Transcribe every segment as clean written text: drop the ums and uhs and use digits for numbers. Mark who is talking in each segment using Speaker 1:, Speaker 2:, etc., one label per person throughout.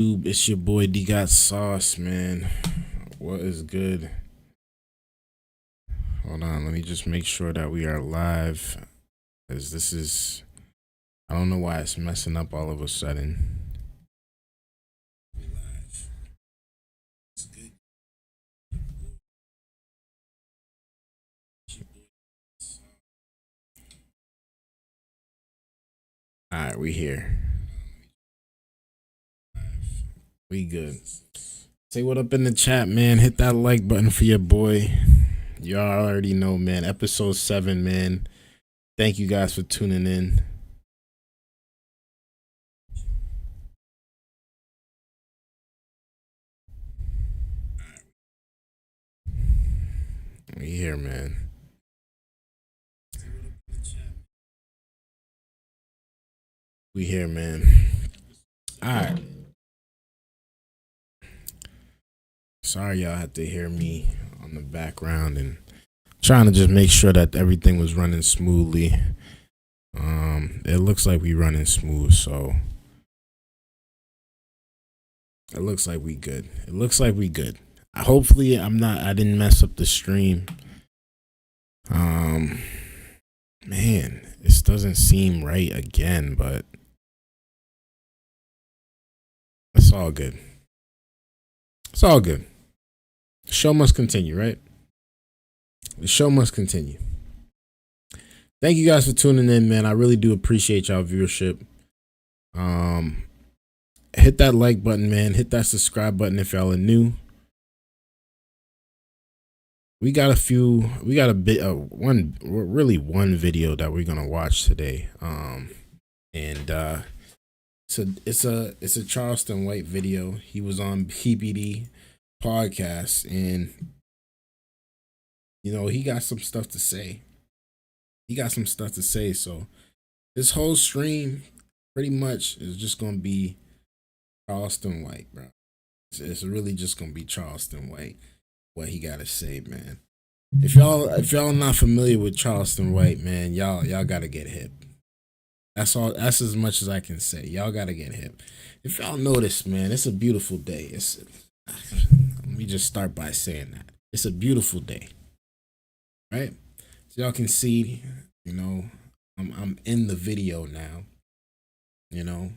Speaker 1: It's your boy Dgotsauce, man. What is good? Hold on, let me just make sure that we are live. As this is, I don't know why it's messing up all of a sudden. We live. It's good. All right, we here. We good. Say what up in the chat, man. Hit that like button for your boy. Y'all already know, man. Episode 7, man. Thank you guys for tuning in. We here, man. We here, man. All right. Sorry y'all had to hear me on the background and trying to just make sure that everything was running smoothly. It looks like we running smooth, so it looks like we good. It looks like we good. Hopefully I didn't mess up the stream. Man, this doesn't seem right again, but it's all good. It's all good. The show must continue, right? The show must continue. Thank you guys for tuning in, man. I really do appreciate y'all viewership. Hit that like button, man. Hit that subscribe button if y'all are new. We got a bit of one video that we're gonna watch today. It's a Charleston White video. He was on PBD podcast, and you know, he got some stuff to say. So this whole stream pretty much is just gonna be Charleston White, bro. It's really just gonna be Charleston White, what he gotta say, man. If y'all not familiar with Charleston White, man, y'all gotta get hip. That's all. That's as much as I can say. Y'all gotta get hip. If y'all notice, man, it's a beautiful day. Let me just start by saying that it's a beautiful day, right? So y'all can see, you know, I'm in the video now. You know,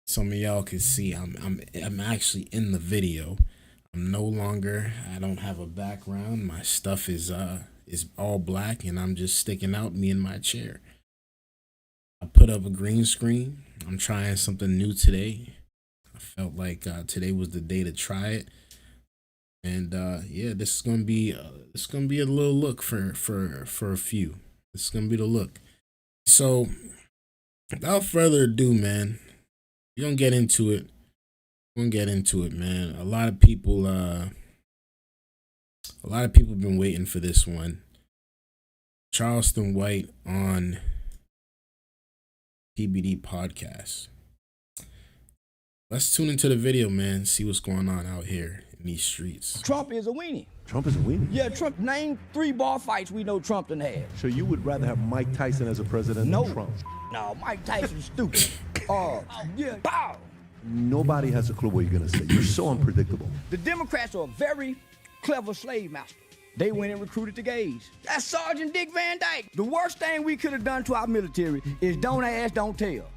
Speaker 1: some of y'all can see I'm actually in the video. I'm no longer. I don't have a background. My stuff is all black, and I'm just sticking out, me in my chair. I put up a green screen. I'm trying something new today. I felt like today was the day to try it, and yeah, this is gonna be a little look for a few. This is gonna be the look. So, without further ado, man, we're gonna get into it. Man. A lot of people have been waiting for this one. Charleston White on PBD podcast. Let's tune into the video, man. See what's going on out here in these streets.
Speaker 2: Trump is a weenie.
Speaker 3: Trump is a weenie?
Speaker 2: Yeah, Trump. Name 3 bar fights we know Trump done had.
Speaker 3: So you would rather have Mike Tyson as a president than Trump?
Speaker 2: No, Mike Tyson's stupid. Yeah, pow.
Speaker 3: Nobody has a clue what you're gonna say. You're so unpredictable.
Speaker 2: The Democrats are a very clever slave master. They went and recruited the gays. That's Sergeant Dick Van Dyke. The worst thing we could have done to our military is don't ask, don't tell.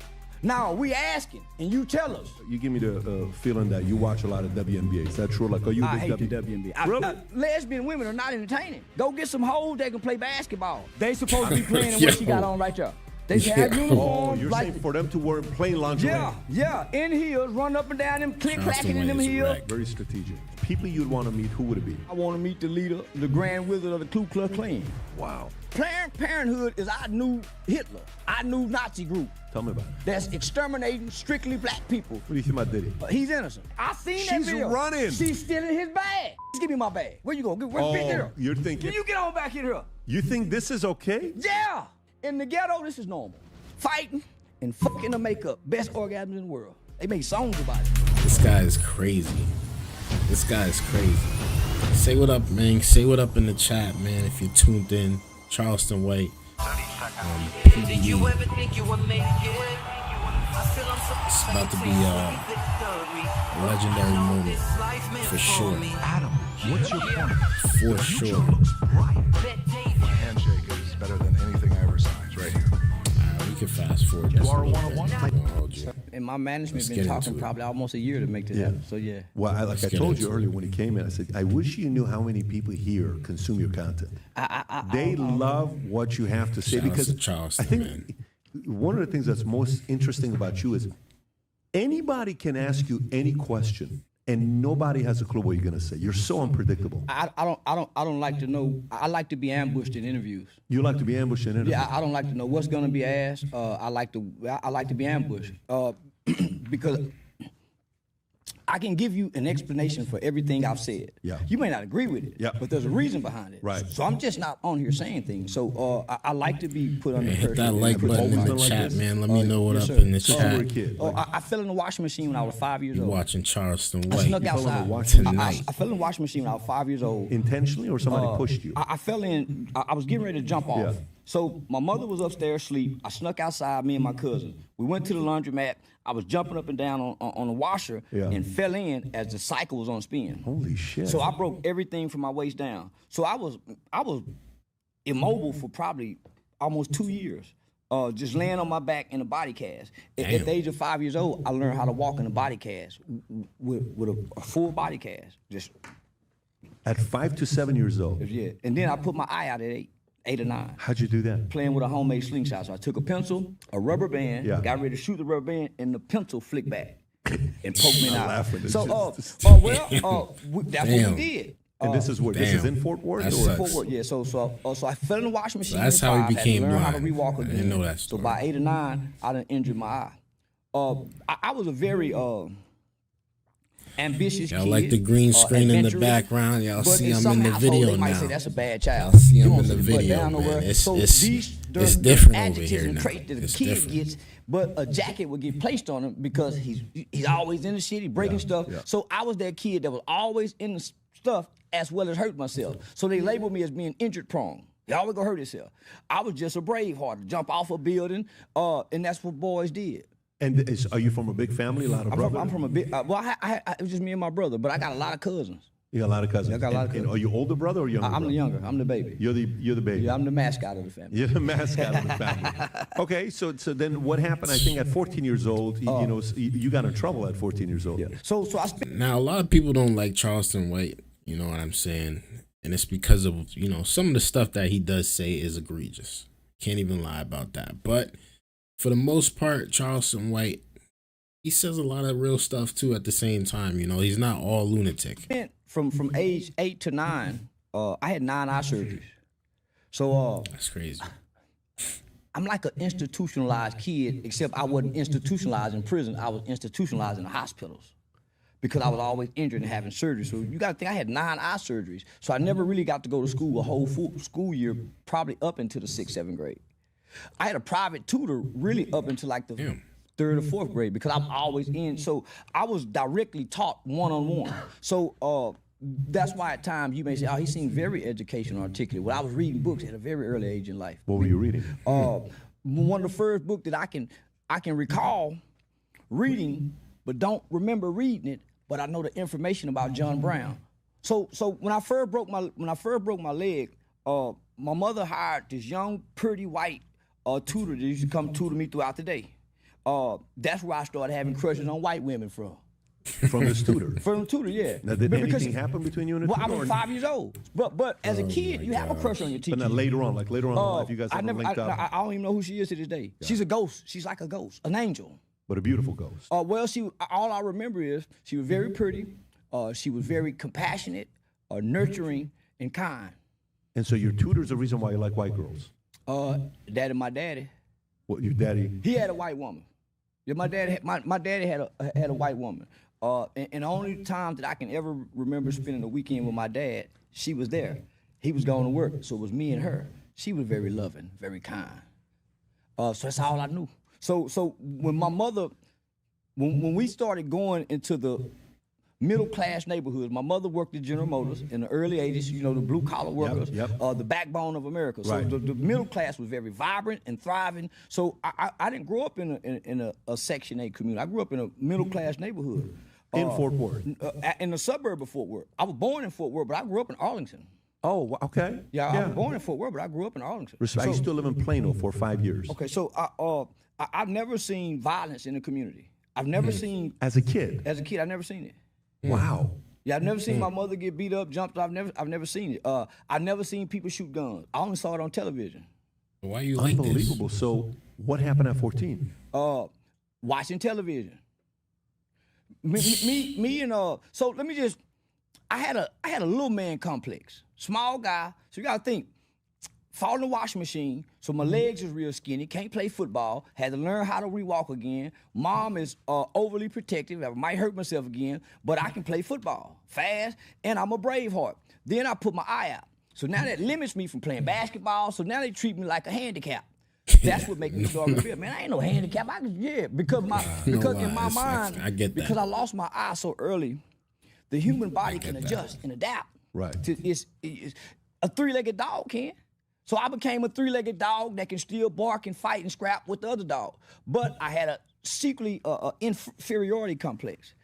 Speaker 2: Now, we asking, and you tell us.
Speaker 3: You give me the feeling that you watch a lot of WNBA. Is that true? Like, are you
Speaker 2: I hate the WNBA.
Speaker 3: Really?
Speaker 2: Lesbian women are not entertaining. Go get some hoes that can play basketball. They supposed to be playing in what she got on right there. They should have uniforms.
Speaker 3: Oh, you're saying for them to wear plain lingerie?
Speaker 2: Yeah, in heels, run up and down them, click-clacking in them heels.
Speaker 3: Very strategic. People you'd want to meet, who would it be?
Speaker 2: I want to meet the leader, the Grand Wizard of the Ku Klux Klan.
Speaker 3: Wow.
Speaker 2: Planned Parenthood is our new Hitler, our new Nazi group.
Speaker 3: Tell me about it.
Speaker 2: That's exterminating strictly black people.
Speaker 3: What do you think about Diddy?
Speaker 2: He's innocent. I seen that video.
Speaker 3: She's running.
Speaker 2: She's stealing his bag. Give me my bag. Where you going?
Speaker 3: You're thinking.
Speaker 2: You get on back here.
Speaker 3: You think this is okay?
Speaker 2: Yeah. In the ghetto, this is normal. Fighting and fucking the makeup. Best orgasms in the world. They make songs about it.
Speaker 1: This guy is crazy. Say what up, man. Say what up in the chat, man, if you're tuned in. Charleston White.
Speaker 4: Did you ever think you would make it? I feel I'm
Speaker 1: It's about to be a legendary moment for sure.
Speaker 4: Adam, what's your point?
Speaker 1: For sure.
Speaker 4: My handshake is better than anything I ever signed. It's right here.
Speaker 1: We can fast forward just a little bit. I'm gonna hold you.
Speaker 2: And my management
Speaker 1: Let's
Speaker 2: been
Speaker 1: get
Speaker 2: talking
Speaker 1: into it.
Speaker 2: probably almost a year to make this happen. So yeah.
Speaker 3: Well, like I
Speaker 1: get
Speaker 3: told you
Speaker 1: into it.
Speaker 3: earlier when he came in, I said, I wish you knew how many people here consume your content. They love what you have to say
Speaker 1: Shout out
Speaker 3: because
Speaker 1: to Charleston,
Speaker 3: I think
Speaker 1: man.
Speaker 3: one of the things that's most interesting about you is anybody can ask you any question and nobody has a clue what you're going to say. You're so unpredictable.
Speaker 2: I don't like to know. I like to be ambushed in interviews.
Speaker 3: You like to be ambushed in interviews.
Speaker 2: Yeah, I don't like to know what's gonna be asked. I like to be ambushed because I can give you an explanation for everything I've said.
Speaker 3: Yeah.
Speaker 2: You may not agree with it,
Speaker 3: Yeah.
Speaker 2: but there's a reason behind it.
Speaker 3: Right.
Speaker 2: So I'm just not on here saying things. So I like to be put under
Speaker 1: Hey,
Speaker 2: pressure.
Speaker 1: hit that like
Speaker 2: and
Speaker 1: button in the
Speaker 3: always been like
Speaker 1: chat,
Speaker 3: this.
Speaker 1: man. Let me know what
Speaker 2: yes,
Speaker 1: up
Speaker 2: sir.
Speaker 1: in the
Speaker 3: Since you were a
Speaker 1: chat.
Speaker 3: kid.
Speaker 2: Oh, I fell in the washing machine when I was 5 years
Speaker 1: You
Speaker 2: old.
Speaker 1: watching Charleston
Speaker 2: I
Speaker 1: White
Speaker 2: snuck
Speaker 3: fell in the
Speaker 2: outside.
Speaker 3: washing
Speaker 1: tonight.
Speaker 2: I fell in the washing machine when I was 5 years old.
Speaker 3: Intentionally or somebody pushed you?
Speaker 2: I fell in. I was getting ready to jump off.
Speaker 3: Yeah.
Speaker 2: So my mother was upstairs asleep. I snuck outside, me and my cousin. We went to the laundromat. I was jumping up and down on the washer
Speaker 3: Yeah.
Speaker 2: and fell in as the cycle was on spin.
Speaker 3: Holy shit.
Speaker 2: So I broke everything from my waist down. So I was immobile for probably almost 2 years. Just laying on my back in a body cast. At the age of 5 years old, I learned how to walk in a body cast with a full body cast. Just
Speaker 3: At 5 to 7 years old.
Speaker 2: yeah. And then I put my eye out at 8 or 9.
Speaker 3: How'd you do that?
Speaker 2: Playing with a homemade slingshot. So I took a pencil, a rubber band,
Speaker 3: Yeah.
Speaker 2: got ready to shoot the rubber band, and the pencil flicked back and poked me in the
Speaker 3: I'm
Speaker 2: eye.
Speaker 3: laughing. It's
Speaker 2: So,
Speaker 3: just-
Speaker 2: that's what
Speaker 1: Damn.
Speaker 2: we did.
Speaker 3: And this is where this is
Speaker 1: damn.
Speaker 3: in Fort Worth?
Speaker 1: That
Speaker 3: or-
Speaker 1: sucks.
Speaker 2: Fort Worth, yeah. So I fell in the washing machine.
Speaker 1: that's
Speaker 2: at
Speaker 1: how he
Speaker 2: 5,
Speaker 1: became
Speaker 2: had to learn how to
Speaker 1: blind.
Speaker 2: rewalk
Speaker 1: I
Speaker 2: again.
Speaker 1: didn't know that
Speaker 2: So
Speaker 1: story.
Speaker 2: by 8 or 9, I done injured my eye. I was a very ambitious
Speaker 1: Y'all
Speaker 2: kid.
Speaker 1: like the green screen in the
Speaker 2: adventurous,
Speaker 1: background. Y'all
Speaker 2: but
Speaker 1: see
Speaker 2: in
Speaker 1: him
Speaker 2: some
Speaker 1: in the
Speaker 2: households,
Speaker 1: video
Speaker 2: they might
Speaker 1: now.
Speaker 2: say that's a bad child.
Speaker 1: Y'all see
Speaker 2: You
Speaker 1: him
Speaker 2: won't
Speaker 1: in the
Speaker 2: see butt
Speaker 1: video,
Speaker 2: down
Speaker 1: man.
Speaker 2: nowhere.
Speaker 1: It's-
Speaker 2: So
Speaker 1: it's-
Speaker 2: these
Speaker 1: it's
Speaker 2: the
Speaker 1: different over
Speaker 2: adjectives
Speaker 1: here
Speaker 2: and
Speaker 1: now.
Speaker 2: traits that the
Speaker 1: It's
Speaker 2: kid
Speaker 1: different.
Speaker 2: gets, but a jacket would get placed on him because he's always in the shit, he breaking stuff.
Speaker 3: yeah.
Speaker 2: So I was that kid that was always in the stuff as well as hurt myself. So they labeled me as being injured prone. He always gonna hurt himself. I was just a brave heart, jump off a building, and that's what boys did.
Speaker 3: And are you from a big family? A lot of brothers?
Speaker 2: I'm from a big. Well, it was just me and my brother, but I got a lot of cousins.
Speaker 3: You got a lot of cousins.
Speaker 2: Yeah, I got a lot of
Speaker 3: And
Speaker 2: cousins.
Speaker 3: are you older brother or younger
Speaker 2: I'm
Speaker 3: brother?
Speaker 2: the younger. I'm the baby.
Speaker 3: You're the baby.
Speaker 2: Yeah, I'm the mascot of the family.
Speaker 3: You're the mascot of the family. Okay, so then what happened? I think at 14 years old, you got in trouble at 14 years old.
Speaker 2: Yeah. So I spent.
Speaker 1: Now, a lot of people don't like Charleston White, you know what I'm saying? And it's because of, some of the stuff that he does say is egregious. Can't even lie about that. But for the most part, Charleston White, he says a lot of real stuff too at the same time. He's not all lunatic.
Speaker 2: From age 8 to 9, I had 9 eye surgeries. So
Speaker 1: That's crazy.
Speaker 2: I'm like an institutionalized kid, except I wasn't institutionalized in prison. I was institutionalized in the hospitals because I was always injured and having surgery. So you got to think I had 9 eye surgeries. So I never really got to go to school a whole full school year, probably up into the 6th, 7th grade. I had a private tutor really up until like the 3rd or 4th grade because I'm always in. So I was directly taught one-on-one. So that's why at times you may say, oh, he seemed very educational, articulate. Well, I was reading books at a very early age in life.
Speaker 3: What were you reading?
Speaker 2: One of the first books that I can recall reading, but don't remember reading it, but I know the information about John Brown. So when I first broke my leg, my mother hired this young, pretty white tutor that used to come tutor me throughout the day. That's where I started having crushes on white women from.
Speaker 3: From this tutor?
Speaker 2: From the tutor, yeah.
Speaker 3: Now, did
Speaker 2: Because-
Speaker 3: anything happen between you and the
Speaker 2: Well,
Speaker 3: tutor?
Speaker 2: I was 5 years old. But as a kid, you have a crush on your teacher.
Speaker 3: But now later on in life, you guys
Speaker 2: I
Speaker 3: haven't linked up.
Speaker 2: I don't even know who she is to this day. She's a ghost. She's like a ghost, an angel.
Speaker 3: But a beautiful ghost.
Speaker 2: Well, all I remember is she was very pretty. She was very compassionate, nurturing, and kind.
Speaker 3: And so your tutor's the reason why you like white girls?
Speaker 2: Daddy, my daddy,
Speaker 3: What, your daddy?
Speaker 2: he had a white woman. Yeah, my daddy had a white woman. And the only time that I can ever remember spending a weekend with my dad, she was there. He was going to work, so it was me and her. She was very loving, very kind. So that's all I knew. So when my mother, when we started going into the middle class neighborhoods. My mother worked at General Motors in the early 80s, you know, the blue collar workers, the backbone of America. So
Speaker 3: Right.
Speaker 2: the middle class was very vibrant and thriving. So I didn't grow up in a Section 8 community. I grew up in a middle class neighborhood.
Speaker 3: In Fort Worth.
Speaker 2: In the suburb of Fort Worth. I was born in Fort Worth, but I grew up in Arlington.
Speaker 3: Oh, okay.
Speaker 2: Yeah, I was born in Fort Worth, but I grew up in Arlington.
Speaker 3: I used to live in Plano for 5 years.
Speaker 2: Okay, so I've never seen violence in the community. I've never seen
Speaker 3: As a kid.
Speaker 2: I've never seen it.
Speaker 3: Wow.
Speaker 2: Yeah, I've never seen my mother get beat up, jumped. I've never seen it. I've never seen people shoot guns. I only saw it on television.
Speaker 1: Why you like this?
Speaker 3: Unbelievable. So what happened at 14?
Speaker 2: Watching television. Me and so let me just. I had a little man complex, small guy. So you gotta think. Fall in the washing machine, so my legs is real skinny, can't play football, had to learn how to rewalk again. Mom is overly protective, I might hurt myself again, but I can play football fast, and I'm a Braveheart. Then I put my eye out. So now that limits me from playing basketball, so now they treat me like a handicap. That's what makes me so feel, man, I ain't no handicap. Because in my mind,
Speaker 1: I get that.
Speaker 2: because I lost my eye so early, the human body can adjust and adapt.
Speaker 3: Right.
Speaker 2: It's a three-legged dog can. So I became a three-legged dog that can still bark and fight and scrap with the other dog. But I had a secretly inferiority complex,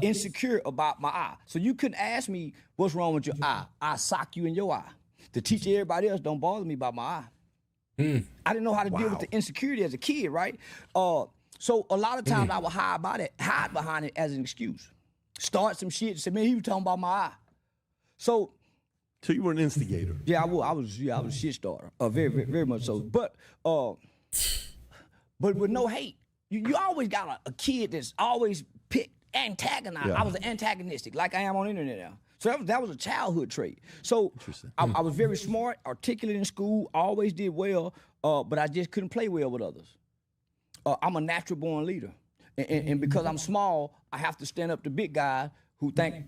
Speaker 2: insecure about my eye. So you couldn't ask me what's wrong with your eye. I sock you in your eye. To teach everybody else, don't bother me about my eye. I didn't know how to deal with the insecurity as a kid, right? So a lot of times I would hide behind it as an excuse. Start some shit and say, man, he was talking about my eye. So
Speaker 3: you were an instigator.
Speaker 2: yeah, I was a shit starter, very, very, very much so. But with no hate. You always got a kid that's always antagonized.
Speaker 3: Yeah.
Speaker 2: I was antagonistic, like I am on the internet now. So that was a childhood trait. So I was very smart, articulate in school, always did well, but I just couldn't play well with others. I'm a natural born leader. And because I'm small, I have to stand up to big guys who think,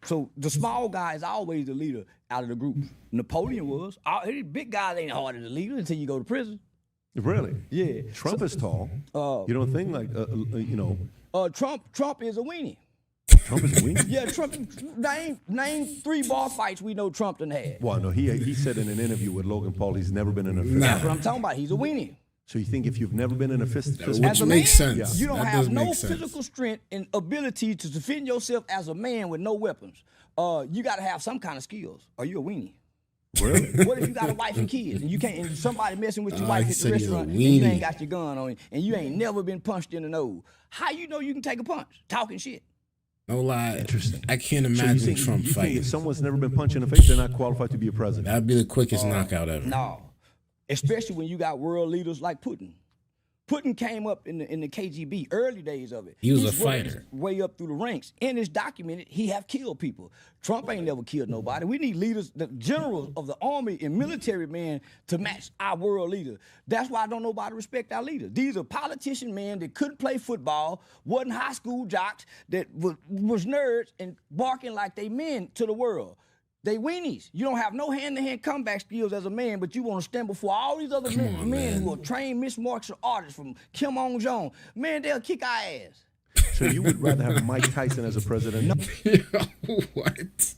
Speaker 2: so the small guy is always the leader out of the group. Napoleon was. Big guys ain't hard as a leader until you go to prison.
Speaker 3: Really?
Speaker 2: Yeah.
Speaker 3: Trump is tall. You don't think like,
Speaker 2: Trump is a weenie.
Speaker 3: Trump is weak?
Speaker 2: Yeah, Trump, name 3 bar fights we know Trump done had.
Speaker 3: Well, no, he said in an interview with Logan Paul he's never been in a fist.
Speaker 2: That's what I'm talking about. He's a weenie.
Speaker 3: So you think if you've never been in a fist
Speaker 1: Which
Speaker 2: As a
Speaker 1: makes
Speaker 2: man,
Speaker 1: sense.
Speaker 2: You don't
Speaker 1: That
Speaker 2: have
Speaker 1: does
Speaker 2: no
Speaker 1: make sense.
Speaker 2: physical strength and ability to defend yourself as a man with no weapons. You got to have some kind of skills, or you a weenie.
Speaker 3: Really?
Speaker 2: What if you got a wife and kids, and you can't, and somebody messing with your wife
Speaker 1: he
Speaker 2: at the
Speaker 1: said he's a
Speaker 2: restaurant, and you
Speaker 1: weenie.
Speaker 2: ain't got your gun on you, and you ain't never been punched in the nose? How you know you can take a punch? Talking shit.
Speaker 1: No lie.
Speaker 3: Interesting.
Speaker 1: I can't
Speaker 3: So you
Speaker 1: imagine
Speaker 3: think,
Speaker 1: Trump
Speaker 3: you think
Speaker 1: fighting.
Speaker 3: if someone's never been punched in the face, they're not qualified to be a president?
Speaker 1: That'd be the quickest knockout ever.
Speaker 2: No, especially when you got world leaders like Putin. Putin came up in the KGB, early days of it.
Speaker 1: He was
Speaker 2: He's
Speaker 1: a fighter.
Speaker 2: Way up through the ranks. And it's documented he have killed people. Trump ain't never killed nobody. We need leaders, the generals of the army and military men to match our world leader. That's why don't nobody respect our leaders. These are politician men that couldn't play football, wasn't high school jocks, that was nerds and barking like they men to the world. They weenies. You don't have no hand-to-hand comeback skills as a man, but you want to stand before all these other men who are trained mixed martial artists from Kim Jong. Man, they'll kick our ass.
Speaker 3: So you would rather have Mike Tyson as a president?
Speaker 1: What?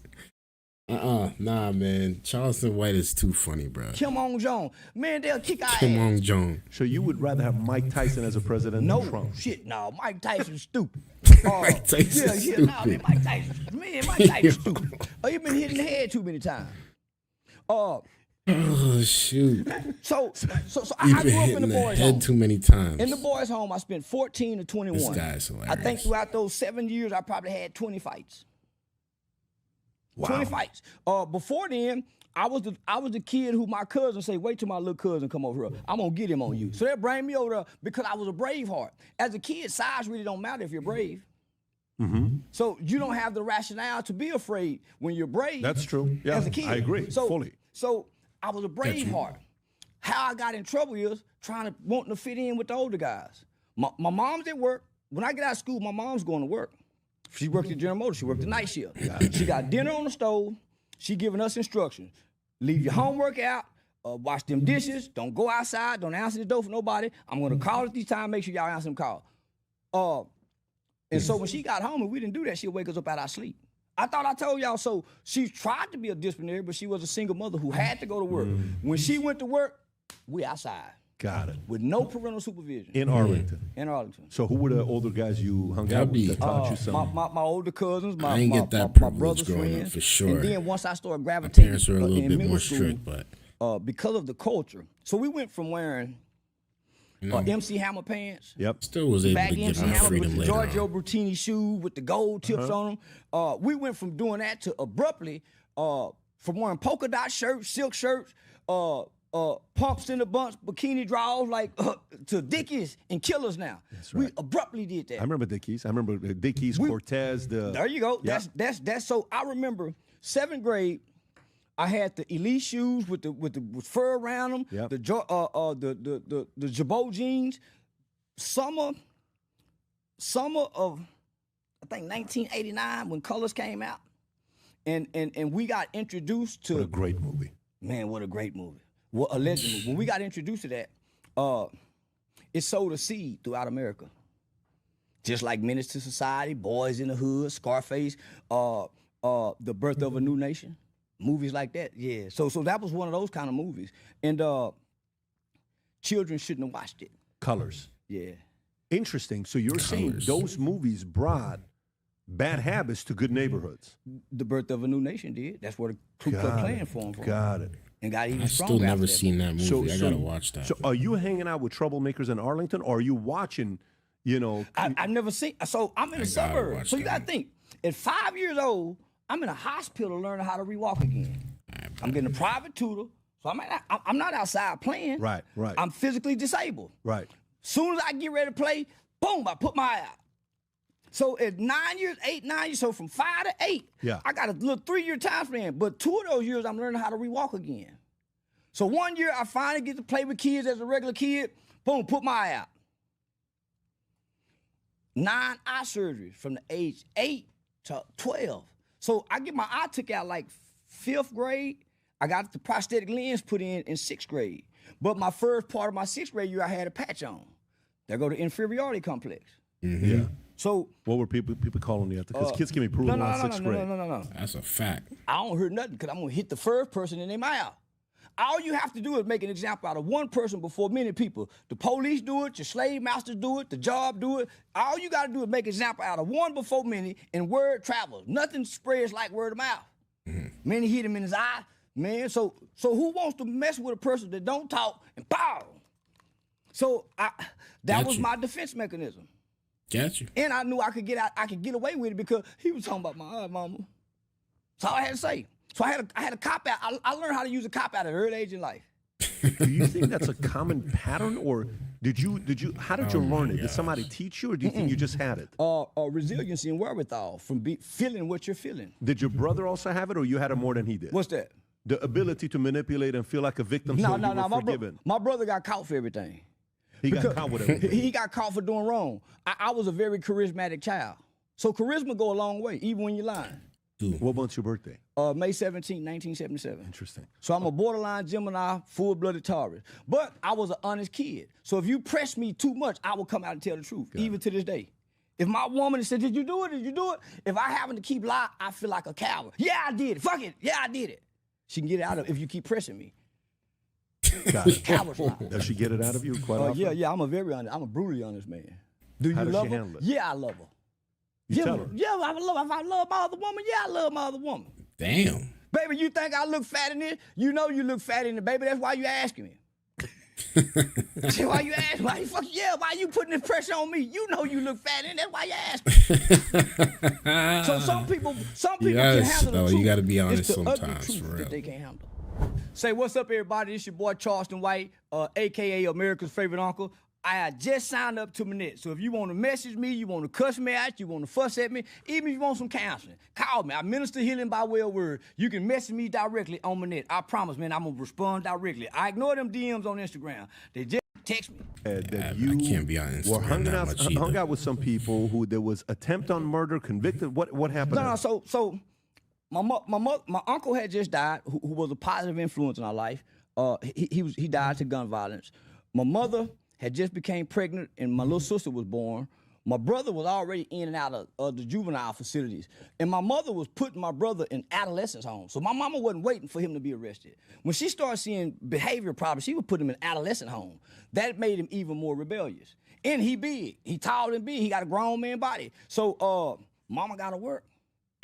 Speaker 1: Nah, man. Charleston White is too funny, bro.
Speaker 2: Kim Jong. Man, they'll kick our
Speaker 1: Kim
Speaker 2: ass.
Speaker 1: Jong Jong.
Speaker 3: So you would rather have Mike Tyson as a president
Speaker 2: No,
Speaker 3: than Trump?
Speaker 2: shit, no. Mike Tyson's stupid.
Speaker 1: Mike Tyson's
Speaker 2: Nah, man, Mike Tyson's stupid. He been hit in the head too many times.
Speaker 1: Oh shoot!
Speaker 2: So
Speaker 1: You've
Speaker 2: I
Speaker 1: been
Speaker 2: grew up
Speaker 1: hit
Speaker 2: in
Speaker 1: in
Speaker 2: the
Speaker 1: the
Speaker 2: boys'
Speaker 1: head
Speaker 2: home.
Speaker 1: too many times.
Speaker 2: In the boys' home, I spent 14 to 21.
Speaker 1: This guy's
Speaker 2: I think
Speaker 1: hilarious.
Speaker 2: throughout those 7 years, I probably had 20 fights.
Speaker 3: Wow.
Speaker 2: 20 fights. Before then, I was the kid who my cousin say, wait till my little cousin come over here. I'm gonna get him on you. So they bring me over there because I was a brave heart. As a kid, size really don't matter if you're brave.
Speaker 3: Mm-hmm.
Speaker 2: So you don't have the rationale to be afraid when you're brave.
Speaker 3: That's true. Yeah,
Speaker 2: as a kid.
Speaker 3: I agree, fully.
Speaker 2: So I was a brave heart. How I got in trouble is wanting to fit in with the older guys. My mom's at work. When I get out of school, my mom's going to work. She worked at General Motors. She worked the night shift. She got dinner on the stove. She giving us instructions. Leave your homework out. Wash them dishes. Don't go outside. Don't answer the door for nobody. I'm going to call at these times. Make sure y'all answer them call. And so when she got home and we didn't do that, she'd wake us up out our sleep. I thought I told y'all, so she tried to be a disciplinary, but she was a single mother who had to go to work. When she went to work, we outside.
Speaker 3: Got it.
Speaker 2: With no parental supervision.
Speaker 3: In Arlington.
Speaker 2: In Arlington.
Speaker 3: So who were the older guys you hung out with that taught you something?
Speaker 2: My older cousins,
Speaker 1: I didn't get that
Speaker 2: my
Speaker 1: privilege
Speaker 2: brother's
Speaker 1: growing up,
Speaker 2: friends.
Speaker 1: for sure.
Speaker 2: And then once I started
Speaker 1: My
Speaker 2: gravitating
Speaker 1: parents were a little
Speaker 2: in
Speaker 1: bit
Speaker 2: middle
Speaker 1: more
Speaker 2: school,
Speaker 1: strict, but
Speaker 2: because of the culture. So we went from wearing MC Hammer pants.
Speaker 3: Yep.
Speaker 1: still was able
Speaker 2: Back
Speaker 1: to get
Speaker 2: MC
Speaker 1: my
Speaker 2: Hammer
Speaker 1: freedom
Speaker 2: with the
Speaker 1: later
Speaker 2: Giorgio
Speaker 1: on.
Speaker 2: Brutini shoe with the gold tips on them. We went from doing that to abruptly from wearing polka dot shirts, silk shirts, pumps in the bunch, bikini draws, like to Dickies and Killers now.
Speaker 3: That's right.
Speaker 2: We abruptly did that.
Speaker 3: I remember Dickies. I remember Dickies, Cortez.
Speaker 2: There you go.
Speaker 3: Yeah.
Speaker 2: That's so. I remember 7th grade. I had the elite shoes with fur around them.
Speaker 3: Yep.
Speaker 2: The Jabot jeans. Summer of I think 1989 when Colors came out, and we got introduced to.
Speaker 3: What a great movie.
Speaker 2: Man, what a great movie. What a legend movie. When we got introduced to that, it sowed a seed throughout America. Just like Menace to Society, Boys in the Hood, Scarface, The Birth of a New Nation, movies like that. Yeah. So that was one of those kind of movies. And children shouldn't have watched it.
Speaker 3: Colors.
Speaker 2: Yeah.
Speaker 3: Interesting. So you're saying those movies brought bad habits to good neighborhoods.
Speaker 2: The Birth of a New Nation did. That's where the Ku Klux Klan formed from.
Speaker 3: Got it.
Speaker 2: And got even
Speaker 1: I
Speaker 2: stronger.
Speaker 1: still
Speaker 2: after
Speaker 1: never
Speaker 2: that.
Speaker 1: seen that movie. I gotta watch that.
Speaker 3: So are you hanging out with troublemakers in Arlington, or are you watching,
Speaker 2: I've never seen. So I'm in the suburbs.
Speaker 1: watch
Speaker 2: So you
Speaker 1: that.
Speaker 2: gotta think. At 5 years old, I'm in a hospital learning how to rewalk again. I'm getting a private tutor, so I'm not outside playing.
Speaker 3: Right.
Speaker 2: I'm physically disabled.
Speaker 3: Right.
Speaker 2: Soon as I get ready to play, boom, I put my eye out. So at 9 years, 8, 9 years, so from 5 to 8,
Speaker 3: Yeah.
Speaker 2: I got a little 3-year time span. But 2 of those years, I'm learning how to rewalk again. So 1 year, I finally get to play with kids as a regular kid. Boom, put my eye out. 9 eye surgeries from the age 8 to 12. So I get my eye took out like 5th grade. I got the prosthetic lens put in 6th grade. But my first part of my 6th grade year, I had a patch on. There go the inferiority complex.
Speaker 3: Yeah.
Speaker 2: So
Speaker 3: What were people calling you after? Because kids can be proven on 6th grade.
Speaker 2: No.
Speaker 1: That's a fact.
Speaker 2: I don't hear nothing because I'm gonna hit the first person in their mouth. All you have to do is make an example out of one person before many people. The police do it, your slave masters do it, the job do it. All you gotta do is make an example out of one before many, and word travels. Nothing spreads like word of mouth. Many hit him in his eye, man. So who wants to mess with a person that don't talk and pow? So that was my defense mechanism.
Speaker 1: Got you.
Speaker 2: And I knew I could get away with it because he was talking about my eye, mama. That's all I had to say. So I had a cop out. I learned how to use a cop out at an early age in life.
Speaker 3: Do you think that's a common pattern, or how did you learn it? Did somebody teach you, or do you think you just had it?
Speaker 2: Resiliency and wherewithal from feeling what you're feeling.
Speaker 3: Did your brother also have it, or you had it more than he did?
Speaker 2: What's that?
Speaker 3: The ability to manipulate and feel like a victim so you were forgiven.
Speaker 2: My brother got caught for everything.
Speaker 3: He got caught with everything.
Speaker 2: He got caught for doing wrong. I was a very charismatic child. So charisma go a long way, even when you're lying.
Speaker 3: What month's your birthday?
Speaker 2: May 17, 1977.
Speaker 3: Interesting.
Speaker 2: So I'm a borderline Gemini, full-blooded Taurus. But I was an honest kid. So if you press me too much, I will come out and tell the truth, even to this day. If my woman said, did you do it? Did you do it? If I happen to keep lying, I feel like a coward. Yeah, I did it. Fuck it. Yeah, I did it. She can get it out of it if you keep pressing me.
Speaker 3: Got it.
Speaker 2: Coward's lie.
Speaker 3: Does she get it out of you quite often?
Speaker 2: Yeah, I'm a brutally honest man. Do you
Speaker 3: How does
Speaker 2: love
Speaker 3: she
Speaker 2: her?
Speaker 3: handle it?
Speaker 2: Yeah, I love her.
Speaker 3: You tell her.
Speaker 2: Yeah, if I love my other woman, yeah, I love my other woman.
Speaker 1: Damn.
Speaker 2: Baby, you think I look fat in this? You know you look fat in it, baby. That's why you asking me. Why you asking? Why you putting this pressure on me? You know you look fat in it. That's why you asking. So some people can handle the truth.
Speaker 1: You got to be honest
Speaker 2: It's the ugly
Speaker 1: sometimes,
Speaker 2: truth
Speaker 1: for
Speaker 2: that
Speaker 1: real.
Speaker 2: they can't handle. Say what's up, everybody? It's your boy Charleston White, aka America's favorite uncle. I just signed up to Manette. So if you want to message me, you want to cuss me out, you want to fuss at me, even if you want some counseling, call me. I minister healing by way of word. You can message me directly on Manette. I promise, man, I'm going to respond directly. I ignore them DMs on Instagram. They just text me.
Speaker 3: That
Speaker 1: I
Speaker 3: you
Speaker 1: can't be on
Speaker 3: were
Speaker 1: Instagram that much either.
Speaker 3: hung out with some people who there was attempt on murder, convicted. What happened?
Speaker 2: No, so my uncle had just died, who was a positive influence in our life. He died to gun violence. My mother had just became pregnant, and my little sister was born. my brother was already in and out of the juvenile facilities. And my mother was putting my brother in adolescence home. So my mama wasn't waiting for him to be arrested. When she started seeing behavior problems, she would put him in adolescent home. That made him even more rebellious. And he big. He tall and big. He got a grown man body. So mama got to work.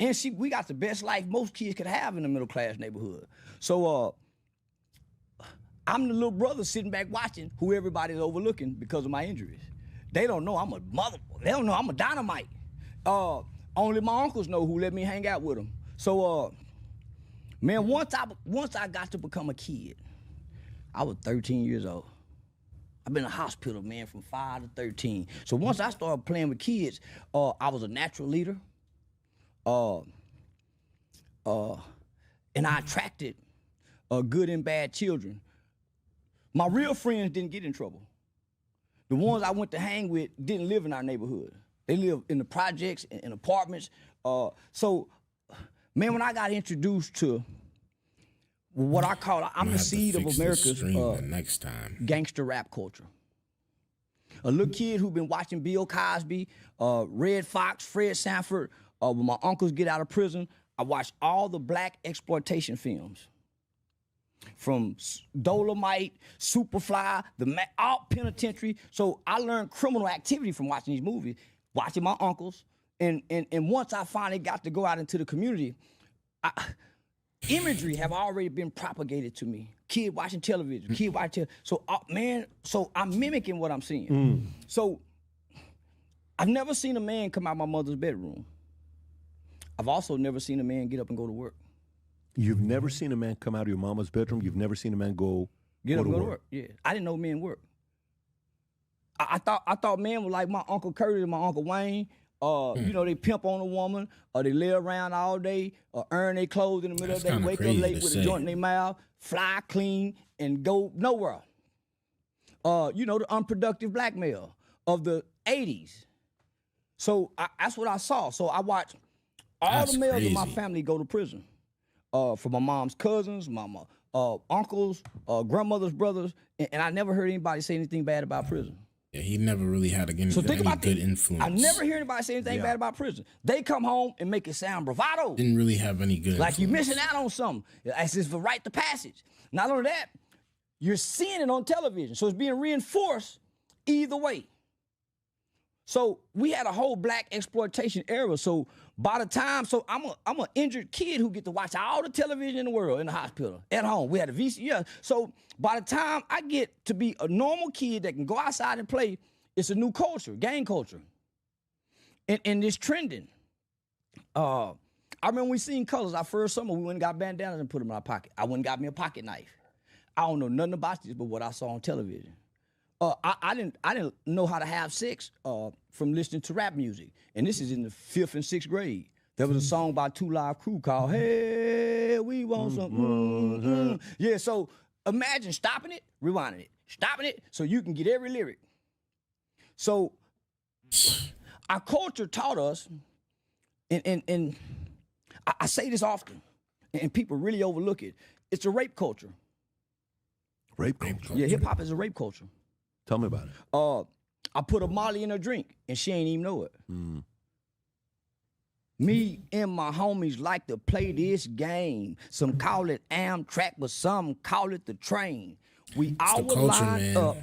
Speaker 2: And we got the best life most kids could have in the middle class neighborhood. So I'm the little brother sitting back watching who everybody's overlooking because of my injuries. They don't know I'm a mother. They don't know I'm a dynamite. Only my uncles know who let me hang out with them. So, man, once I got to become a kid, I was 13 years old. I've been in the hospital, man, from 5 to 13. So once I started playing with kids, I was a natural leader. And I attracted good and bad children. My real friends didn't get in trouble. The ones I went to hang with didn't live in our neighborhood. They lived in the projects, in apartments. So, man, when I got introduced to what I call, I'm the seed of America's
Speaker 1: next time
Speaker 2: gangster rap culture. A little kid who been watching Bill Cosby, Red Fox, Fred Sanford. When my uncles get out of prison, I watched all the black exploitation films. From Dolomite, Superfly, all penitentiary. So I learned criminal activity from watching these movies, watching my uncles. And once I finally got to go out into the community, imagery have already been propagated to me. Kid watching television, kid watching So, man, so I'm mimicking what I'm seeing. So I've never seen a man come out of my mother's bedroom. I've also never seen a man get up and go to work.
Speaker 3: You've never seen a man come out of your mama's bedroom? You've never seen a man go to work?
Speaker 2: Yeah, I didn't know men work. I thought men were like my Uncle Curtis and my Uncle Wayne. You know, they pimp on a woman, or they lay around all day, or earn their clothes in the middle of the day, wake up late with a joint in their mouth, fly clean, and go nowhere. You know, the unproductive black male of the 80s. So that's what I saw. So I watched all the males in my family go to prison. For my mom's cousins, my uncles, grandmother's brothers, and I never heard anybody say anything bad about prison.
Speaker 1: Yeah, he never really had any good influence.
Speaker 2: I never hear anybody say anything bad about prison. They come home and make it sound bravado.
Speaker 1: Didn't really have any good
Speaker 2: like
Speaker 1: influence.
Speaker 2: You're missing out on something. As if for rite of passage. Not only that, you're seeing it on television. So it's being reinforced either way. So we had a whole black exploitation era. So by the time, I'm an injured kid who get to watch all the television in the world in the hospital, at home. We had a VCR. So by the time I get to be a normal kid that can go outside and play, it's a new culture, gang culture. And it's trending. I remember we seen colors our first summer. We went and got bandanas and put them in our pocket. I went and got me a pocket knife. I don't know nothing about this but what I saw on television. I didn't know how to have sex from listening to rap music. And this is in the 5th and 6th grade. There was a song by 2 Live Crew called Hey, We Want Some. Yeah, so imagine stopping it, rewinding it, stopping it so you can get every lyric. So our culture taught us, and I say this often, and people really overlook it, it's a rape culture.
Speaker 3: Rape culture?
Speaker 2: Yeah, hip-hop is a rape culture.
Speaker 3: Tell me about it.
Speaker 2: I put a Molly in her drink, and she ain't even know it. Me and my homies like to play this game. Some call it Amtrak, but some call it the train. We all would line up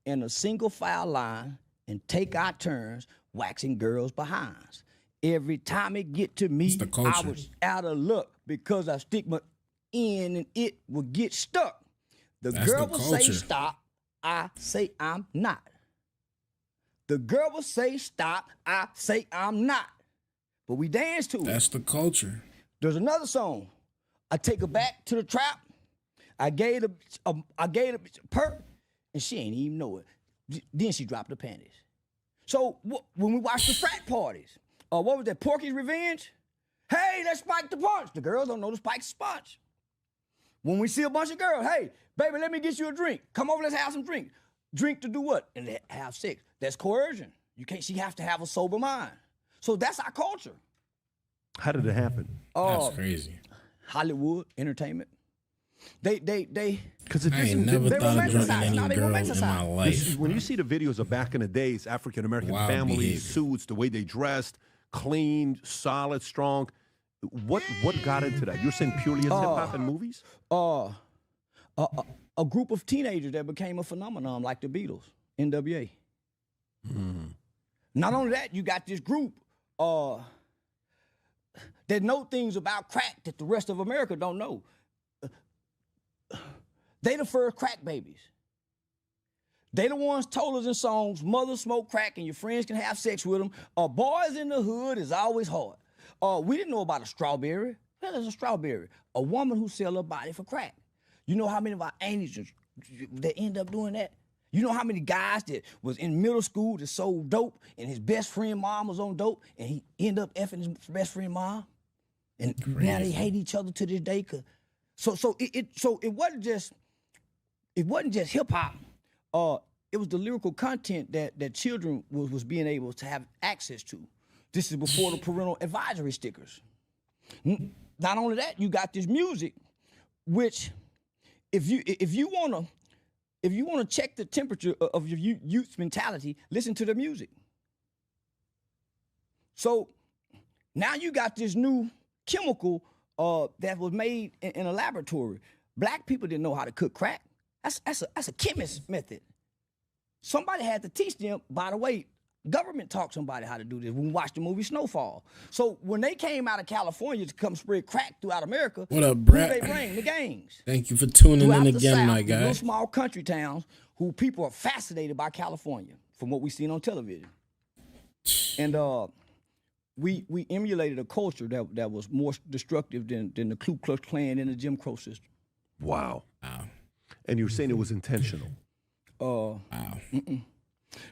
Speaker 2: in a single file line and take our turns waxing girls' behinds. Every time it get to me, I was out of luck because I stick my end and it would get stuck. The girl would say stop, I say I'm not. The girl will say stop, I say I'm not. But we dance to it.
Speaker 1: That's the culture.
Speaker 2: There's another song. I take her back to the trap. I gave her a perk, and she ain't even know it. Then she dropped her panties. So when we watch the frat parties, what was that, Porky's Revenge? Hey, let's spike the punch. The girls don't know to spike the sponge. When we see a bunch of girls, hey, baby, let me get you a drink. Come over, let's have some drink. Drink to do what? And have sex. That's coercion. She has to have a sober mind. So that's our culture.
Speaker 3: How did it happen?
Speaker 1: That's crazy.
Speaker 2: Hollywood, entertainment. They
Speaker 3: Because it
Speaker 1: I ain't
Speaker 3: doesn't.
Speaker 1: never
Speaker 2: They
Speaker 1: thought of drugging
Speaker 2: romanticize.
Speaker 1: any
Speaker 2: Now they
Speaker 1: girl in my
Speaker 2: romanticize.
Speaker 1: life.
Speaker 3: When you see the videos of back in the days, African American
Speaker 1: Wild
Speaker 3: families,
Speaker 1: behavior.
Speaker 3: suits, the way they dressed, clean, solid, strong. What got into that? You're saying purely as hip hop and movies?
Speaker 2: A group of teenagers that became a phenomenon like the Beatles, NWA. Not only that, you got this group that know things about crack that the rest of America don't know. They the first crack babies. They the ones told us in songs, mothers smoke crack and your friends can have sex with them. Boys in the hood is always hard. We didn't know about a strawberry. What is a strawberry? A woman who sell her body for crack. You know how many of our aunties that end up doing that? You know how many guys that was in middle school that sold dope and his best friend mom was on dope and he ended up effing his best friend mom? And now they hate each other to this day. So it wasn't just hip hop. It was the lyrical content that children was being able to have access to. This is before the parental advisory stickers. Not only that, you got this music, which if you wanna check the temperature of your youth's mentality, listen to the music. So now you got this new chemical that was made in a laboratory. Black people didn't know how to cook crack. That's a chemist method. Somebody had to teach them. By the way, government taught somebody how to do this. When we watched the movie Snowfall. So when they came out of California to come spread crack throughout America,
Speaker 1: What up,
Speaker 2: who
Speaker 1: Brett?
Speaker 2: they bring? The gangs.
Speaker 1: Thank you for tuning
Speaker 2: Throughout
Speaker 1: in
Speaker 2: the
Speaker 1: again,
Speaker 2: South,
Speaker 1: my
Speaker 2: these little
Speaker 1: guy.
Speaker 2: small country towns who people are fascinated by California from what we've seen on television. And we emulated a culture that was more destructive than the Ku Klux Klan and the Jim Crow system.
Speaker 3: Wow. And you're saying it was intentional.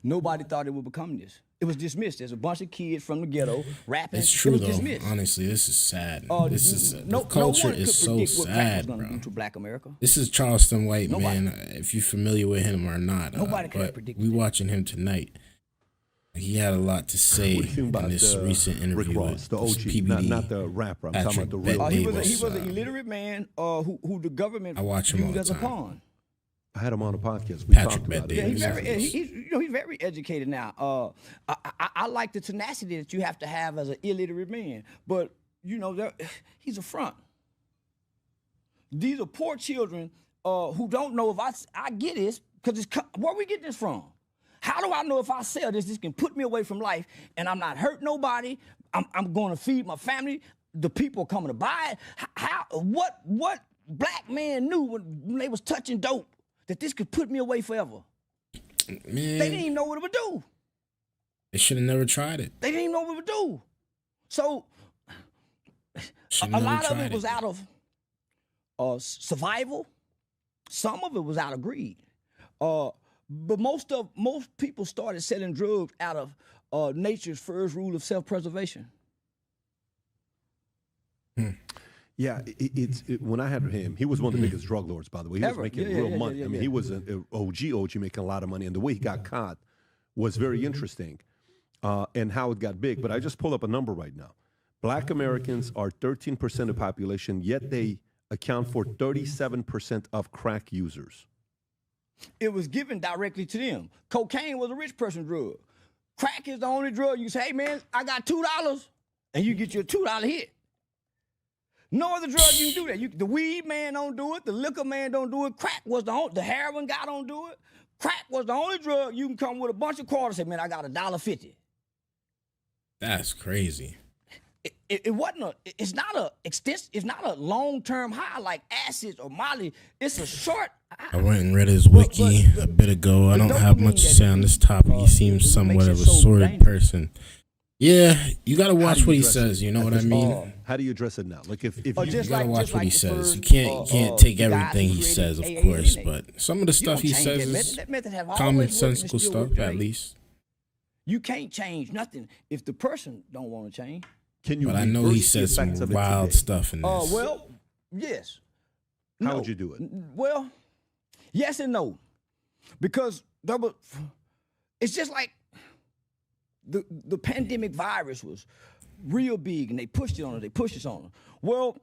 Speaker 2: Nobody thought it would become this. It was dismissed. There's a bunch of kids from the ghetto rapping.
Speaker 1: It's true
Speaker 2: it was
Speaker 1: though.
Speaker 2: dismissed.
Speaker 1: Honestly, this is sad. The
Speaker 2: No
Speaker 1: culture
Speaker 2: one
Speaker 1: is
Speaker 2: could
Speaker 1: so
Speaker 2: predict what crack was
Speaker 1: sad,
Speaker 2: gonna
Speaker 1: bro.
Speaker 2: do to Black America.
Speaker 1: This is Charleston White,
Speaker 2: Nobody.
Speaker 1: man. If you're familiar with him or not,
Speaker 2: Nobody could have
Speaker 1: but
Speaker 2: predicted
Speaker 1: we
Speaker 2: it.
Speaker 1: watching him tonight. He had a lot to say
Speaker 3: What do you think about
Speaker 1: in this recent interview
Speaker 3: Rick Ross,
Speaker 1: with
Speaker 3: the
Speaker 1: this
Speaker 3: OG,
Speaker 1: PBD.
Speaker 3: not the rapper. I'm
Speaker 1: Patrick
Speaker 3: talking about the real.
Speaker 1: Bettany
Speaker 2: He was
Speaker 1: was,
Speaker 2: an illiterate man who the government
Speaker 1: I watch him all
Speaker 2: used
Speaker 1: the
Speaker 2: as a
Speaker 1: time.
Speaker 2: pawn.
Speaker 3: I had him on a podcast. We
Speaker 1: Patrick
Speaker 3: talked about
Speaker 1: Bettany.
Speaker 2: Yeah,
Speaker 3: it.
Speaker 2: he's
Speaker 1: Yeah.
Speaker 2: he's very educated now. I like the tenacity that you have to have as an illiterate man, but he's a front. These are poor children who don't know if I get this because where we get this from? How do I know if I sell this can put me away from life and I'm not hurt nobody? I'm going to feed my family. The people coming to buy it. What black man knew when they was touching dope that this could put me away forever?
Speaker 1: Man,
Speaker 2: They didn't even know what it would do.
Speaker 1: they should have never tried it.
Speaker 2: They didn't even know what it would do. So
Speaker 1: Should
Speaker 2: a
Speaker 1: have never
Speaker 2: lot of
Speaker 1: tried
Speaker 2: it was out of survival. Some of it was out of greed. But most people started selling drugs out of nature's first rule of self-preservation.
Speaker 3: Yeah, when I had him, he was one of the biggest drug lords, by the way. He
Speaker 2: Ever.
Speaker 3: was making
Speaker 2: Yeah,
Speaker 3: real
Speaker 2: yeah,
Speaker 3: money.
Speaker 2: yeah,
Speaker 3: I mean,
Speaker 2: yeah.
Speaker 3: he was an OG making a lot of money, and the way he got caught was very interesting, and how it got big. But I just pulled up a number right now. Black Americans are 13% of the population, yet they account for 37% of crack users.
Speaker 2: It was given directly to them. Cocaine was a rich person drug. Crack is the only drug you say, hey man, I got $2, and you get your $2 hit. No other drug you can do that. The weed man don't do it. The liquor man don't do it. Crack was the heroin guy don't do it. Crack was the only drug you can come with a bunch of quarters and say, man, I got $1.50.
Speaker 1: That's crazy.
Speaker 2: It wasn't it's not a long-term high like acids or Molly. It's a short
Speaker 1: I went and read his wiki a bit ago. I don't have much to say on this topic. He seems somewhat of a sordid person. Yeah, you gotta watch what he says. You know what I mean?
Speaker 3: How do you address it now? Like if you
Speaker 1: You gotta watch what he
Speaker 2: the
Speaker 1: says.
Speaker 2: first,
Speaker 1: You can't take
Speaker 2: the guys
Speaker 1: everything
Speaker 2: who
Speaker 1: he
Speaker 2: created
Speaker 1: says, of
Speaker 2: AA,
Speaker 1: course,
Speaker 2: and
Speaker 1: but some of the
Speaker 2: you
Speaker 1: stuff
Speaker 2: don't
Speaker 1: he
Speaker 2: change
Speaker 1: says
Speaker 2: that
Speaker 1: is
Speaker 2: That method have always
Speaker 1: commonsensical
Speaker 2: worked and it still
Speaker 1: stuff,
Speaker 2: work
Speaker 1: at
Speaker 2: today.
Speaker 1: least.
Speaker 2: You can't change nothing if the person don't want to change.
Speaker 3: can you
Speaker 1: But I know he
Speaker 3: reverse the
Speaker 1: said some
Speaker 3: effects of it
Speaker 1: wild
Speaker 3: today?
Speaker 1: stuff in this.
Speaker 2: Well, yes.
Speaker 3: How
Speaker 2: No.
Speaker 3: would you do it?
Speaker 2: Well, yes and no, because it's just like the pandemic virus was real big, and they pushed it on us. They pushed it on us. Well,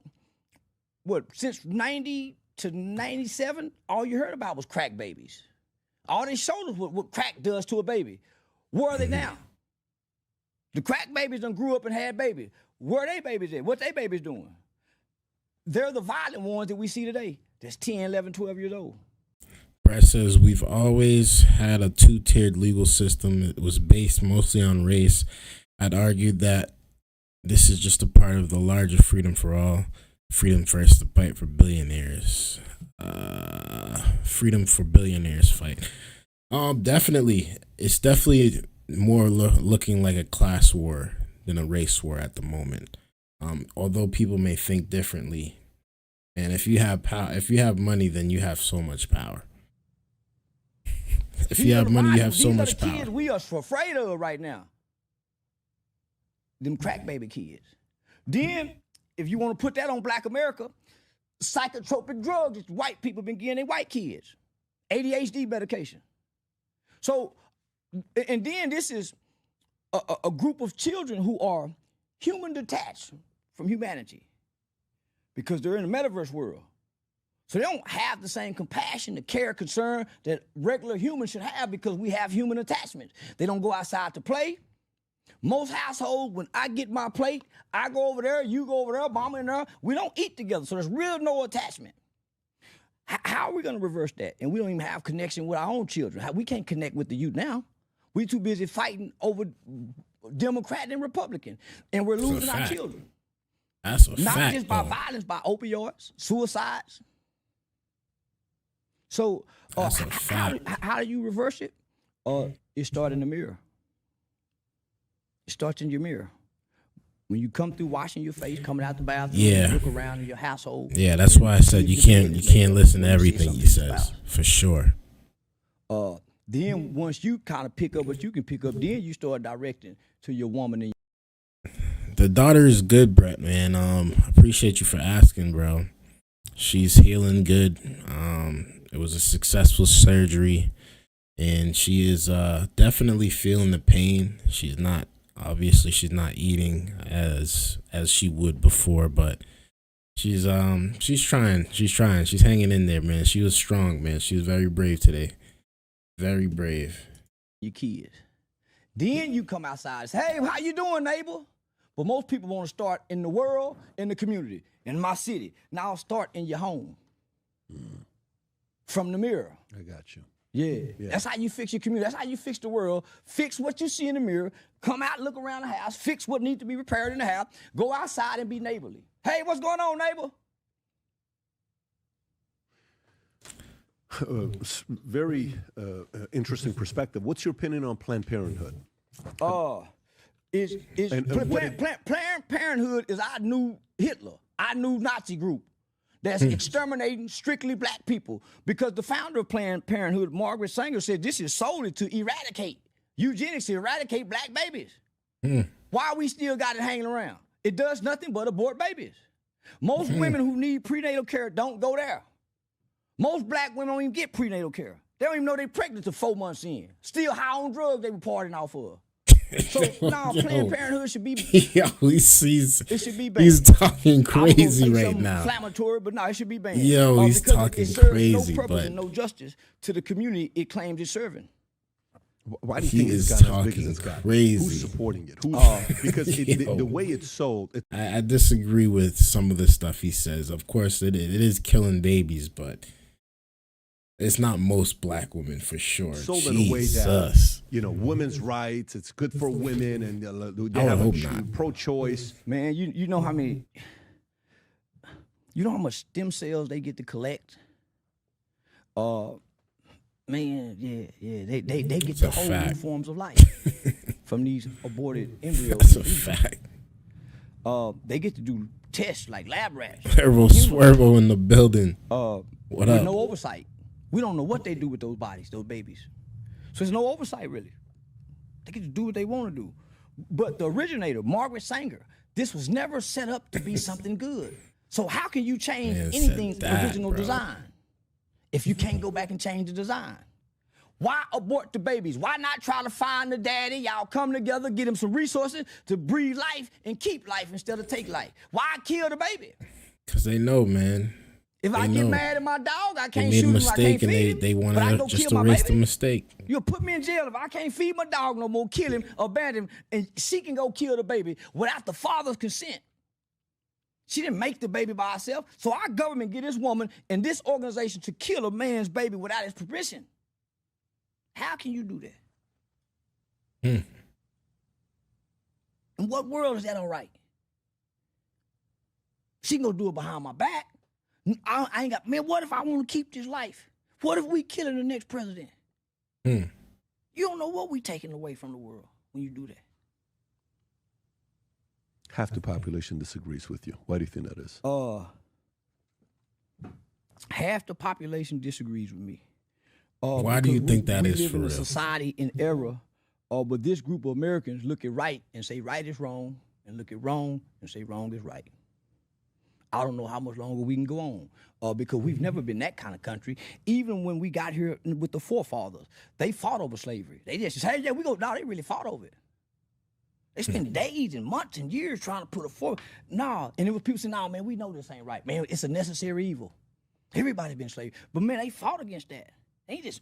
Speaker 2: since 90 to 97, all you heard about was crack babies. All they showed us what crack does to a baby. Where are they now? The crack babies done grew up and had babies. Where are they babies at? What they babies doing? They're the violent ones that we see today. That's 10, 11, 12 years old.
Speaker 1: Brett says, we've always had a two-tiered legal system. It was based mostly on race. I'd argue that this is just a part of the larger freedom for all. Freedom first, the fight for billionaires. Freedom for billionaires fight. Definitely. It's definitely more looking like a class war than a race war at the moment. Although people may think differently. And if you have if you have money, then you have so much power. If you have money, you have so much power.
Speaker 2: These are the kids we are afraid of right now. Them crack baby kids. Then, if you want to put that on Black America, psychotropic drugs that white people been giving their white kids. ADHD medication. So, and then this is a group of children who are human detached from humanity because they're in the metaverse world. So they don't have the same compassion, the care, concern that regular humans should have because we have human attachments. They don't go outside to play. Most households, when I get my plate, I go over there, you go over there, mama in there. We don't eat together, so there's real no attachment. How are we going to reverse that? And we don't even have connection with our own children. We can't connect with the youth now. We're too busy fighting over Democrat and Republican, and we're losing our children.
Speaker 1: That's a fact.
Speaker 2: Not just by violence, by opioids, suicides. So how do you reverse it? It starts in the mirror. It starts in your mirror. When you come through washing your face, coming out the bathroom, look around in your household.
Speaker 1: Yeah, that's why I said you can't listen to everything he says, for sure.
Speaker 2: Then once you kind of pick up what you can pick up, then you start directing to your woman. And
Speaker 1: the daughter is good, Brett, man. I appreciate you for asking, bro. She's healing good. It was a successful surgery, and she is definitely feeling the pain. She's not eating as she would before, but she's trying. She's hanging in there, man. She was strong, man. She was very brave today. Very brave.
Speaker 2: Your kids. Then you come outside and say, hey, how you doing, neighbor? But most people want to start in the world, in the community, in my city. Now start in your home. From the mirror.
Speaker 3: I got you.
Speaker 2: Yeah. That's how you fix your community. That's how you fix the world. Fix what you see in the mirror. Come out, look around the house. Fix what needs to be repaired in the house. Go outside and be neighborly. Hey, what's going on, neighbor?
Speaker 3: Very interesting perspective. What's your opinion on Planned Parenthood?
Speaker 2: Planned Parenthood is our new Hitler, our new Nazi group that's exterminating strictly black people. Because the founder of Planned Parenthood, Margaret Sanger, said this is solely to eradicate eugenics, to eradicate black babies. Why we still got it hanging around? It does nothing but abort babies. Most women who need prenatal care don't go there. Most black women don't even get prenatal care. They don't even know they're pregnant till 4 months in. Still high on drugs they were partying off of. So now Planned Parenthood should be.
Speaker 1: Yo, it should be banned. He's talking crazy right now.
Speaker 2: Inflammatory, but no, it should be banned.
Speaker 1: Yo, he's talking crazy,
Speaker 2: no purpose
Speaker 1: but
Speaker 2: and no justice to the community it claims it's serving.
Speaker 3: Why do you think it's got as big as it's got?
Speaker 1: Crazy.
Speaker 3: Who's supporting it? Because the way it's sold.
Speaker 1: I disagree with some of the stuff he says. Of course, it is killing babies, but it's not most black women for sure.
Speaker 3: Sold in a way that, women's rights, it's good for women, and they have pro-choice.
Speaker 2: Man, you know how many, you know how much stem cells they get to collect? Man, they get to whole new forms of life from these aborted embryos.
Speaker 1: That's a fact.
Speaker 2: They get to do tests like lab rats.
Speaker 1: Swervo in the building. What up?
Speaker 2: No oversight. We don't know what they do with those bodies, those babies. So there's no oversight, really. They get to do what they want to do. But the originator, Margaret Sanger, this was never set up to be something good. So how can you change anything's original design if you can't go back and change the design? Why abort the babies? Why not try to find the daddy? Y'all come together, get him some resources to breathe life and keep life instead of take life. Why kill the baby?
Speaker 1: Because they know, man.
Speaker 2: If I get mad at my dog, I can't
Speaker 1: made
Speaker 2: shoot
Speaker 1: a
Speaker 2: him. I
Speaker 1: mistake,
Speaker 2: can't
Speaker 1: and
Speaker 2: feed him.
Speaker 1: they want
Speaker 2: but I
Speaker 1: to
Speaker 2: go
Speaker 1: just
Speaker 2: kill my
Speaker 1: erase the
Speaker 2: baby.
Speaker 1: mistake.
Speaker 2: You'll put me in jail if I can't feed my dog no more, kill him, abandon him, and she can go kill the baby without the father's consent. She didn't make the baby by herself. So our government get this woman and this organization to kill a man's baby without his permission. How can you do that? In what world is that all right? She can go do it behind my back. I ain't got, man, what if I want to keep this life? What if we killing the next president? You don't know what we taking away from the world when you do that.
Speaker 3: Half the population disagrees with you. Why do you think that is?
Speaker 2: Half the population disagrees with me.
Speaker 1: Why do you think that is for
Speaker 2: real? We live in a
Speaker 1: real?
Speaker 2: society and era, but this group of Americans look at right and say right is wrong, and look at wrong and say wrong is right. I don't know how much longer we can go on because we've never been that kind of country. Even when we got here with the forefathers, they fought over slavery. They just said, hey, yeah, we go. No, they really fought over it. They spent days and months and years trying to put a fork. No, and it was people saying, no, man, we know this ain't right. Man, it's a necessary evil. Everybody's been slave. But man, they fought against that.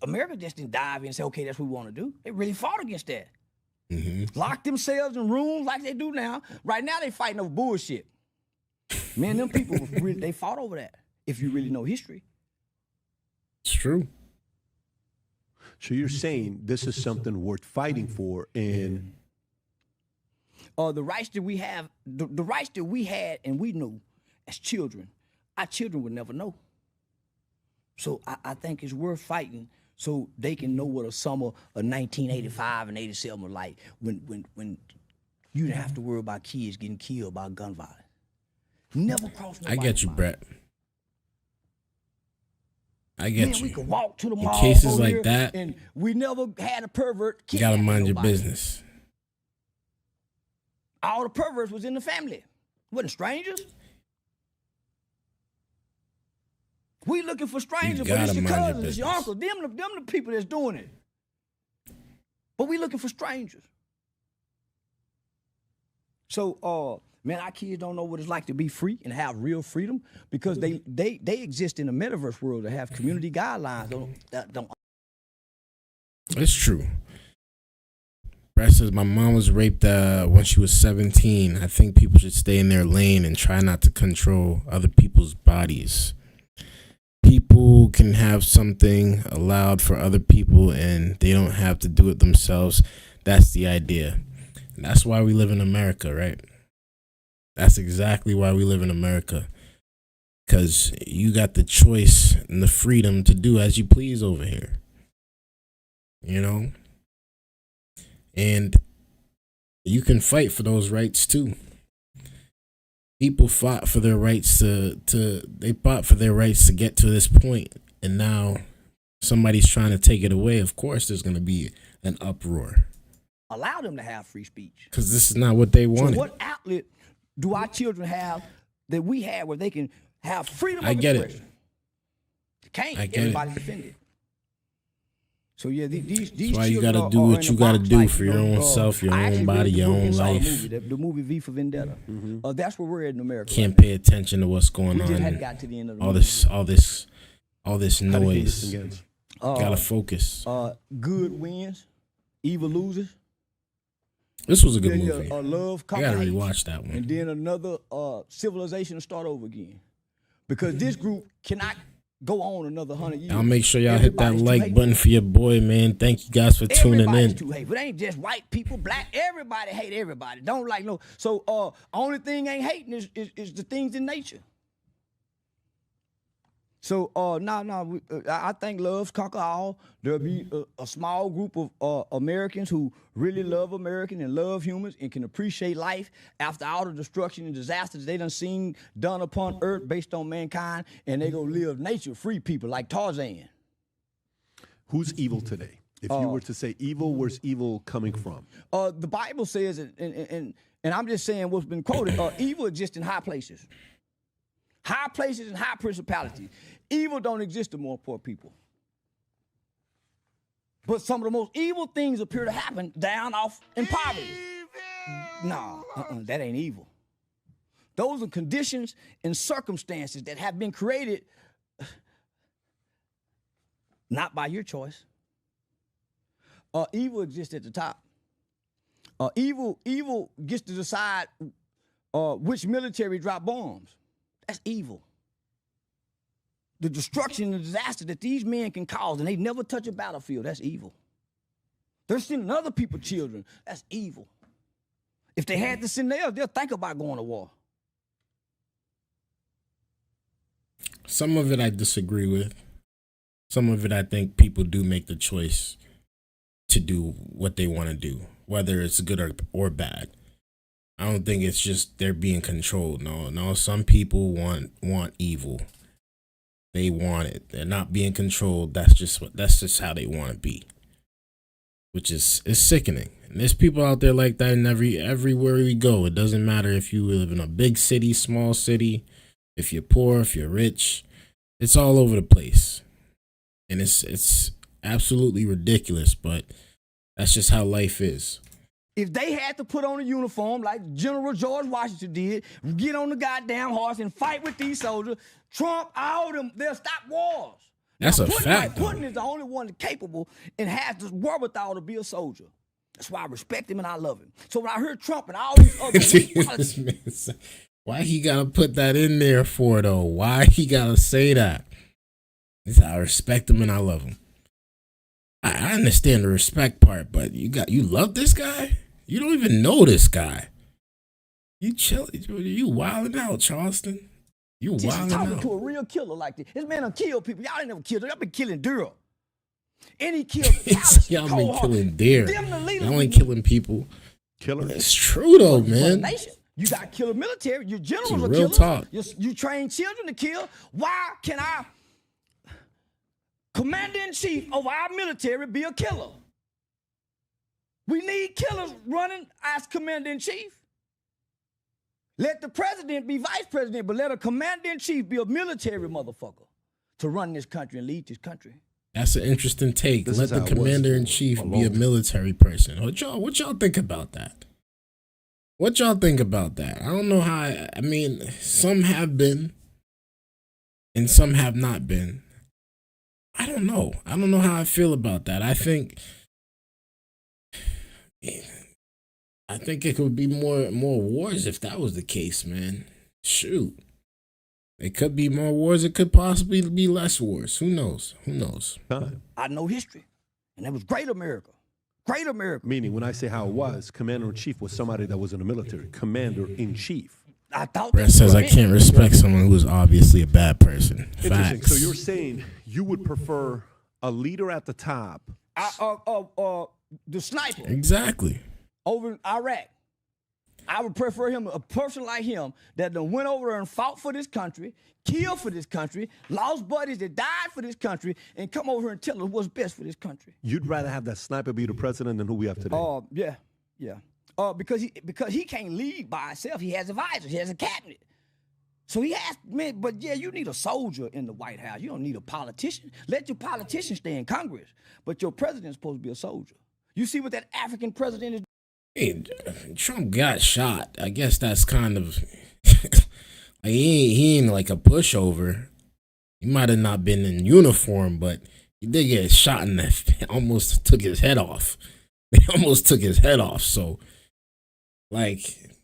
Speaker 2: America just didn't dive in and say, okay, that's what we want to do. They really fought against that. Locked themselves in rooms like they do now. Right now, they fighting over bullshit. Man, them people, they fought over that, if you really know history.
Speaker 1: It's true.
Speaker 3: So you're saying this is something worth fighting for, and
Speaker 2: the rights that we have, the rights that we had and we knew as children, our children would never know. So I think it's worth fighting so they can know what a summer of 1985 and 87 was like when you didn't have to worry about kids getting killed by gun violence. Never crossed nobody's
Speaker 1: I get you,
Speaker 2: mind.
Speaker 1: Brett. I get
Speaker 2: Man,
Speaker 1: you.
Speaker 2: we could walk to the
Speaker 1: In
Speaker 2: mall
Speaker 1: cases
Speaker 2: over
Speaker 1: like
Speaker 2: here,
Speaker 1: that,
Speaker 2: and we never had a pervert.
Speaker 1: You gotta
Speaker 2: kidnap
Speaker 1: mind your
Speaker 2: nobody.
Speaker 1: business.
Speaker 2: All the perverts was in the family. Wasn't strangers. We looking for strangers, but it's
Speaker 1: gotta
Speaker 2: your
Speaker 1: mind your
Speaker 2: cousins, it's your
Speaker 1: business.
Speaker 2: uncles, them the people that's doing it. But we looking for strangers. So, man, our kids don't know what it's like to be free and have real freedom because they exist in a metaverse world that have community guidelines. Don't.
Speaker 1: It's true. Brett says my mom was raped when she was 17. I think people should stay in their lane and try not to control other people's bodies. People can have something allowed for other people and they don't have to do it themselves. That's the idea. And that's why we live in America, right? That's exactly why we live in America. Because you got the choice and the freedom to do as you please over here. You know? And you can fight for those rights too. People fought for their rights they fought for their rights to get to this point, and now somebody's trying to take it away. Of course there's going to be an uproar.
Speaker 2: Allow them to have free speech.
Speaker 1: Because this is not what they wanted.
Speaker 2: So what outlet do our children have that we had where they can have freedom of
Speaker 1: I get
Speaker 2: expression?
Speaker 1: it.
Speaker 2: Can't.
Speaker 1: I get
Speaker 2: Everybody
Speaker 1: it.
Speaker 2: defended. So yeah, these
Speaker 1: That's why you
Speaker 2: children
Speaker 1: got to
Speaker 2: are
Speaker 1: do
Speaker 2: in
Speaker 1: what
Speaker 2: the
Speaker 1: you got to
Speaker 2: box,
Speaker 1: do
Speaker 2: like,
Speaker 1: for
Speaker 2: you
Speaker 1: your
Speaker 2: know,
Speaker 1: own self, your
Speaker 2: I
Speaker 1: own
Speaker 2: actually
Speaker 1: body,
Speaker 2: read the
Speaker 1: your
Speaker 2: book
Speaker 1: own
Speaker 2: and saw the
Speaker 1: life.
Speaker 2: movie, the movie V for Vendetta. That's where we're at in America.
Speaker 1: Can't
Speaker 2: right
Speaker 1: pay attention to what's going
Speaker 2: now. We just hadn't
Speaker 1: on.
Speaker 2: got to the end of the
Speaker 1: All
Speaker 2: movie.
Speaker 1: this
Speaker 3: how do you think
Speaker 1: noise.
Speaker 3: this against?
Speaker 1: Gotta focus.
Speaker 2: Good wins, evil loses.
Speaker 1: This was a good
Speaker 2: Then
Speaker 1: movie.
Speaker 2: love
Speaker 1: I gotta
Speaker 2: comes,
Speaker 1: rewatch that
Speaker 2: and
Speaker 1: one.
Speaker 2: then another civilization to start over again, because this group cannot go on another 100 years.
Speaker 1: I'll make sure y'all hit that
Speaker 2: Everybody's too
Speaker 1: like
Speaker 2: hateful.
Speaker 1: button for your boy, man. Thank you guys for tuning
Speaker 2: Everybody's
Speaker 1: in.
Speaker 2: too hateful. It ain't just white people, black. Everybody hate everybody. Don't like no. So only thing ain't hating is the things in nature. So I think love's conquer all. There'll be a small group of Americans who really love American and love humans and can appreciate life after all the destruction and disasters they done seen done upon earth based on mankind, and they go live nature-free people like Tarzan.
Speaker 3: Who's evil today? If you were to say evil, where's evil coming from?
Speaker 2: The Bible says, and I'm just saying what's been quoted, evil exists in high places. High places and high principalities. Evil don't exist among poor people. But some of the most evil things appear to happen down off in poverty. No, that ain't evil. Those are conditions and circumstances that have been created not by your choice. Evil exists at the top. Evil gets to decide which military drop bombs. That's evil. The destruction and disaster that these men can cause, and they never touch a battlefield, that's evil. They're sending other people's children, that's evil. If they had to send theirs, they'll think about going to war.
Speaker 1: Some of it I disagree with. Some of it I think people do make the choice to do what they want to do, whether it's good or bad. I don't think it's just they're being controlled. No, some people want evil. They want it. They're not being controlled. That's just how they want to be. Which is sickening. And there's people out there like that in everywhere we go. It doesn't matter if you live in a big city, small city, if you're poor, if you're rich. It's all over the place. And it's absolutely ridiculous, but that's just how life is.
Speaker 2: If they had to put on a uniform like General George Washington did, get on the goddamn horse and fight with these soldiers, Trump, all of them, they'll stop wars.
Speaker 1: That's
Speaker 2: now,
Speaker 1: a fact, though.
Speaker 2: Putin is the only one capable and has the wherewithal to be a soldier. That's why I respect him and I love him. So when I heard Trump and all these other
Speaker 1: why he gotta put that in there for, though? Why he gotta say that? I respect him and I love him. I understand the respect part, but you love this guy? You don't even know this guy. You chill. You wilding out, Charleston. You wilding
Speaker 2: talking
Speaker 1: out.
Speaker 2: to a real killer like this. This man done killed people. Y'all ain't never killed him. Y'all been killing deer. And he killed
Speaker 1: y'all been killing deer. Y'all ain't killing people.
Speaker 3: Killer.
Speaker 1: It's true though, man.
Speaker 2: You got killer military. Your generals are
Speaker 1: real
Speaker 2: killers.
Speaker 1: talk.
Speaker 2: You train children to kill. Why can I, commander-in-chief of our military, be a killer? We need killers running as commander-in-chief. Let the president be vice president, but let a commander-in-chief be a military motherfucker to run this country and lead this country.
Speaker 1: That's an interesting take.
Speaker 3: This
Speaker 1: Let the commander-in-chief be a military person. What y'all think about that? What y'all think about that? I don't know how. I mean, some have been and some have not been. I don't know. I don't know how I feel about that. I think it could be more wars if that was the case, man. Shoot. It could be more wars. It could possibly be less wars. Who knows?
Speaker 2: I know history. And that was great America. Great America.
Speaker 3: Meaning, when I say how it was, commander-in-chief was somebody that was in the military. Commander-in-chief.
Speaker 2: I thought
Speaker 1: Brett says I can't respect someone who's obviously a bad person.
Speaker 3: Interesting.
Speaker 1: Facts.
Speaker 3: So you're saying you would prefer a leader at the top.
Speaker 2: The sniper.
Speaker 1: Exactly.
Speaker 2: Over in Iraq. I would prefer him, a person like him that done went over there and fought for this country, killed for this country, lost buddies that died for this country, and come over here and tell us what's best for this country.
Speaker 3: You'd rather have that sniper be the president than who we have today?
Speaker 2: Yeah. Because he can't lead by himself. He has advisors. He has a cabinet. So he has, man, but yeah, you need a soldier in the White House. You don't need a politician. Let your politician stay in Congress. But your president's supposed to be a soldier. You see what that African president is.
Speaker 1: Hey, Trump got shot. I guess that's kind of like he ain't like a pushover. He might have not been in uniform, but he did get shot in the almost took his head off. They almost took his head off. So, like,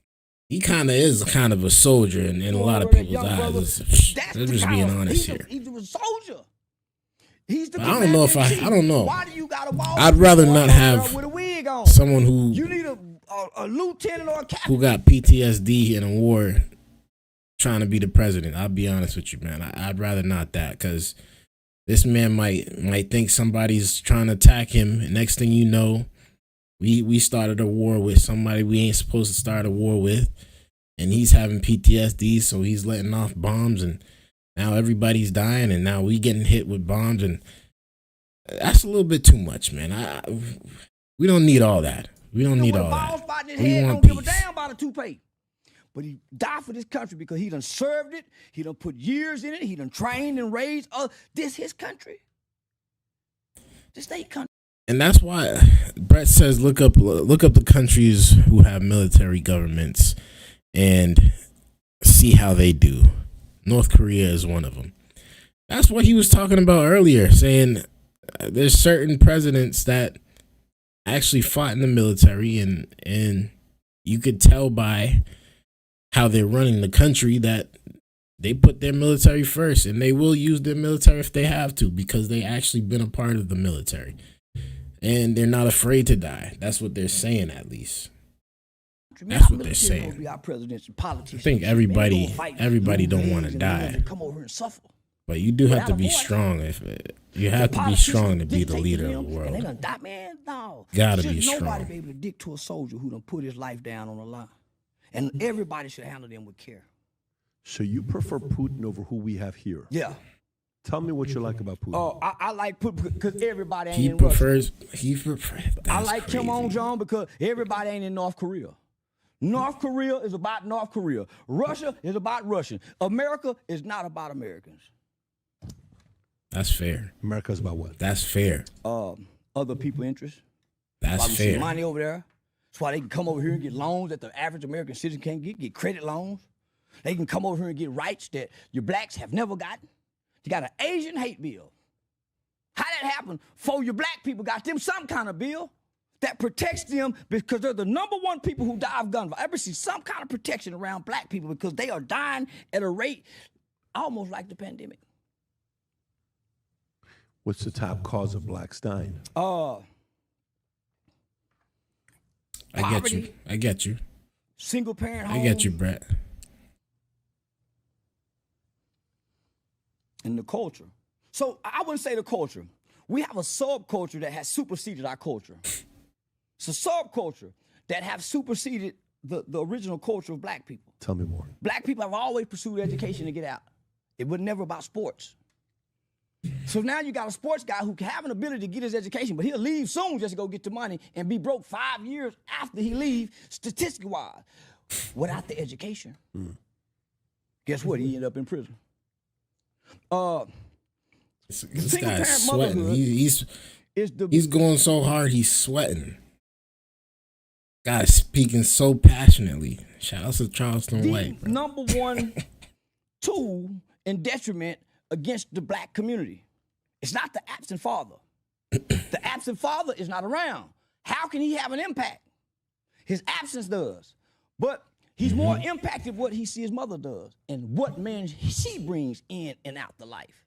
Speaker 1: he kind of is kind of a soldier in a lot of people's eyes. They're just being honest here.
Speaker 2: He's a soldier. He's the
Speaker 1: I don't know if I don't know.
Speaker 2: Why do you got a ball?
Speaker 1: I'd rather not have
Speaker 2: with a wig on.
Speaker 1: someone who
Speaker 2: You need a lieutenant or a captain
Speaker 1: who got PTSD in a war trying to be the president. I'll be honest with you, man. I'd rather not that, because this man might think somebody's trying to attack him, and next thing you know, we started a war with somebody we ain't supposed to start a war with, and he's having PTSD, so he's letting off bombs, and now everybody's dying, and now we getting hit with bombs, and that's a little bit too much, man. We don't need all that. We don't need all that. We
Speaker 2: don't
Speaker 1: want
Speaker 2: give a
Speaker 1: peace.
Speaker 2: damn about a toupee. But he died for this country because he done served it. He done put years in it. He done trained and raised. This his country. This ain't country.
Speaker 1: And that's why Brett says look up the countries who have military governments and see how they do. North Korea is one of them. That's what he was talking about earlier, saying there's certain presidents that actually fought in the military, and you could tell by how they're running the country that they put their military first, and they will use their military if they have to, because they actually been a part of the military, and they're not afraid to die. That's what they're saying, at least. That's what they're saying. I think everybody don't want to die, but you do have to be strong. You have to be strong to be the leader of the world. Gotta be strong.
Speaker 2: Nobody be able to dict to a soldier who done put his life down on the line, and everybody should handle them with care.
Speaker 3: So you prefer Putin over who we have here?
Speaker 2: Yeah.
Speaker 3: Tell me what you like about Putin.
Speaker 2: Oh, I like Putin because everybody ain't in Russia.
Speaker 1: He prefers.
Speaker 2: I like Kim Jong because everybody ain't in North Korea. North Korea is about North Korea. Russia is about Russian. America is not about Americans.
Speaker 1: That's fair.
Speaker 3: America's about what?
Speaker 1: That's fair.
Speaker 2: Other people interests.
Speaker 1: That's fair.
Speaker 2: Money over there. That's why they can come over here and get loans that the average American citizen can't get credit loans. They can come over here and get rights that your blacks have never gotten. You got an Asian hate bill. How that happened? For your black people got them some kind of bill that protects them because they're the number one people who die of gun violence. Ever see some kind of protection around black people because they are dying at a rate almost like the pandemic.
Speaker 3: What's the top cause of blacks dying?
Speaker 1: I get you.
Speaker 2: Single parent home.
Speaker 1: I get you, Brett.
Speaker 2: And the culture. So I wouldn't say the culture. We have a subculture that has superseded our culture. It's a subculture that have superseded the original culture of black people.
Speaker 3: Tell me more.
Speaker 2: Black people have always pursued education to get out. It was never about sports. So now you got a sports guy who can have an ability to get his education, but he'll leave soon just to go get the money and be broke 5 years after he leaves, statistically wise, without the education. Guess what? He ended up in prison.
Speaker 1: This guy's sweating. He's going so hard, he's sweating. Guy's speaking so passionately. Shout out to Charleston White. Bro.
Speaker 2: Number one tool and detriment against the black community. It's not the absent father. The absent father is not around. How can he have an impact? His absence does. But he's more impacted what he sees his mother does and what man she brings in and out the life.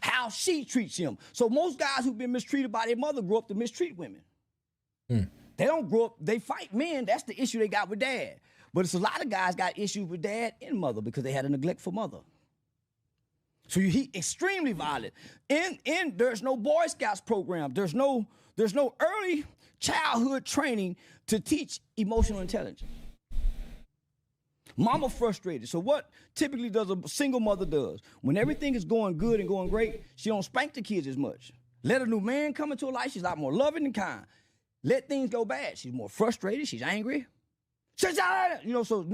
Speaker 2: How she treats him. So most guys who've been mistreated by their mother grow up to mistreat women. They don't grow up, they fight men. That's the issue they got with dad. But it's a lot of guys got issues with dad and mother because they had a neglectful mother. So he extremely violent. And there's no Boy Scouts program. There's no early childhood training to teach emotional intelligence. Mama frustrated. So what typically does a single mother does? When everything is going good and going great, she don't spank the kids as much. Let a new man come into her life, she's a lot more loving and kind. Let things go bad, she's more frustrated, she's angry. You know, so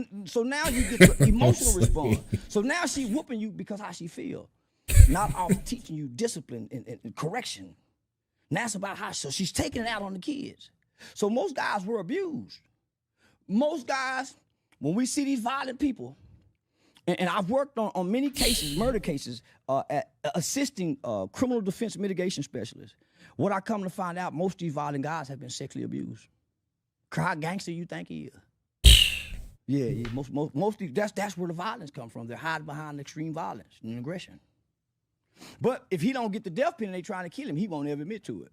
Speaker 2: now you get the emotional response. So now she whooping you because how she feel, not off teaching you discipline and correction. Now it's about how, so she's taking it out on the kids. So most guys were abused. Most guys, when we see these violent people, and I've worked on many cases, murder cases, at assisting criminal defense mitigation specialists. What I come to find out, most of these violent guys have been sexually abused. How gangster you think he is? Yeah, most of these, that's where the violence comes from. They're hiding behind extreme violence and aggression. But if he don't get the death penalty, they trying to kill him, he won't ever admit to it.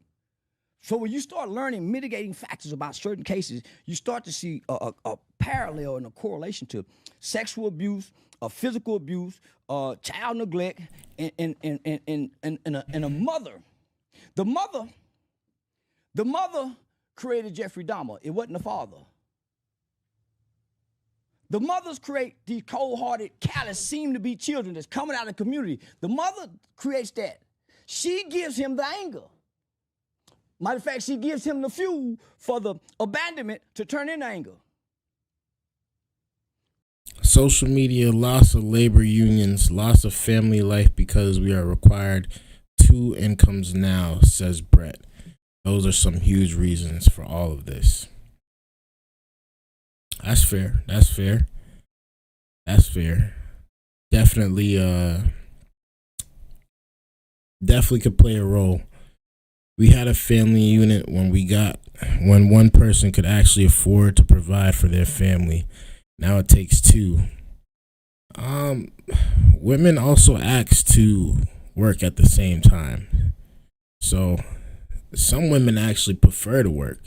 Speaker 2: So when you start learning mitigating factors about certain cases, you start to see a parallel and a correlation to sexual abuse, physical abuse, child neglect, and a mother. The mother created Jeffrey Dahmer. It wasn't the father. The mothers create these cold-hearted, callous, seem-to-be children that's coming out of the community. The mother creates that. She gives him the anger. Matter of fact, she gives him the fuel for the abandonment to turn into anger.
Speaker 1: Social media, loss of labor unions, loss of family life because we are required 2 incomes now, says Brett. Those are some huge reasons for all of this. That's fair. Definitely could play a role We had a family unit when one person could actually afford to provide for their family. Now it takes two. Women also ask to work at the same time. So some women actually prefer to work.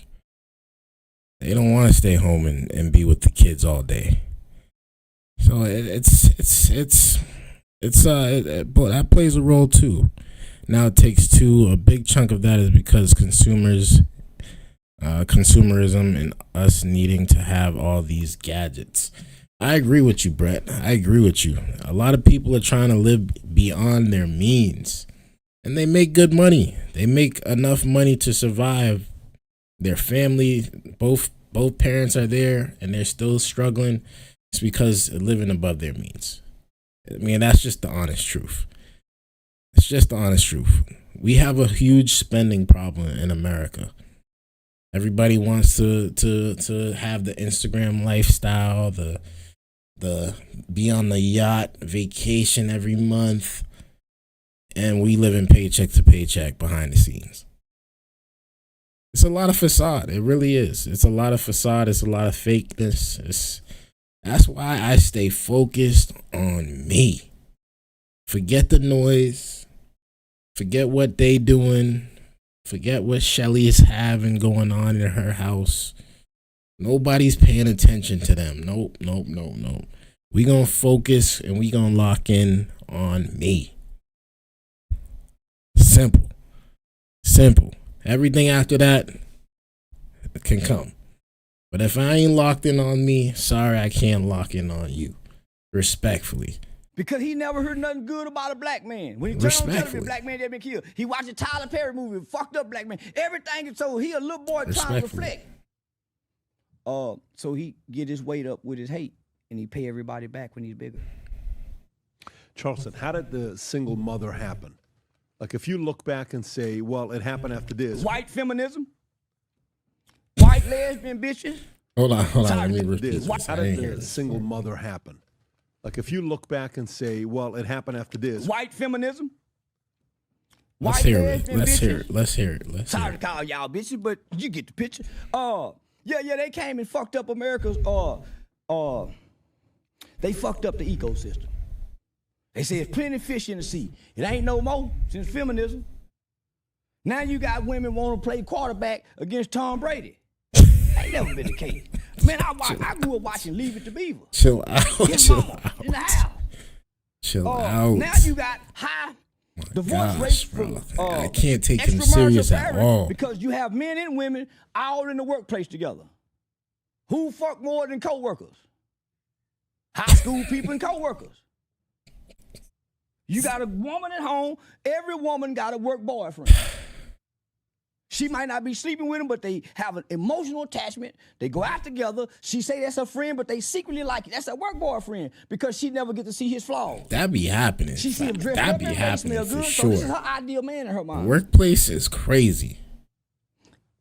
Speaker 1: They don't want to stay home and be with the kids all day. So but that plays a role too. Now it takes two. A big chunk of that is because consumerism and us needing to have all these gadgets. I agree with you, Brett. I agree with you. A lot of people are trying to live beyond their means, and they make good money. They make enough money to survive. Their family, both parents are there, and they're still struggling. It's because they're living above their means. I mean, that's just the honest truth. It's just the honest truth. We have a huge spending problem in America. Everybody wants to have the Instagram lifestyle, the be on the yacht vacation every month, and we live in paycheck to paycheck behind the scenes. It's a lot of facade. It really is. It's a lot of facade. It's a lot of fakeness. That's why I stay focused on me. Forget the noise. Forget what they doing. Forget what Shelly is having going on in her house. Nobody's paying attention to them. Nope. We gonna focus and we gonna lock in on me. Simple. Everything after that can come. But if I ain't locked in on me, sorry, I can't lock in on you. Respectfully.
Speaker 2: Because he never heard nothing good about a black man. When he turned on television, a black man that been killed. He watched a Tyler Perry movie, fucked up black man. Everything is so he a little boy trying to reflect. So he get his weight up with his hate, and he pay everybody back when he's bigger.
Speaker 3: Charleston, how did the single mother happen? Like, if you look back and say, well, it happened after this.
Speaker 2: White feminism? White lesbian bitches?
Speaker 1: Hold on. Let me repeat this.
Speaker 3: How did the single mother happen? Like, if you look back and say, well, it happened after this.
Speaker 2: White feminism?
Speaker 1: Let's hear it.
Speaker 2: Sorry to call y'all bitches, but you get the picture. Yeah, they came and fucked up America's, they fucked up the ecosystem. They say there's plenty of fish in the sea. It ain't no more since feminism. Now you got women want to play quarterback against Tom Brady. Ain't never been the case. Man, I grew up watching Leave It to Beaver.
Speaker 1: Chill out.
Speaker 2: In the house.
Speaker 1: Chill out.
Speaker 2: Now you got high divorce rates,
Speaker 1: bro. I can't take him serious at all.
Speaker 2: Because you have men and women all in the workplace together. Who fuck more than co-workers? High school people and co-workers. You got a woman at home. Every woman got a work boyfriend. She might not be sleeping with him, but they have an emotional attachment. They go out together. She say that's her friend, but they secretly like it. That's her work boyfriend because she never get to see his flaws.
Speaker 1: That be happening.
Speaker 2: She see him dressed
Speaker 1: that
Speaker 2: up
Speaker 1: be
Speaker 2: and
Speaker 1: happening
Speaker 2: smell
Speaker 1: for
Speaker 2: good,
Speaker 1: sure.
Speaker 2: so this is her ideal man in her mind.
Speaker 1: Workplace is crazy.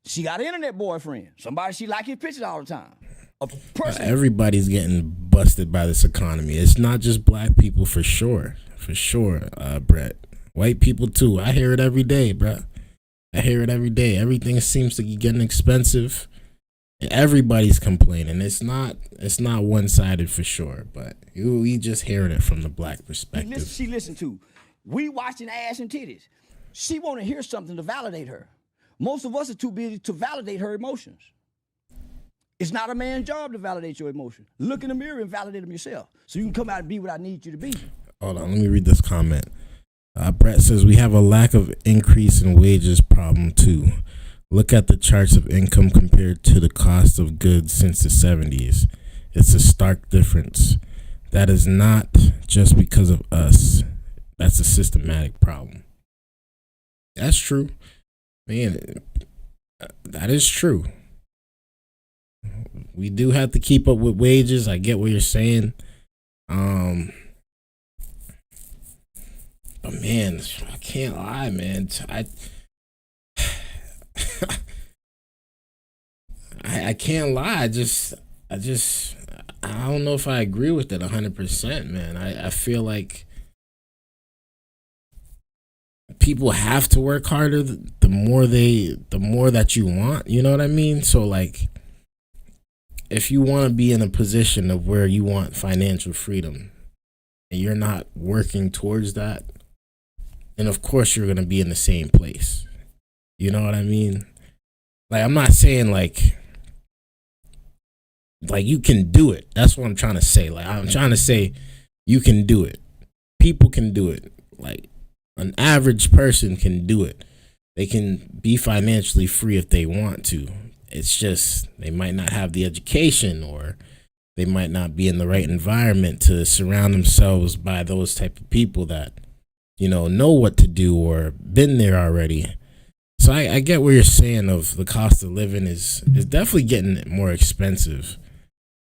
Speaker 2: She got an internet boyfriend. Somebody she like his pictures all the time. A person.
Speaker 1: Everybody's getting busted by this economy. It's not just black people for sure. For sure, Brett. White people too. I hear it every day, Brett. I hear it every day. Everything seems to be getting expensive, and everybody's complaining. It's not one-sided for sure, but we just hearing it from the black perspective.
Speaker 2: She listen to. We watching ass and titties. She want to hear something to validate her. Most of us are too busy to validate her emotions. It's not a man's job to validate your emotions. Look in the mirror and validate them yourself, so you can come out and be what I need you to be.
Speaker 1: Hold on, let me read this comment. Brett says, we have a lack of increase in wages problem too. Look at the charts of income compared to the cost of goods since the 70s. It's a stark difference. That is not just because of us. That's a systematic problem. That's true. Man, that is true. We do have to keep up with wages. I get what you're saying. But man, I can't lie, man. I can't lie. I don't know if I agree with it 100%, man. I feel like people have to work harder the more that you want, you know what I mean? So like, if you want to be in a position of where you want financial freedom and you're not working towards that, then of course you're going to be in the same place. You know what I mean? Like, I'm not saying like you can do it. That's what I'm trying to say. Like, I'm trying to say you can do it. People can do it. Like, an average person can do it. They can be financially free if they want to. It's just they might not have the education, or they might not be in the right environment to surround themselves by those type of people that, you know what to do or been there already. So I get what you're saying of the cost of living is definitely getting more expensive.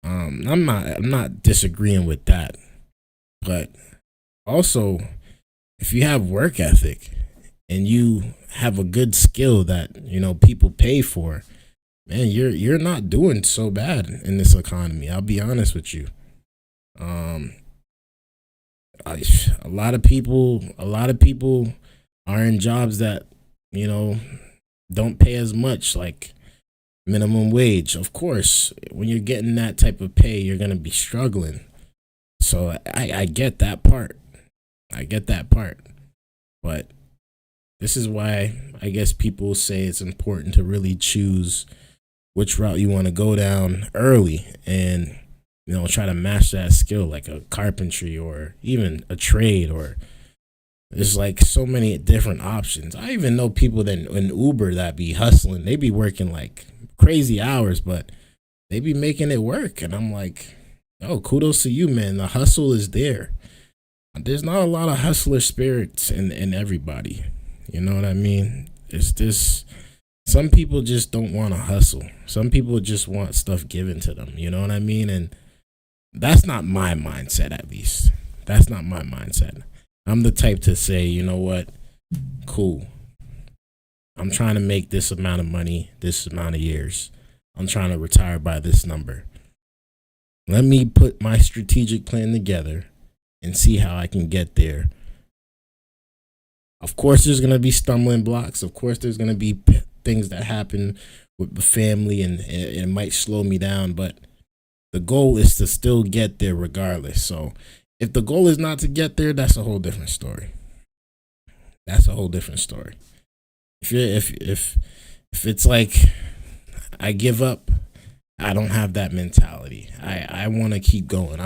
Speaker 1: I'm not disagreeing with that, but also if you have work ethic and you have a good skill that, you know, people pay for, man, you're not doing so bad in this economy. I'll be honest with you. A lot of people are in jobs that, you know, don't pay as much, like minimum wage. Of course, when you're getting that type of pay, you're gonna be struggling. So I get that part. But this is why I guess people say it's important to really choose which route you want to go down early and, you know, try to match that skill, like a carpentry or even a trade, or there's like so many different options. I even know people that in Uber that be hustling. They be working like crazy hours, but they be making it work. And I'm like, oh, kudos to you, man. The hustle is there. There's not a lot of hustler spirits in everybody. You know what I mean? It's just, some people just don't want to hustle. Some people just want stuff given to them. You know what I mean? And that's not my mindset, at least. That's not my mindset. I'm the type to say, you know what? Cool. I'm trying to make this amount of money, this amount of years. I'm trying to retire by this number. Let me put my strategic plan together and see how I can get there. Of course, there's going to be stumbling blocks. Of course, there's going to be things that happen with the family, and it might slow me down. But the goal is to still get there regardless. So if the goal is not to get there, that's a whole different story. That's a whole different story. If it's like I give up, I don't have that mentality. I want to keep going.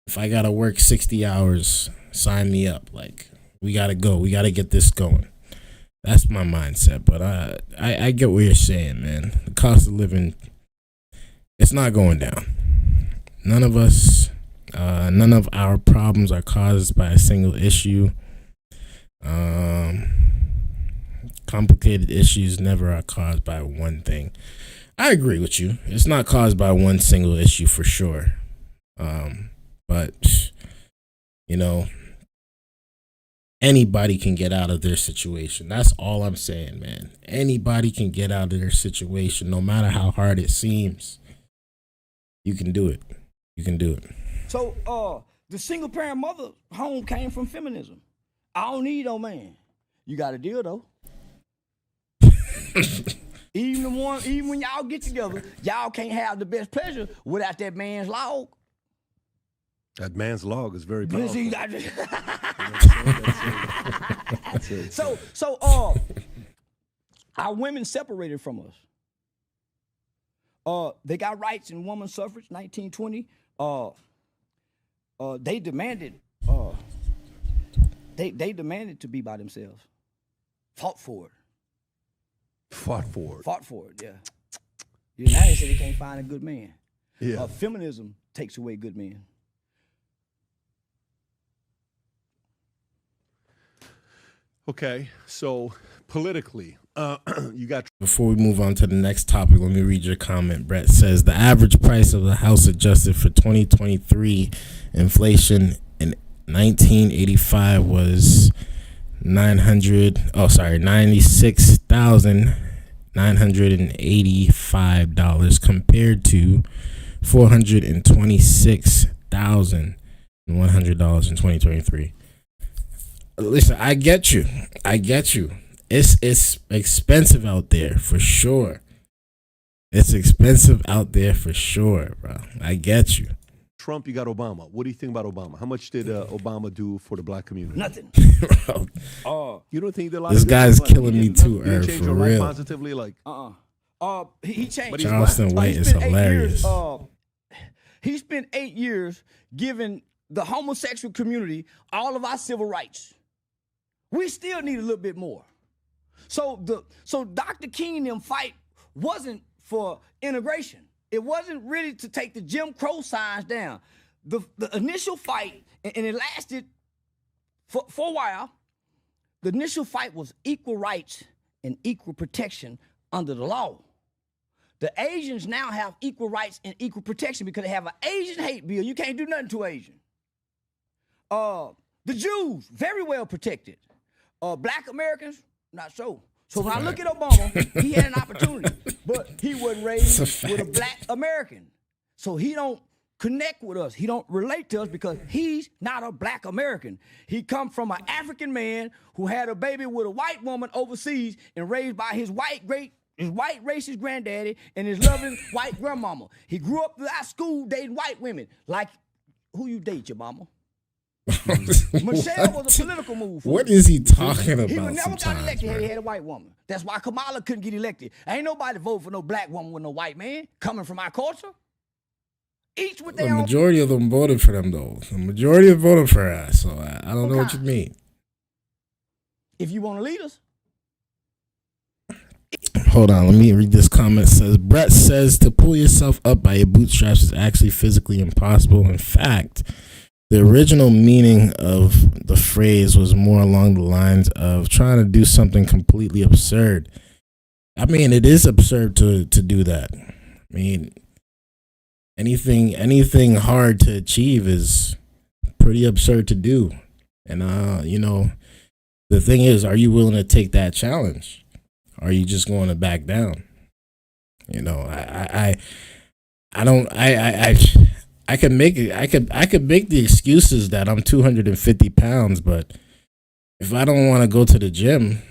Speaker 1: If I got to work 60 hours, sign me up. Like, we got to go. We got to get this going. That's my mindset. But I get what you're saying, man. The cost of living, it's not going down. None of our problems are caused by a single issue. Complicated issues never are caused by one thing. I agree with you. It's not caused by one single issue for sure. But, you know, anybody can get out of their situation. That's all I'm saying, man. Anybody can get out of their situation, no matter how hard it seems. You can do it. You can do it.
Speaker 2: So, the single parent mother home came from feminism. I don't need no man. You got a deal though. Even when y'all get together, y'all can't have the best pleasure without that man's log.
Speaker 3: That man's log is very powerful.
Speaker 2: So, our women separated from us. They got rights in women's suffrage, 1920. They demanded. They demanded to be by themselves. Fought for it. Yeah. The United States, they can't find a good man.
Speaker 3: Yeah.
Speaker 2: Feminism takes away good men.
Speaker 3: Okay, so politically, you got.
Speaker 1: Before we move on to the next topic, let me read your comment. Brett says the average price of the house adjusted for 2023 inflation in 1985 was $96,985 compared to $426,100 in 2023. Listen, I get you. It's expensive out there for sure. It's expensive out there for sure, bro. I get you.
Speaker 3: Trump, you got Obama. What do you think about Obama? How much did Obama do for the black community?
Speaker 2: Nothing.
Speaker 1: Bro,
Speaker 3: You don't think
Speaker 1: this guy's killing me too,
Speaker 3: He changed
Speaker 1: for
Speaker 3: your life
Speaker 1: real.
Speaker 3: positively, like
Speaker 2: He changed.
Speaker 1: Charleston White is hilarious.
Speaker 2: He spent 8 years giving the homosexual community all of our civil rights. We still need a little bit more. So Dr. King and them fight wasn't for integration. It wasn't really to take the Jim Crow signs down. The initial fight, and it lasted for a while, the initial fight was equal rights and equal protection under the law. The Asians now have equal rights and equal protection because they have an Asian hate bill. You can't do nothing to Asian. The Jews, very well protected. Black Americans, not so. So when I look at Obama, he had an opportunity, but he wasn't raised with a black American. So he don't connect with us. He don't relate to us because he's not a black American. He come from an African man who had a baby with a white woman overseas and raised by his white racist granddaddy and his loving white grandmama. He grew up at school dating white women. Like, who you date, your mama? Michelle was a political move.
Speaker 1: What is he talking about?
Speaker 2: He would never got elected had he
Speaker 1: bro?
Speaker 2: had a white woman. That's why Kamala couldn't get elected. Ain't nobody vote for no black woman with no white man coming from our culture. Each with
Speaker 1: The
Speaker 2: their own.
Speaker 1: majority of them voted for them, though. The majority of them voted for us, so I don't know what you mean.
Speaker 2: If you want to lead us.
Speaker 1: Hold on, let me read this comment. It says, Brett says to pull yourself up by your bootstraps is actually physically impossible. In fact, the original meaning of the phrase was more along the lines of trying to do something completely absurd. I mean, it is absurd to do that. I mean, anything hard to achieve is pretty absurd to do. And, the thing is, are you willing to take that challenge? Are you just going to back down? I could make the excuses that I'm 250 pounds, but if I don't want to go to the gym,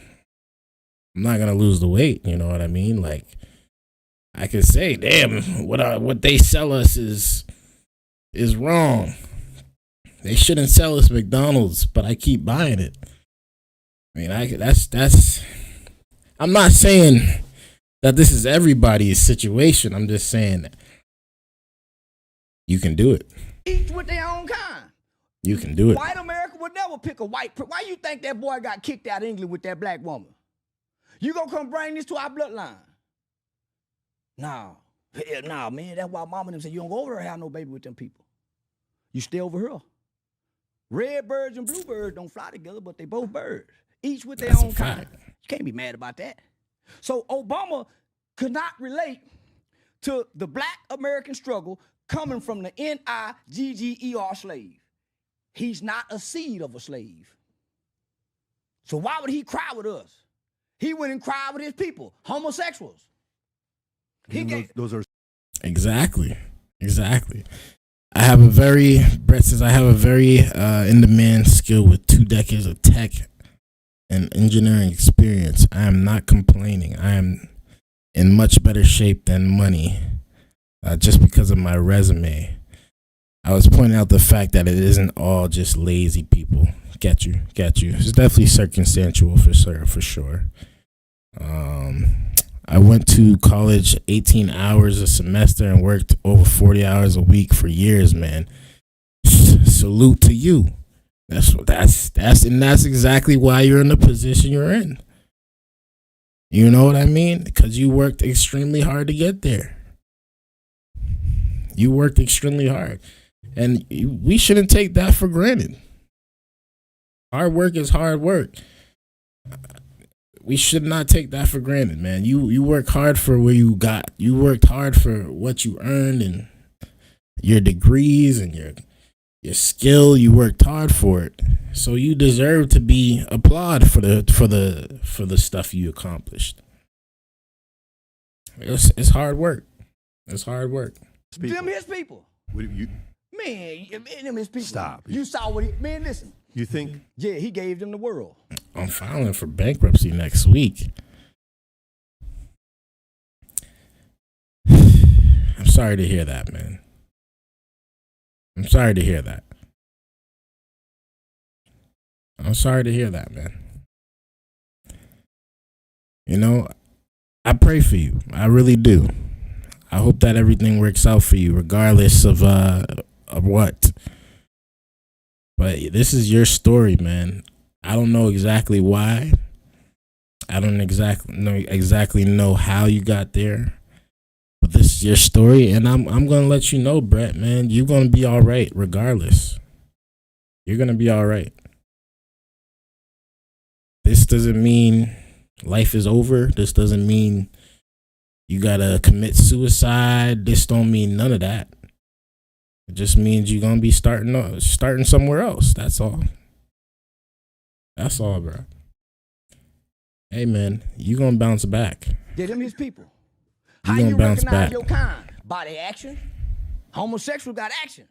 Speaker 1: I'm not gonna lose the weight. You know what I mean? Like, I could say, damn, what they sell us is wrong. They shouldn't sell us McDonald's, but I keep buying it. I mean, that's. I'm not saying that this is everybody's situation. I'm just saying that you can do it.
Speaker 2: Each with their own kind.
Speaker 1: You can do it.
Speaker 2: White America would never pick a white. Why you think that boy got kicked out of England with that black woman? You gonna come bring this to our bloodline? Nah, man. That's why mama and them said you don't go over there and have no baby with them people. You stay over here. Red birds and blue birds don't fly together, but they both birds. Each with their own kind. You can't be mad about that. So Obama could not relate to the black American struggle coming from the N-I-G-G-E-R slave. He's not a seed of a slave. So why would he cry with us? He wouldn't cry with his people, homosexuals.
Speaker 3: Those are
Speaker 1: Exactly. Brett says, I have a very in-demand skill with 2 decades of tech and engineering experience. I am not complaining. I am in much better shape than money just because of my resume. I was pointing out the fact that it isn't all just lazy people. Get you. It's definitely circumstantial for sure. I went to college 18 hours a semester and worked over 40 hours a week for years, man. Salute to you. That's exactly why you're in the position you're in. You know what I mean? Because you worked extremely hard to get there. You worked extremely hard. And we shouldn't take that for granted. Hard work is hard work. We should not take that for granted, man. You work hard for where you got. You worked hard for what you earned and your degrees and your skill. You worked hard for it. So you deserve to be applauded for the stuff you accomplished. It's hard work. It's hard work.
Speaker 2: Them his people. Man, his people.
Speaker 3: Stop.
Speaker 2: You saw what he, man, listen.
Speaker 3: You think?
Speaker 2: Yeah, he gave them the world.
Speaker 1: I'm filing for bankruptcy next week. I'm sorry to hear that, man. I'm sorry to hear that. I'm sorry to hear that, man. You know, I pray for you. I really do. I hope that everything works out for you, regardless of what. But this is your story, man. I don't know exactly why. I don't exactly know how you got there. But this is your story, and I'm gonna let you know, Brett, man. You're gonna be all right, regardless. You're gonna be all right. This doesn't mean life is over. This doesn't mean you gotta commit suicide. This don't mean none of that. It just means you're gonna be starting somewhere else. That's all. That's all, bro. Hey, man, you gonna bounce back.
Speaker 2: They're them his people.
Speaker 1: You
Speaker 2: How
Speaker 1: gonna
Speaker 2: you
Speaker 1: bounce
Speaker 2: recognize
Speaker 1: back.
Speaker 2: your kind? By their actions. Homosexual got actions.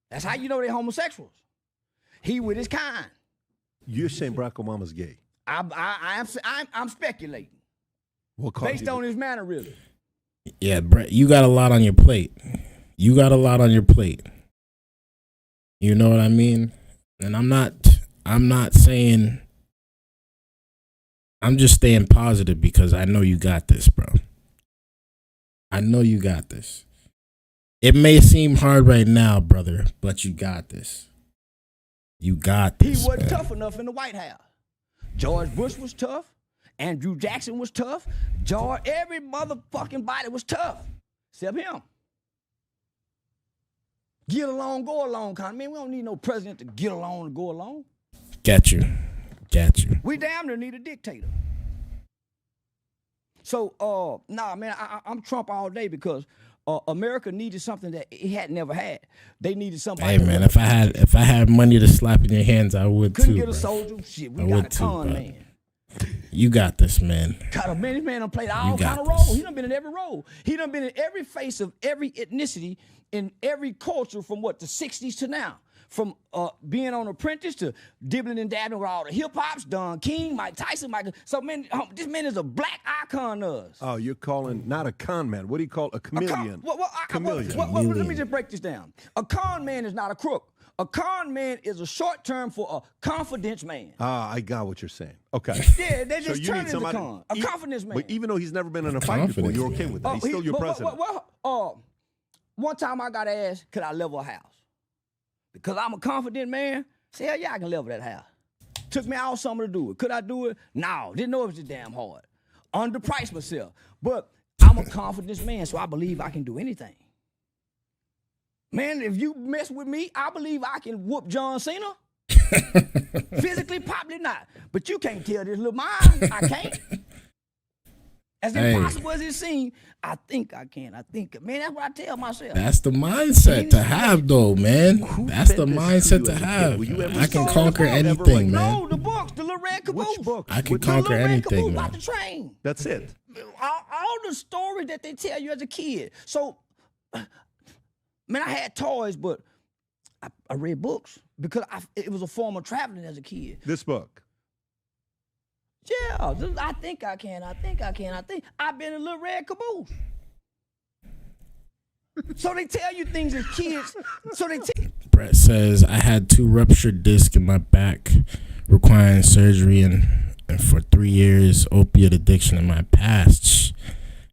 Speaker 2: That's how you know they're homosexuals. He with his kind.
Speaker 3: You're saying Barack Obama's gay?
Speaker 2: I'm speculating
Speaker 3: What caused
Speaker 2: based
Speaker 3: you
Speaker 2: on his mannerism.
Speaker 1: Yeah, Brett, you got a lot on your plate. You got a lot on your plate. You know what I mean? And I'm not saying, I'm just staying positive because I know you got this, bro. I know you got this. It may seem hard right now, brother, but you got this. You got
Speaker 2: He
Speaker 1: this.
Speaker 2: wasn't
Speaker 1: man.
Speaker 2: tough enough in the White House. George Bush was tough. Andrew Jackson was tough. Every motherfucking body was tough, except him. Get along, go along, kind of. Man, we don't need no president to get along and go along.
Speaker 1: Got you.
Speaker 2: We damn near need a dictator. So, man, I'm Trump all day because America needed something that it had never had. They needed somebody.
Speaker 1: Hey, man, if I had money to slap in your hands, I would
Speaker 2: couldn't
Speaker 1: too.
Speaker 2: get a
Speaker 1: bro.
Speaker 2: soldier. Shit, we
Speaker 1: I
Speaker 2: got
Speaker 1: would
Speaker 2: a
Speaker 1: too,
Speaker 2: con
Speaker 1: bro.
Speaker 2: man.
Speaker 1: You got this, man.
Speaker 2: This man done played all
Speaker 1: got
Speaker 2: kind of
Speaker 1: this.
Speaker 2: roles. He done been in every role. He done been in every face of every ethnicity in every culture from the 60s to now. From being on Apprentice to dibbling and dabbling with all the hip hops, Don King, Mike Tyson, Michael. So man, this man is a black icon to us.
Speaker 3: Oh, you're calling not a con man. What do you call a chameleon?
Speaker 2: Chameleon. Let me just break this down. A con man is not a crook. A con man is a short term for a confidence man.
Speaker 3: Ah, I got what you're saying. Okay.
Speaker 2: Yeah, they just
Speaker 3: you
Speaker 2: turn
Speaker 3: need
Speaker 2: into
Speaker 3: somebody-
Speaker 2: con. A confidence man.
Speaker 3: But even though he's never been in a fight before,
Speaker 1: Confidence.
Speaker 3: you're okay with that. He's still your president.
Speaker 2: One time I got asked, could I level a house? Because I'm a confident man. Say, hell yeah, I can level that house. Took me all summer to do it. Could I do it? No, didn't know it was just damn hard. Underpriced myself. But I'm a confident man, so I believe I can do anything. Man, if you mess with me, I believe I can whoop John Cena. Physically, probably not. But you can't tell this little mind. I can't. As impossible as it seems, I think I can. Man, that's what I tell myself.
Speaker 1: That's the mindset to have, though, man. That's the
Speaker 3: said this to
Speaker 1: mindset
Speaker 3: you
Speaker 1: to
Speaker 3: as a kid?
Speaker 1: have.
Speaker 3: Were you ever
Speaker 1: I can
Speaker 3: sold
Speaker 1: conquer
Speaker 3: the book?
Speaker 1: anything, man.
Speaker 2: No, the books, the little red caboose.
Speaker 3: Which book?
Speaker 1: I can
Speaker 3: Which-
Speaker 1: conquer
Speaker 2: the little red
Speaker 1: anything,
Speaker 2: caboose
Speaker 1: man.
Speaker 2: about the train.
Speaker 3: That's it.
Speaker 2: All the stories that they tell you as a kid. So, man, I had toys, but I read books because it was a form of traveling as a kid.
Speaker 3: This book.
Speaker 2: Yeah, I think I can. I've been a little red caboose. So they tell you things as kids.
Speaker 1: Brett says, I had 2 ruptured discs in my back requiring surgery and for 3 years, opiate addiction in my past.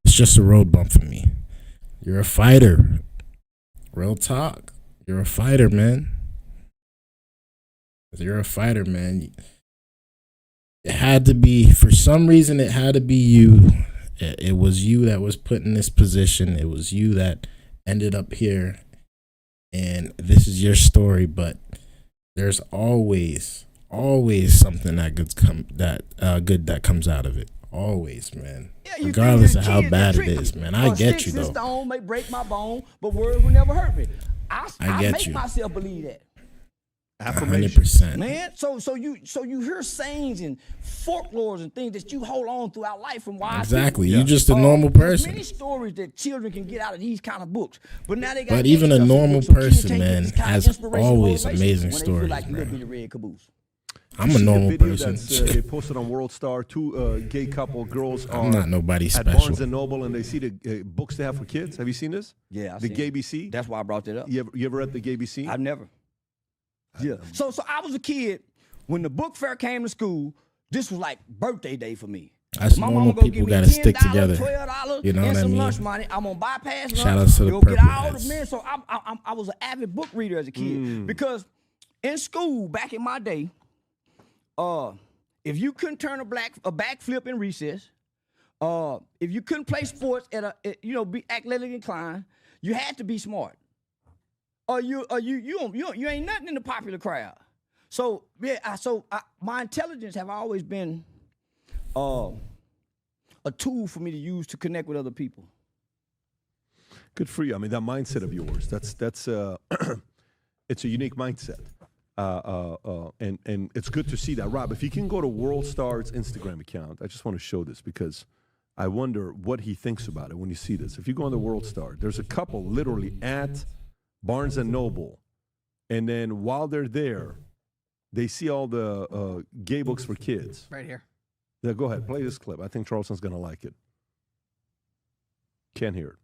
Speaker 1: It's just a road bump for me. You're a fighter. Real talk. You're a fighter, man. You're a fighter, man. It had to be, for some reason, it had to be you. It was you that was put in this position. It was you that ended up here. And this is your story, but there's always something that comes out of it. Always, man.
Speaker 2: Yeah,
Speaker 1: Regardless of how
Speaker 2: kids
Speaker 1: bad
Speaker 2: that
Speaker 1: it
Speaker 2: trick
Speaker 1: is,
Speaker 2: me.
Speaker 1: man. I get you,
Speaker 2: Sticks and
Speaker 1: though.
Speaker 2: stone may break my bone, but words will never hurt me. I
Speaker 1: get
Speaker 2: make
Speaker 1: you.
Speaker 2: myself believe that.
Speaker 3: Affirmation.
Speaker 1: 100%.
Speaker 2: Man, so you hear sayings and folklores and things that you hold on throughout life from wise
Speaker 1: Exactly.
Speaker 2: people.
Speaker 1: You just a normal
Speaker 2: There's
Speaker 1: person.
Speaker 2: many stories that children can get out of these kind of books, but now they got.
Speaker 1: But even a normal
Speaker 2: so kids
Speaker 1: person,
Speaker 2: take
Speaker 1: man,
Speaker 2: this kind of
Speaker 1: has
Speaker 2: inspiration,
Speaker 1: always
Speaker 2: motivation
Speaker 1: amazing
Speaker 2: when they
Speaker 1: stories,
Speaker 2: feel like a
Speaker 1: bro.
Speaker 2: little bitty red caboose.
Speaker 1: I'm a
Speaker 3: See the
Speaker 1: normal
Speaker 3: video
Speaker 1: person.
Speaker 3: that's, they posted on World Star. Two gay couple girls are
Speaker 1: I'm not nobody
Speaker 3: at
Speaker 1: special.
Speaker 3: Barnes and Noble, and they see the books they have for kids. Have you seen this?
Speaker 2: Yeah, I
Speaker 3: the
Speaker 2: seen
Speaker 3: Gay
Speaker 2: it.
Speaker 3: BC.
Speaker 2: That's why I brought that up.
Speaker 3: You ever read the Gay BC?
Speaker 2: I've never. Yeah. So I was a kid when the book fair came to school. This was like birthday day for me.
Speaker 1: That's
Speaker 2: My
Speaker 1: normal.
Speaker 2: mama gonna
Speaker 1: People
Speaker 2: give me
Speaker 1: got to stick
Speaker 2: $10,
Speaker 1: together.
Speaker 2: $12,
Speaker 1: You know
Speaker 2: and
Speaker 1: what I
Speaker 2: some
Speaker 1: mean?
Speaker 2: lunch money. I'm gonna bypass lunch.
Speaker 1: Shout out to the
Speaker 2: Go get
Speaker 1: purple
Speaker 2: all
Speaker 1: hats.
Speaker 2: the men. So I was an avid book reader as a kid because in school back in my day, if you couldn't turn a backflip in recess, if you couldn't play sports be athletic inclined, you had to be smart. Or you ain't nothing in the popular crowd. So yeah, my intelligence have always been a tool for me to use to connect with other people.
Speaker 3: Good for you. I mean, that mindset of yours, that's it's a unique mindset. And it's good to see that. Rob, if you can go to World Star's Instagram account, I just want to show this because I wonder what he thinks about it when you see this. If you go on the World Star, there's a couple literally at Barnes and Noble, and then while they're there, they see all the gay books for kids.
Speaker 5: Right here.
Speaker 3: Yeah, go ahead, play this clip. I think Charleston's going to like it. Can't hear it.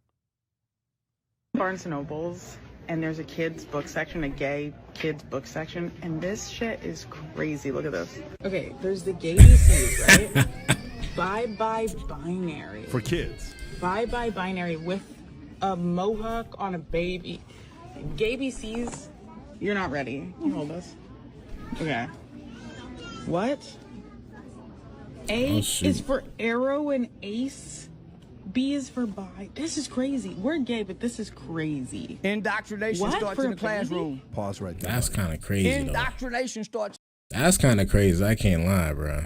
Speaker 6: Barnes & Nobles, and there's a kids book section, a gay kids book section, and this shit is crazy. Look at this. Okay, there's the gay BCs, right? Bye-bye binary.
Speaker 3: For kids.
Speaker 6: Bye-bye binary with a mohawk on a baby. Gay BCs, you're not ready. Can you hold this? Okay. What? A
Speaker 1: shoot.
Speaker 6: is for arrow and ace. B is for bi. This is crazy. We're gay, but this is crazy.
Speaker 2: Indoctrination
Speaker 6: What?
Speaker 2: starts
Speaker 6: For
Speaker 2: in
Speaker 6: a
Speaker 2: the
Speaker 6: baby?
Speaker 2: classroom.
Speaker 3: Pause right there.
Speaker 1: That's kind of crazy, though.
Speaker 2: Indoctrination starts.
Speaker 1: That's kind of crazy. I can't lie, bro.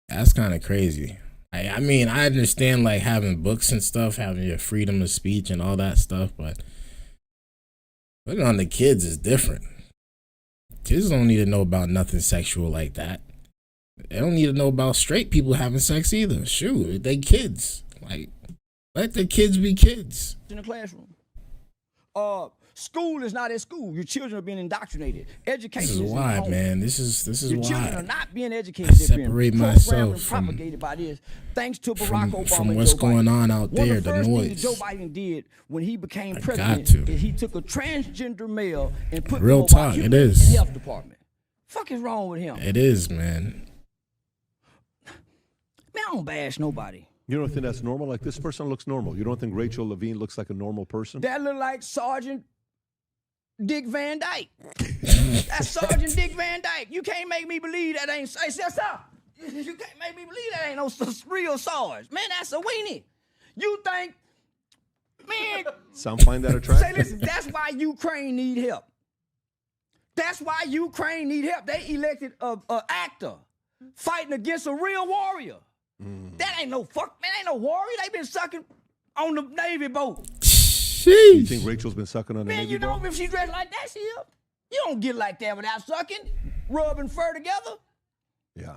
Speaker 1: That's kind of crazy. I mean, I understand like having books and stuff, having your freedom of speech and all that stuff, but putting on the kids is different. Kids don't need to know about nothing sexual like that. They don't need to know about straight people having sex either. Shoot, they kids. Like, let the kids be kids.
Speaker 2: in the classroom. School is not at school. Your children are being indoctrinated. Education
Speaker 1: This is
Speaker 2: is in the
Speaker 1: why,
Speaker 2: home.
Speaker 1: man. This is
Speaker 2: Your children are
Speaker 1: why.
Speaker 2: not being educated. They're being
Speaker 1: separate
Speaker 2: programmed
Speaker 1: myself
Speaker 2: and
Speaker 1: from-
Speaker 2: propagated by this. Thanks to Barack Obama
Speaker 1: from
Speaker 2: and
Speaker 1: what's
Speaker 2: Joe
Speaker 1: going
Speaker 2: Biden.
Speaker 1: on out
Speaker 2: One
Speaker 1: there,
Speaker 2: of the
Speaker 1: the
Speaker 2: first
Speaker 1: noise.
Speaker 2: things that Joe Biden did when he became
Speaker 1: I
Speaker 2: president
Speaker 1: got to.
Speaker 2: is he took a transgender male and put
Speaker 1: Real
Speaker 2: him over
Speaker 1: talk,
Speaker 2: human
Speaker 1: it is.
Speaker 2: in the health department. Fuck is wrong with him?
Speaker 1: It is, man.
Speaker 2: Man, I don't bash nobody.
Speaker 3: You don't think that's normal? Like, this person looks normal. You don't think Rachel Levine looks like a normal person?
Speaker 2: That look like Sergeant Dick Van Dyke. That's Sergeant Dick Van Dyke. You can't make me believe that ain't. Hey, stop. You can't make me believe that ain't no real Sarge. Man, that's a weenie. You think, man?
Speaker 3: Some find that
Speaker 2: Say,
Speaker 3: attractive.
Speaker 2: listen, that's why Ukraine need help. That's why Ukraine need help. They elected a actor fighting against a real warrior. That ain't no fuck, man. Ain't no warrior. They been sucking on the Navy boat.
Speaker 3: You
Speaker 1: Sheesh.
Speaker 3: think Rachel's been sucking on the
Speaker 2: Man,
Speaker 3: Navy
Speaker 2: you know
Speaker 3: boat?
Speaker 2: if she dressed like that, she up. You don't get like that without sucking, rubbing fur together.
Speaker 3: Yeah.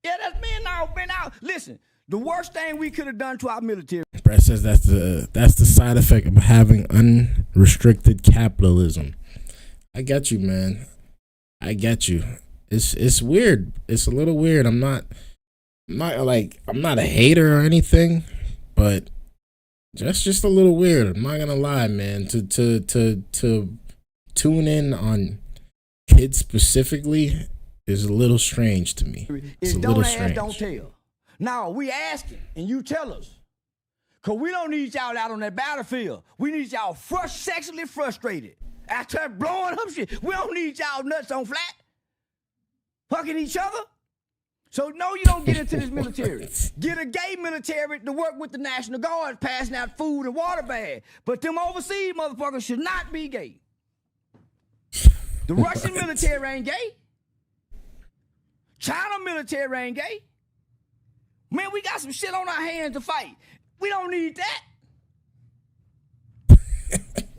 Speaker 2: Yeah, that's man out. Listen, the worst thing we could have done to our military.
Speaker 1: Brett says that's the side effect of having unrestricted capitalism. I get you, man. I get you. It's weird. It's a little weird. I'm not a hater or anything, but just a little weird. I'm not gonna lie, man. To tune in on kids specifically is a little strange to me. It's
Speaker 2: Is
Speaker 1: a
Speaker 2: don't
Speaker 1: little
Speaker 2: ask,
Speaker 1: strange.
Speaker 2: don't tell. Now we asking and you tell us. Cause we don't need y'all out on that battlefield. We need y'all sexually frustrated. After blowing up shit. We don't need y'all nuts on flat. Fucking each other. So no, you don't get into this military. Get a gay military to work with the National Guard, passing out food and water bag. But them overseas motherfuckers should not be gay. The Russian military ain't gay. China military ain't gay. Man, we got some shit on our hands to fight. We don't need that.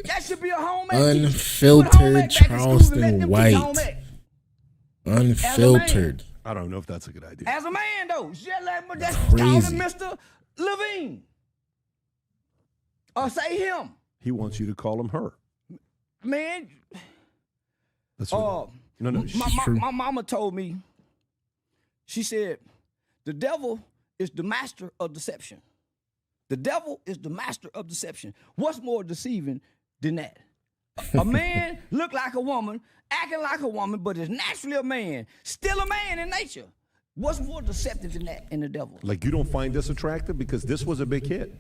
Speaker 2: That should be a home ec.
Speaker 1: Unfiltered Charleston White. Unfiltered.
Speaker 3: I don't know if that's a good idea.
Speaker 2: As a man, though, that's
Speaker 1: Crazy.
Speaker 2: calling Mr. Levine. Or say him.
Speaker 3: He wants you to call him her.
Speaker 2: Man,
Speaker 3: That's what, no.
Speaker 2: my mama told me, she said, the devil is the master of deception. The devil is the master of deception. What's more deceiving than that? A man look like a woman, acting like a woman, but is naturally a man, still a man in nature. What's more deceptive than that in the devil?
Speaker 3: Like, you don't find this attractive because this was a big hit.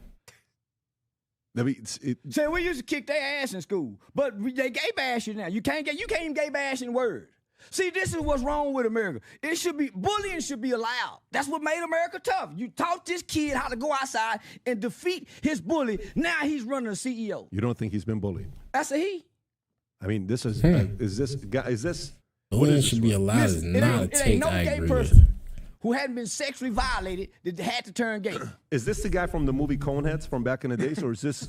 Speaker 3: I mean,
Speaker 2: Say we used to kick their ass in school, but they gay bash you now. You can't even gay bash in words. See, this is what's wrong with America. Bullying should be allowed. That's what made America tough. You taught this kid how to go outside and defeat his bully. Now he's running a CEO.
Speaker 3: you don't think he's been bullied?
Speaker 2: That's a he.
Speaker 3: I mean, this is this?
Speaker 1: Bullying should be allowed. Is
Speaker 2: Listen,
Speaker 1: not a
Speaker 2: it
Speaker 1: take
Speaker 2: ain't no
Speaker 1: I
Speaker 2: gay
Speaker 1: agree
Speaker 2: person
Speaker 1: with.
Speaker 2: who hadn't been sexually violated that had to turn gay.
Speaker 3: Is this the guy from the movie Coneheads from back in the days, or is this?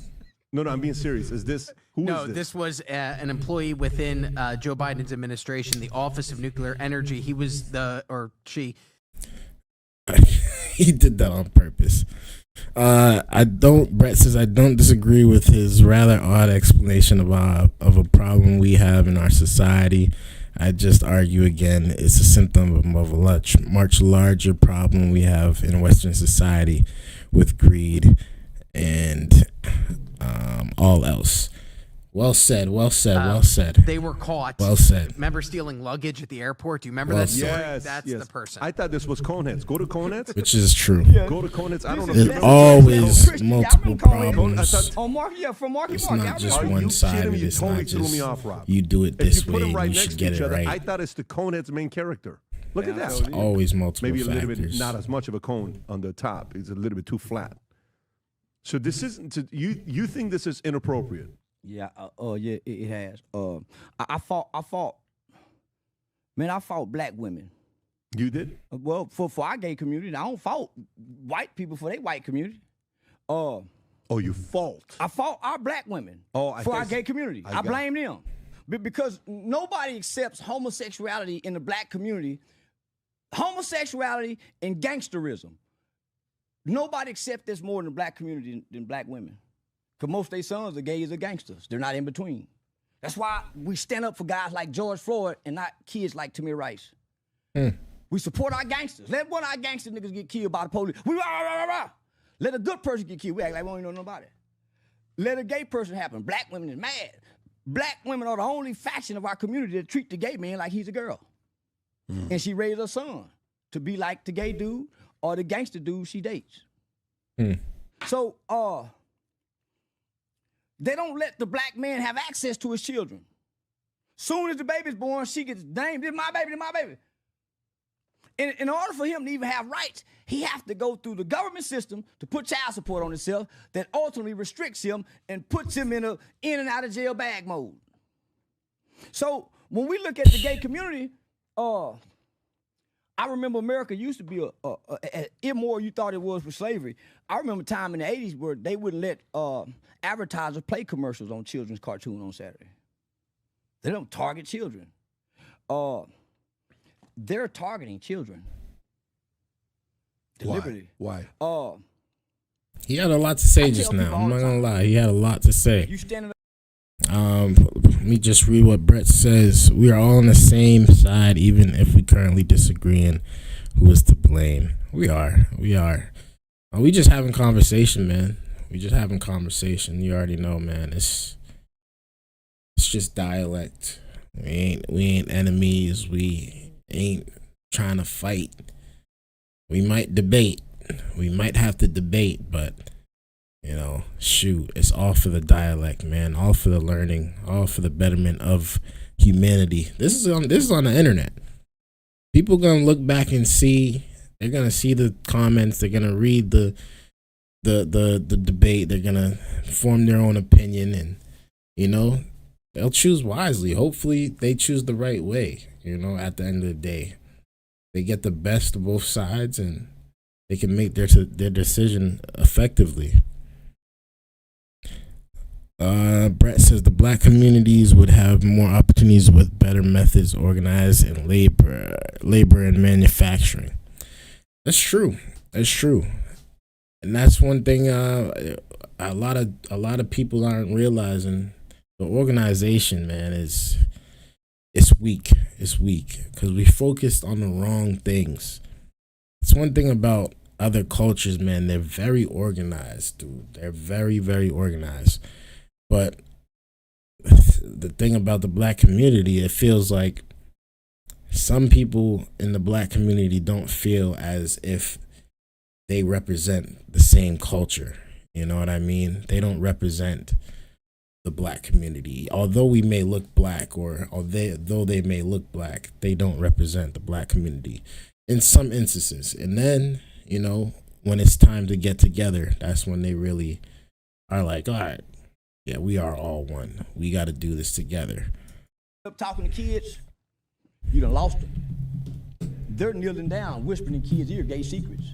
Speaker 3: No, I'm being serious. Is this who
Speaker 5: No,
Speaker 3: is this?
Speaker 5: this was an employee within Joe Biden's administration, the Office of Nuclear Energy. He was she.
Speaker 1: He did that on purpose. Brett says, I don't disagree with his rather odd explanation of a problem we have in our society. I just argue again, it's a symptom of a much larger problem we have in Western society with greed and all else. Well said.
Speaker 5: They were caught.
Speaker 1: Well said.
Speaker 5: Remember stealing luggage at the airport? Do you remember that story?
Speaker 3: Yes,
Speaker 5: That's
Speaker 3: yes.
Speaker 5: the person.
Speaker 3: I thought this was Coneheads. Go to Coneheads.
Speaker 1: Which is true.
Speaker 3: Go to Coneheads. I don't know.
Speaker 1: There's
Speaker 3: if you
Speaker 1: always
Speaker 2: Christian,
Speaker 1: multiple
Speaker 2: y'all remember
Speaker 1: problems.
Speaker 2: Oh, Mark, yeah, from Marky
Speaker 1: It's
Speaker 2: Mark.
Speaker 1: not
Speaker 2: Y'all
Speaker 1: just
Speaker 3: Are
Speaker 2: remember?
Speaker 1: one side
Speaker 3: kidding
Speaker 1: of
Speaker 3: me?
Speaker 1: it.
Speaker 3: You
Speaker 1: It's
Speaker 3: totally
Speaker 1: not
Speaker 3: threw me
Speaker 1: just
Speaker 3: off, Rob.
Speaker 1: you do it
Speaker 3: If
Speaker 1: this
Speaker 3: you put
Speaker 1: way,
Speaker 3: them right
Speaker 1: you
Speaker 3: next
Speaker 1: should
Speaker 3: to
Speaker 1: get
Speaker 3: each
Speaker 1: it
Speaker 3: other,
Speaker 1: right.
Speaker 3: I thought it's the Coneheads main character. Look at that.
Speaker 1: It's always multiple
Speaker 3: Maybe a little bit,
Speaker 1: factors.
Speaker 3: not as much of a cone on the top. It's a little bit too flat. So this isn't. You think this is inappropriate?
Speaker 2: Yeah, yeah, it has. I fought black women.
Speaker 3: You did?
Speaker 2: Well, for our gay community, I don't fault white people for their white community.
Speaker 3: Oh, you fault.
Speaker 2: I fought our black women
Speaker 3: Oh,
Speaker 2: for our gay community. I
Speaker 3: got it.
Speaker 2: blame them. Because nobody accepts homosexuality in the black community. Homosexuality and gangsterism. Nobody accepts this more in the black community than black women. Because most of their sons are gays or gangsters. They're not in between. That's why we stand up for guys like George Floyd and not kids like Tamir Rice. We support our gangsters. Let one of our gangster niggas get killed by the police. Let a good person get killed. We act like we don't know nothing about it. Let a gay person happen. Black women is mad. Black women are the only faction of our community that treat the gay man like he's a girl. And she raised her son to be like the gay dude or the gangster dude she dates. So, they don't let the black man have access to his children. Soon as the baby's born, she gets named, this my baby, this my baby. In order for him to even have rights, he has to go through the government system to put child support on himself that ultimately restricts him and puts him in and out of jail bag mode. So when we look at the gay community, I remember America used to be as immoral you thought it was for slavery. I remember a time in the 80s where they wouldn't let advertisers play commercials on children's cartoon on Saturday. They don't target children. They're targeting children. Deliberately.
Speaker 3: Why?
Speaker 1: He had a lot to say
Speaker 2: I
Speaker 1: just
Speaker 2: tell
Speaker 1: now.
Speaker 2: people
Speaker 1: I'm
Speaker 2: all
Speaker 1: not
Speaker 2: the
Speaker 1: gonna
Speaker 2: time.
Speaker 1: lie. He had a lot to say.
Speaker 2: You standing up.
Speaker 1: Let me just read what Brett says. We are all on the same side, even if we currently disagree on who is to blame. We are. We just having conversation, man. We just having conversation. You already know, man. It's just dialect. We ain't enemies. We ain't trying to fight. We might debate. We might have to debate, but shoot, it's all for the dialect, man. All for the learning, all for the betterment of humanity. This is on the internet. People gonna look back and see. They're gonna see the comments. They're gonna read the debate. They're gonna form their own opinion, and they'll choose wisely. Hopefully, they choose the right way. At the end of the day, they get the best of both sides, and they can make their decision effectively. Brett says the black communities would have more opportunities with better methods organized in labor and manufacturing. That's true. That's true. And that's one thing a lot of people aren't realizing. The organization, man, it's weak. It's weak because we focused on the wrong things. It's one thing about other cultures, man. They're very organized, dude. They're very, very organized. But the thing about the black community, it feels like some people in the black community don't feel as if they represent the same culture. You know what I mean? They don't represent the black community. Although we may look black, though they may look black, they don't represent the black community in some instances. And then, you know, when it's time to get together, that's when they really are like, all right, yeah, we are all one. We got to do this together.
Speaker 2: Up talking to kids, you done lost them. They're kneeling down, whispering in kids' ear gay secrets.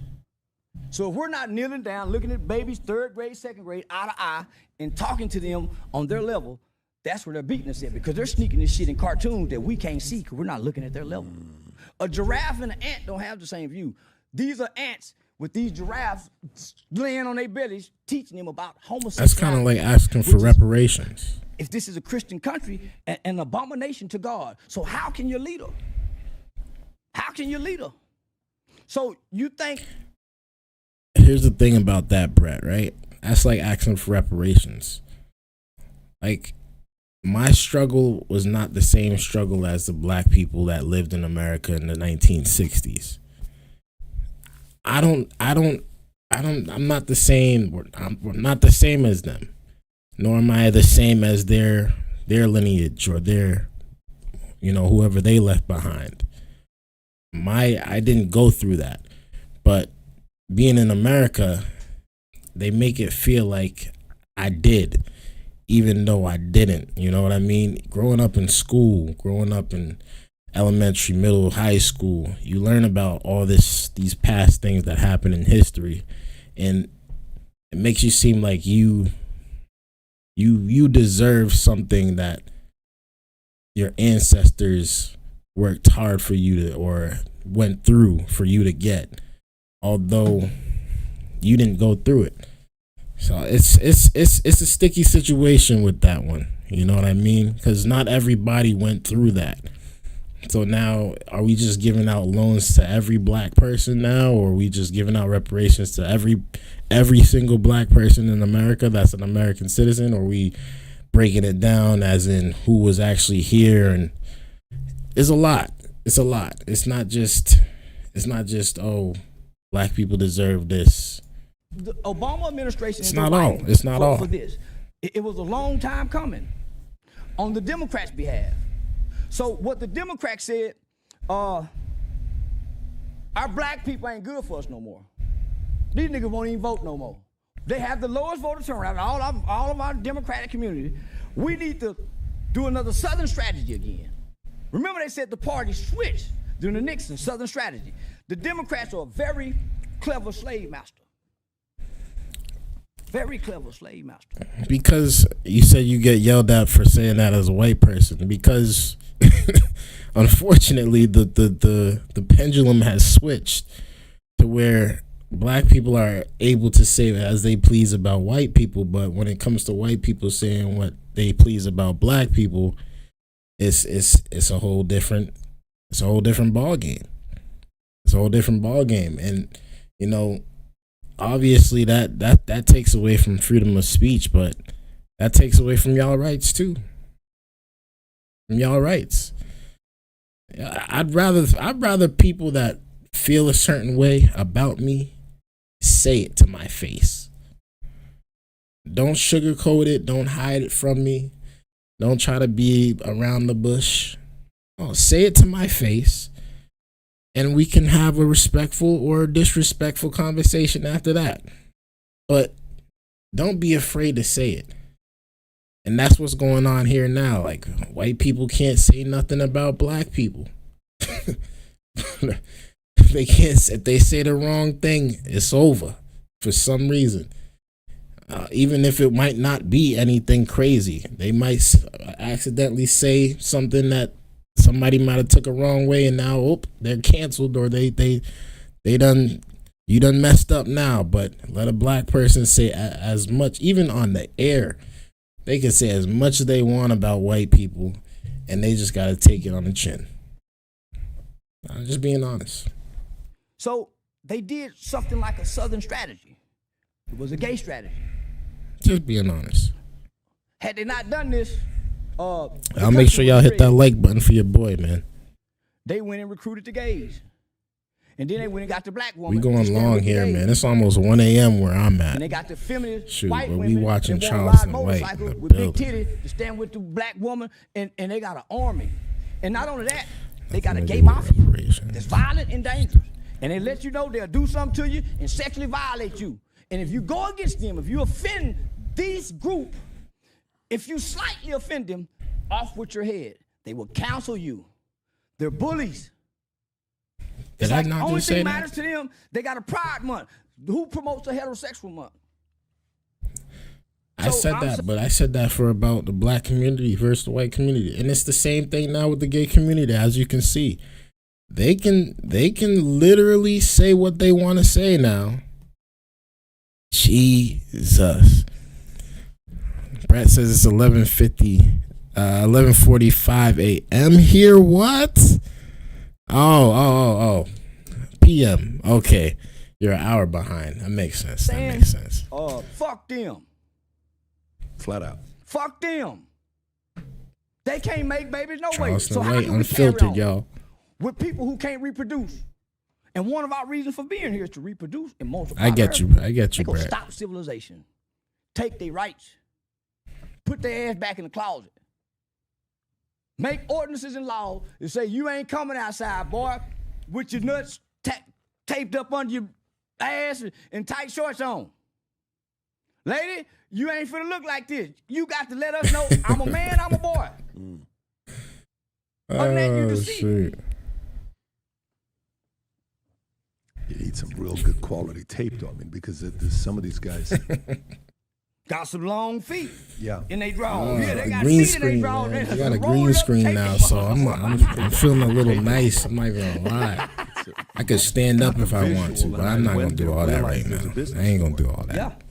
Speaker 2: So if we're not kneeling down, looking at babies, third grade, second grade, eye to eye, and talking to them on their level, that's where they're beating us at, because they're sneaking this shit in cartoons that we can't see because we're not looking at their level. A giraffe and an ant don't have the same view. These are ants with these giraffes laying on their bellies, teaching them about homosexuality.
Speaker 1: That's kind of like asking for reparations.
Speaker 2: If this is a Christian country, an abomination to God. So how can you lead her? How can you lead her? So you think...
Speaker 1: Here's the thing about that, Brett, right? That's like asking for reparations. Like, my struggle was not the same struggle as the black people that lived in America in the 1960s. I'm not the same. I'm not the same as them, nor am I the same as their lineage or their, you know, whoever they left behind. I didn't go through that, but being in America, they make it feel like I did, even though I didn't. You know what I mean? Growing up in school, growing up in elementary, middle, high school, you learn about all these past things that happened in history, and it makes you seem like you deserve something that your ancestors worked hard for you to, or went through for you to get, although you didn't go through it. So it's a sticky situation with that one. You know what I mean? Because not everybody went through that. So now, are we just giving out loans to every black person now, or are we just giving out reparations to every single black person in America that's an American citizen, or are we breaking it down as in who was actually here? And it's a lot. It's a lot. It's not just oh, black people deserve this.
Speaker 2: The Obama administration.
Speaker 1: It's not all. It's not all.
Speaker 2: For this, it was a long time coming on the Democrats' behalf. So what the Democrats said, our black people ain't good for us no more. These niggas won't even vote no more. They have the lowest voter turnout in all of our Democratic community. We need to do another Southern strategy again. Remember, they said the party switched during the Nixon Southern strategy. The Democrats are a very clever slave master. Very clever slave master.
Speaker 1: Because you said you get yelled at for saying that as a white person. Because unfortunately, the pendulum has switched to where black people are able to say as they please about white people, but when it comes to white people saying what they please about black people, it's a whole different ball game. It's a whole different ball game, and you know, obviously that takes away from freedom of speech, but that takes away from y'all rights too. From y'all rights. I'd rather people that feel a certain way about me say it to my face. Don't sugarcoat it. Don't hide it from me. Don't try to be around the bush. Oh, say it to my face, and we can have a respectful or disrespectful conversation after that. But don't be afraid to say it. And that's what's going on here now. Like, white people can't say nothing about black people. They can't. If they say the wrong thing, it's over for some reason. even if it might not be anything crazy, they might accidentally say something that somebody might have took a wrong way, and now they're canceled, or you done messed up now. But let a black person say as much, even on the air, they can say as much as they want about white people, and they just gotta take it on the chin. I'm just being honest.
Speaker 2: So they did something like a Southern strategy. It was a gay strategy.
Speaker 1: Just being honest.
Speaker 2: Had they not done this,
Speaker 1: I'll make sure y'all hit that like button for your boy, man.
Speaker 2: They went and recruited the gays. And then they went and got the black woman.
Speaker 1: We going long here, man. It's almost 1 a.m. where I'm at.
Speaker 2: And they got the feminist
Speaker 1: Shoot,
Speaker 2: white
Speaker 1: but
Speaker 2: women
Speaker 1: we watching
Speaker 2: that wanna
Speaker 1: Charleston
Speaker 2: ride
Speaker 1: White
Speaker 2: motorcycles
Speaker 1: in the
Speaker 2: with big
Speaker 1: building.
Speaker 2: titties to stand with the black woman, and they got an army. And not only that, they got a
Speaker 1: Nothing to
Speaker 2: gay
Speaker 1: do with
Speaker 2: mafia
Speaker 1: reparations.
Speaker 2: that's violent and dangerous. And they let you know they'll do something to you and sexually violate you. And if you go against them, if you offend this group, if you slightly offend them, off with your head. They will counsel you. They're bullies.
Speaker 1: Did I not
Speaker 2: only
Speaker 1: just say
Speaker 2: thing
Speaker 1: that?
Speaker 2: matters to them, they got a Pride Month. Who promotes a heterosexual month?
Speaker 1: I said that, but I said that for about the black community versus the white community. And it's the same thing now with the gay community, as you can see. They can literally say what they want to say now. Jesus. Brett says it's 11:45 a.m. here. What? Oh. PM. Okay. You're an hour behind. That makes sense. That makes sense.
Speaker 2: Fuck them.
Speaker 3: Flat out.
Speaker 2: Fuck them. They can't make babies no way.
Speaker 1: Charleston
Speaker 2: So how
Speaker 1: White
Speaker 2: can we carry
Speaker 1: Unfiltered,
Speaker 2: on
Speaker 1: y'all.
Speaker 2: with people who can't reproduce? And one of our reasons for being here is to reproduce and multiply.
Speaker 1: I get you,
Speaker 2: They gonna
Speaker 1: Brett.
Speaker 2: stop civilization. Take their rights. Put their ass back in the closet. Make ordinances and laws that say you ain't coming outside, boy, with your nuts taped up under your ass and tight shorts on. Lady, you ain't finna look like this. You got to let us know I'm a man, I'm a boy. Other than that, you can see.
Speaker 1: Shoot.
Speaker 3: You need some real good quality tape, though. I mean, because there's some of these guys.
Speaker 2: Got some long feet.
Speaker 3: Yeah.
Speaker 2: In they drawers. Yeah, they got
Speaker 1: Green
Speaker 2: feet in they
Speaker 1: screen,
Speaker 2: drawers.
Speaker 1: man.
Speaker 2: They
Speaker 1: I got a
Speaker 2: roll
Speaker 1: green
Speaker 2: up,
Speaker 1: screen
Speaker 2: take
Speaker 1: now,
Speaker 2: them
Speaker 1: so
Speaker 2: off.
Speaker 1: I'm feeling a little nice. I'm not even gonna lie. I could stand up if I want to, but I'm not gonna do all that right now. I ain't gonna do all that.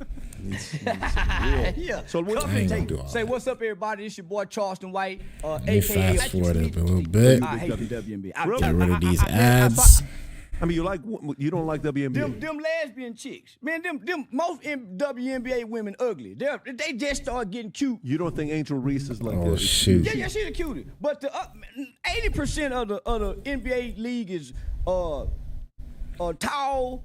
Speaker 2: Yeah. Yeah.
Speaker 3: So what?
Speaker 1: I ain't gonna do all
Speaker 2: Say
Speaker 1: that.
Speaker 2: what's up, everybody? It's your boy Charleston White,
Speaker 1: Let me
Speaker 2: aka
Speaker 1: fast forward it a little bit.
Speaker 2: I hate the WNBA.
Speaker 1: Get rid of these ads.
Speaker 3: I mean, you don't like WNBA?
Speaker 2: Them lesbian chicks, man. Them most WNBA women ugly. They just start getting cute.
Speaker 3: You don't think Angel Reese is like
Speaker 1: Oh
Speaker 3: that?
Speaker 1: shoot.
Speaker 2: Yeah, she's the cutest. But the 80% of the NBA league is tall,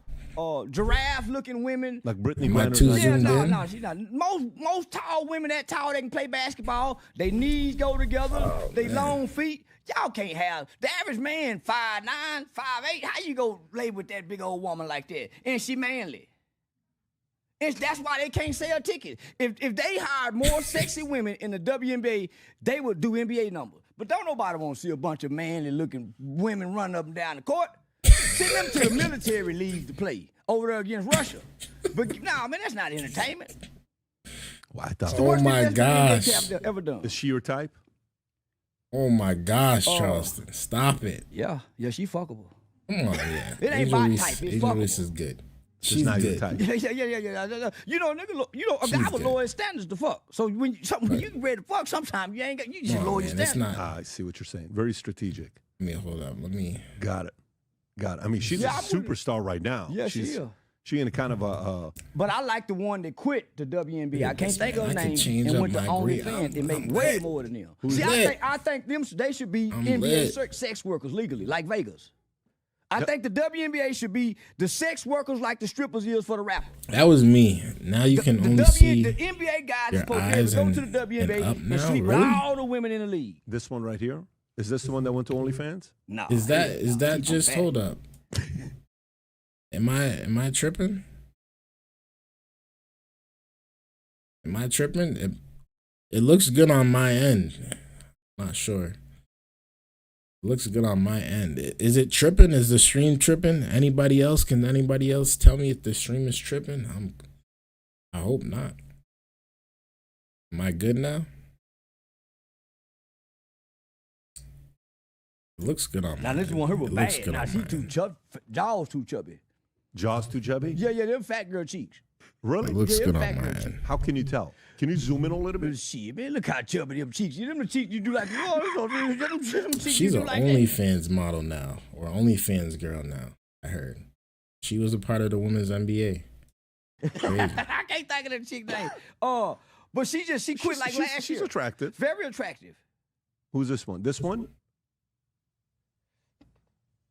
Speaker 2: giraffe-looking women.
Speaker 3: Like Brittany
Speaker 1: Am I
Speaker 3: Griner?
Speaker 1: too
Speaker 3: Like,
Speaker 1: zoomed in?
Speaker 2: No, she's not. Most tall women that tall, they can play basketball. They knees go together. They long feet. Y'all can't have the average man 5'9", 5'8". How you go lay with that big old woman like that? And she manly. And that's why they can't sell tickets. If they hired more sexy women in the WNBA, they would do NBA numbers. But don't nobody want to see a bunch of manly-looking women running up and down the court. Send them to the military league to play over there against Russia. But nah, man, that's not entertainment.
Speaker 3: well, I thought,
Speaker 2: The worst
Speaker 1: Oh my
Speaker 2: thing that's the
Speaker 1: gosh.
Speaker 2: NBA ever done.
Speaker 3: is she your type?
Speaker 1: Oh my gosh, Charleston. Stop it.
Speaker 2: Yeah, she fuckable.
Speaker 1: Come on, yeah.
Speaker 2: It ain't
Speaker 1: Angel
Speaker 2: my
Speaker 1: Reese-
Speaker 2: type, it's
Speaker 1: Angel
Speaker 2: fuckable.
Speaker 1: Reese is good.
Speaker 3: She's
Speaker 1: She's
Speaker 3: not your
Speaker 1: good.
Speaker 3: type.
Speaker 2: Yeah. You know, nigga, a guy
Speaker 1: She's
Speaker 2: would
Speaker 1: good.
Speaker 2: lower his standards to fuck. So when you ready to fuck, sometimes you ain't got, you just
Speaker 1: Come on,
Speaker 2: lower your
Speaker 1: man, it's
Speaker 2: standards.
Speaker 1: not.
Speaker 3: I see what you're saying. Very strategic.
Speaker 1: Let me hold up. Let me.
Speaker 3: Got it. I mean, she's
Speaker 2: Yeah,
Speaker 3: a
Speaker 2: I'm with it.
Speaker 3: superstar right now.
Speaker 2: Yeah, she is.
Speaker 3: She in a kind of a.
Speaker 2: But I like the one that quit the WNBA. I can't think of her
Speaker 1: I can
Speaker 2: name
Speaker 1: change
Speaker 2: and
Speaker 1: up
Speaker 2: went to
Speaker 1: my
Speaker 2: OnlyFans
Speaker 1: grade.
Speaker 2: and make
Speaker 1: I'm
Speaker 2: way
Speaker 1: lit.
Speaker 2: more than them.
Speaker 1: Who's
Speaker 2: See,
Speaker 1: lit?
Speaker 2: I think them they should be
Speaker 1: I'm
Speaker 2: NBA
Speaker 1: lit.
Speaker 2: sex workers legally, like Vegas. I think the WNBA should be the sex workers like the strippers is for the rappers.
Speaker 1: That was me. Now you can only see.
Speaker 2: The NBA guys
Speaker 1: your
Speaker 2: are supposed to be able
Speaker 1: eyes
Speaker 2: to go
Speaker 1: and-
Speaker 2: to the WNBA
Speaker 1: and up
Speaker 2: and
Speaker 1: now,
Speaker 2: sleep
Speaker 1: really?
Speaker 2: with all the women in the league.
Speaker 3: This one right here. Is this the one that went to OnlyFans?
Speaker 2: No.
Speaker 1: Is that
Speaker 2: keep on
Speaker 1: just
Speaker 2: back.
Speaker 1: hold up? Am I tripping? Am I tripping? It looks good on my end. Not sure. It looks good on my end. Is it tripping? Is the stream tripping? Anybody else? Can anybody else tell me if the stream is tripping? I hope not. Am I good now? It looks good on
Speaker 2: Now
Speaker 1: my
Speaker 2: this one here was
Speaker 1: It looks
Speaker 2: bad.
Speaker 1: good
Speaker 2: Now
Speaker 1: on
Speaker 2: she
Speaker 1: my
Speaker 2: too
Speaker 1: end.
Speaker 2: chubby. Jaws too chubby.
Speaker 3: Jaws too chubby?
Speaker 2: Yeah, them fat girl cheeks.
Speaker 3: Really?
Speaker 1: It looks
Speaker 2: Yeah,
Speaker 1: good
Speaker 2: fat
Speaker 1: on my
Speaker 2: girl
Speaker 1: end.
Speaker 2: cheeks.
Speaker 3: How can you tell? Can you zoom in a little bit?
Speaker 2: Shit, man, look how chubby them cheeks. Them the cheeks you do like, oh, them cheeks
Speaker 1: She's
Speaker 2: you do
Speaker 1: an
Speaker 2: like that.
Speaker 1: OnlyFans model now, or OnlyFans girl now. I heard she was a part of the women's NBA. Crazy.
Speaker 2: I can't think of that chick name. But she quit like last year.
Speaker 3: She's attractive.
Speaker 2: Very attractive.
Speaker 3: Who's this one? This one?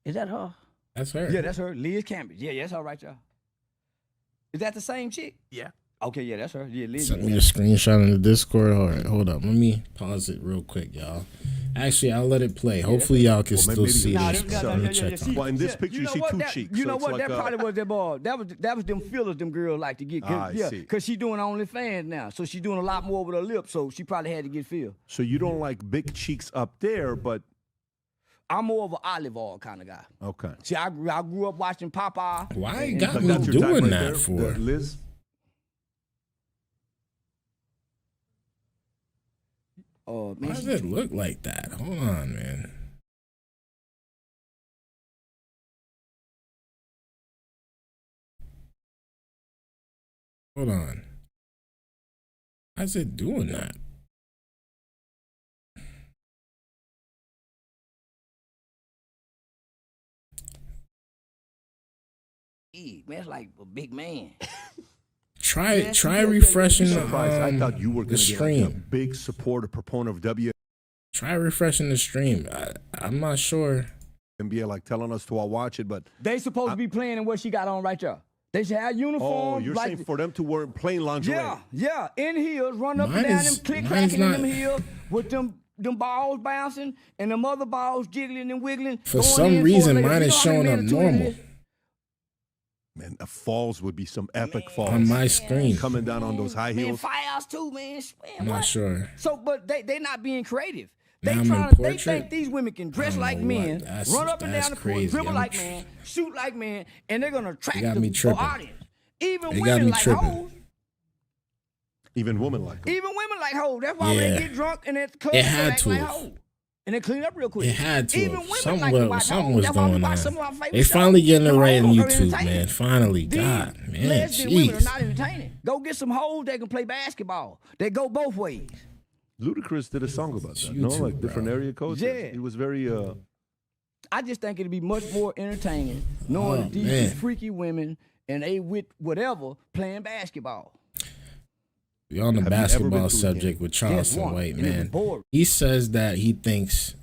Speaker 2: Is that her?
Speaker 1: That's her.
Speaker 2: Yeah, that's her. Liz Cambridge. Yeah, that's her right there. Is that the same chick?
Speaker 5: Yeah.
Speaker 2: Okay, yeah, that's her. Yeah, Liz.
Speaker 1: Send me a screenshot in the Discord. All right, hold up. Let me pause it real quick, y'all. Actually, I'll let it play. Hopefully, y'all can
Speaker 3: Well,
Speaker 1: still
Speaker 3: maybe
Speaker 1: see
Speaker 3: you-
Speaker 1: this. Let me check on it.
Speaker 3: Well, in this picture, you see two cheeks.
Speaker 2: You know
Speaker 3: so
Speaker 2: what?
Speaker 3: it's
Speaker 2: That
Speaker 3: like
Speaker 2: probably was them ball. That was them fillers them girls like to get.
Speaker 3: I see.
Speaker 2: Because she doing OnlyFans now, so she doing a lot more with her lips. So she probably had to get filled.
Speaker 3: So you don't like big cheeks up there, but
Speaker 2: I'm more of an olive oil kind of guy.
Speaker 3: okay.
Speaker 2: See, I grew up watching Popeye.
Speaker 1: Why you
Speaker 2: and-
Speaker 1: got
Speaker 3: But
Speaker 1: me
Speaker 3: that's your type
Speaker 1: doing
Speaker 3: right
Speaker 1: that
Speaker 3: there,
Speaker 1: for?
Speaker 3: Liz?
Speaker 2: Man,
Speaker 1: Why does it look like that? Hold on, man. Hold on. How's it doing that?
Speaker 2: man, it's like a big man.
Speaker 1: Try
Speaker 2: Yeah,
Speaker 1: try
Speaker 2: yeah,
Speaker 1: refreshing
Speaker 3: I'm surprised. I thought you were
Speaker 1: the
Speaker 3: going to be like a
Speaker 1: stream.
Speaker 3: big supporter, proponent of WNBA,
Speaker 1: Try refreshing the stream. I'm not sure.
Speaker 3: like telling us to all watch it, but
Speaker 2: They supposed to be playing in what she got on right there. They should have uniforms.
Speaker 3: oh, you're
Speaker 2: like
Speaker 3: saying for them to wear plain lingerie.
Speaker 2: Yeah, in heels, run up
Speaker 1: Mine
Speaker 2: and down
Speaker 1: is-
Speaker 2: them, click
Speaker 1: mine's
Speaker 2: clacking in them
Speaker 1: not-
Speaker 2: heels with them balls bouncing and them other balls jiggling and wiggling.
Speaker 1: For
Speaker 2: going
Speaker 1: some
Speaker 2: in
Speaker 1: reason,
Speaker 2: forward.
Speaker 1: mine
Speaker 2: You
Speaker 1: is
Speaker 2: know how many
Speaker 1: showing up
Speaker 2: men are doing
Speaker 1: normal
Speaker 2: this?
Speaker 3: Man, falls would be some epic falls.
Speaker 1: on my screen.
Speaker 3: Coming down on those high
Speaker 2: Man,
Speaker 3: heels.
Speaker 2: fires too, man.
Speaker 1: I'm not sure.
Speaker 2: So, but they not being creative. They
Speaker 1: Now I'm in
Speaker 2: trying to, they
Speaker 1: portrait?
Speaker 2: think these women can dress
Speaker 1: I don't
Speaker 2: like
Speaker 1: know what.
Speaker 2: men,
Speaker 1: That's-
Speaker 2: run up and
Speaker 1: that's
Speaker 2: down the court,
Speaker 1: crazy.
Speaker 2: dribble
Speaker 1: I'm
Speaker 2: like
Speaker 1: tr-
Speaker 2: men, shoot like men, and they're gonna attract
Speaker 1: got me
Speaker 2: the
Speaker 1: tripping.
Speaker 2: audience. Even
Speaker 1: They got
Speaker 2: women
Speaker 1: me
Speaker 2: like
Speaker 1: tripping.
Speaker 2: hoes.
Speaker 3: Even women like them.
Speaker 2: Even women like hoes. That's why when
Speaker 1: Yeah.
Speaker 2: they get drunk and at the club,
Speaker 1: It
Speaker 2: they
Speaker 1: had
Speaker 2: act
Speaker 1: to
Speaker 2: like
Speaker 1: have.
Speaker 2: hoes. And they clean up real quick.
Speaker 1: It had to.
Speaker 2: Even
Speaker 1: have.
Speaker 2: women
Speaker 1: Something
Speaker 2: like to
Speaker 1: was,
Speaker 2: watch
Speaker 1: something
Speaker 2: hoes.
Speaker 1: was
Speaker 2: That's why we
Speaker 1: going
Speaker 2: watch
Speaker 1: on.
Speaker 2: some of our favorite
Speaker 1: They
Speaker 2: shows.
Speaker 1: finally getting it
Speaker 2: Them
Speaker 1: right on
Speaker 2: hoes are
Speaker 1: YouTube,
Speaker 2: entertaining.
Speaker 1: man. Finally.
Speaker 2: These
Speaker 1: God, man.
Speaker 2: lesbian women are
Speaker 1: Jeez.
Speaker 2: not entertaining. Go get some hoes that can play basketball. They go both ways.
Speaker 3: Ludacris did a song about that.
Speaker 1: It's
Speaker 3: No,
Speaker 1: YouTube,
Speaker 3: like different
Speaker 1: bro.
Speaker 3: area codes.
Speaker 2: Yeah.
Speaker 3: It was very.
Speaker 2: I just think it'd be much more entertaining knowing
Speaker 1: Oh,
Speaker 2: that these
Speaker 1: man.
Speaker 2: freaky women and they with whatever playing basketball.
Speaker 1: We on the
Speaker 3: Have you ever
Speaker 1: basketball
Speaker 3: been to a
Speaker 1: subject with Charleston
Speaker 2: one,
Speaker 1: White,
Speaker 2: and it was
Speaker 1: man.
Speaker 2: boring.
Speaker 1: He says that he thinks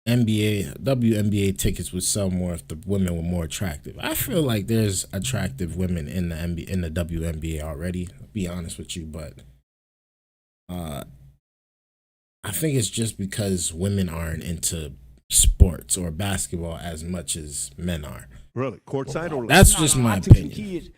Speaker 1: WNBA tickets would sell more if the women were more attractive. I feel like there's attractive women in the WNBA already. I'll be honest with you, but I think it's just because women aren't into sports or basketball as much as men are.
Speaker 3: Really? Courtside or
Speaker 1: That's just my
Speaker 2: I took some
Speaker 1: opinion.
Speaker 2: kids.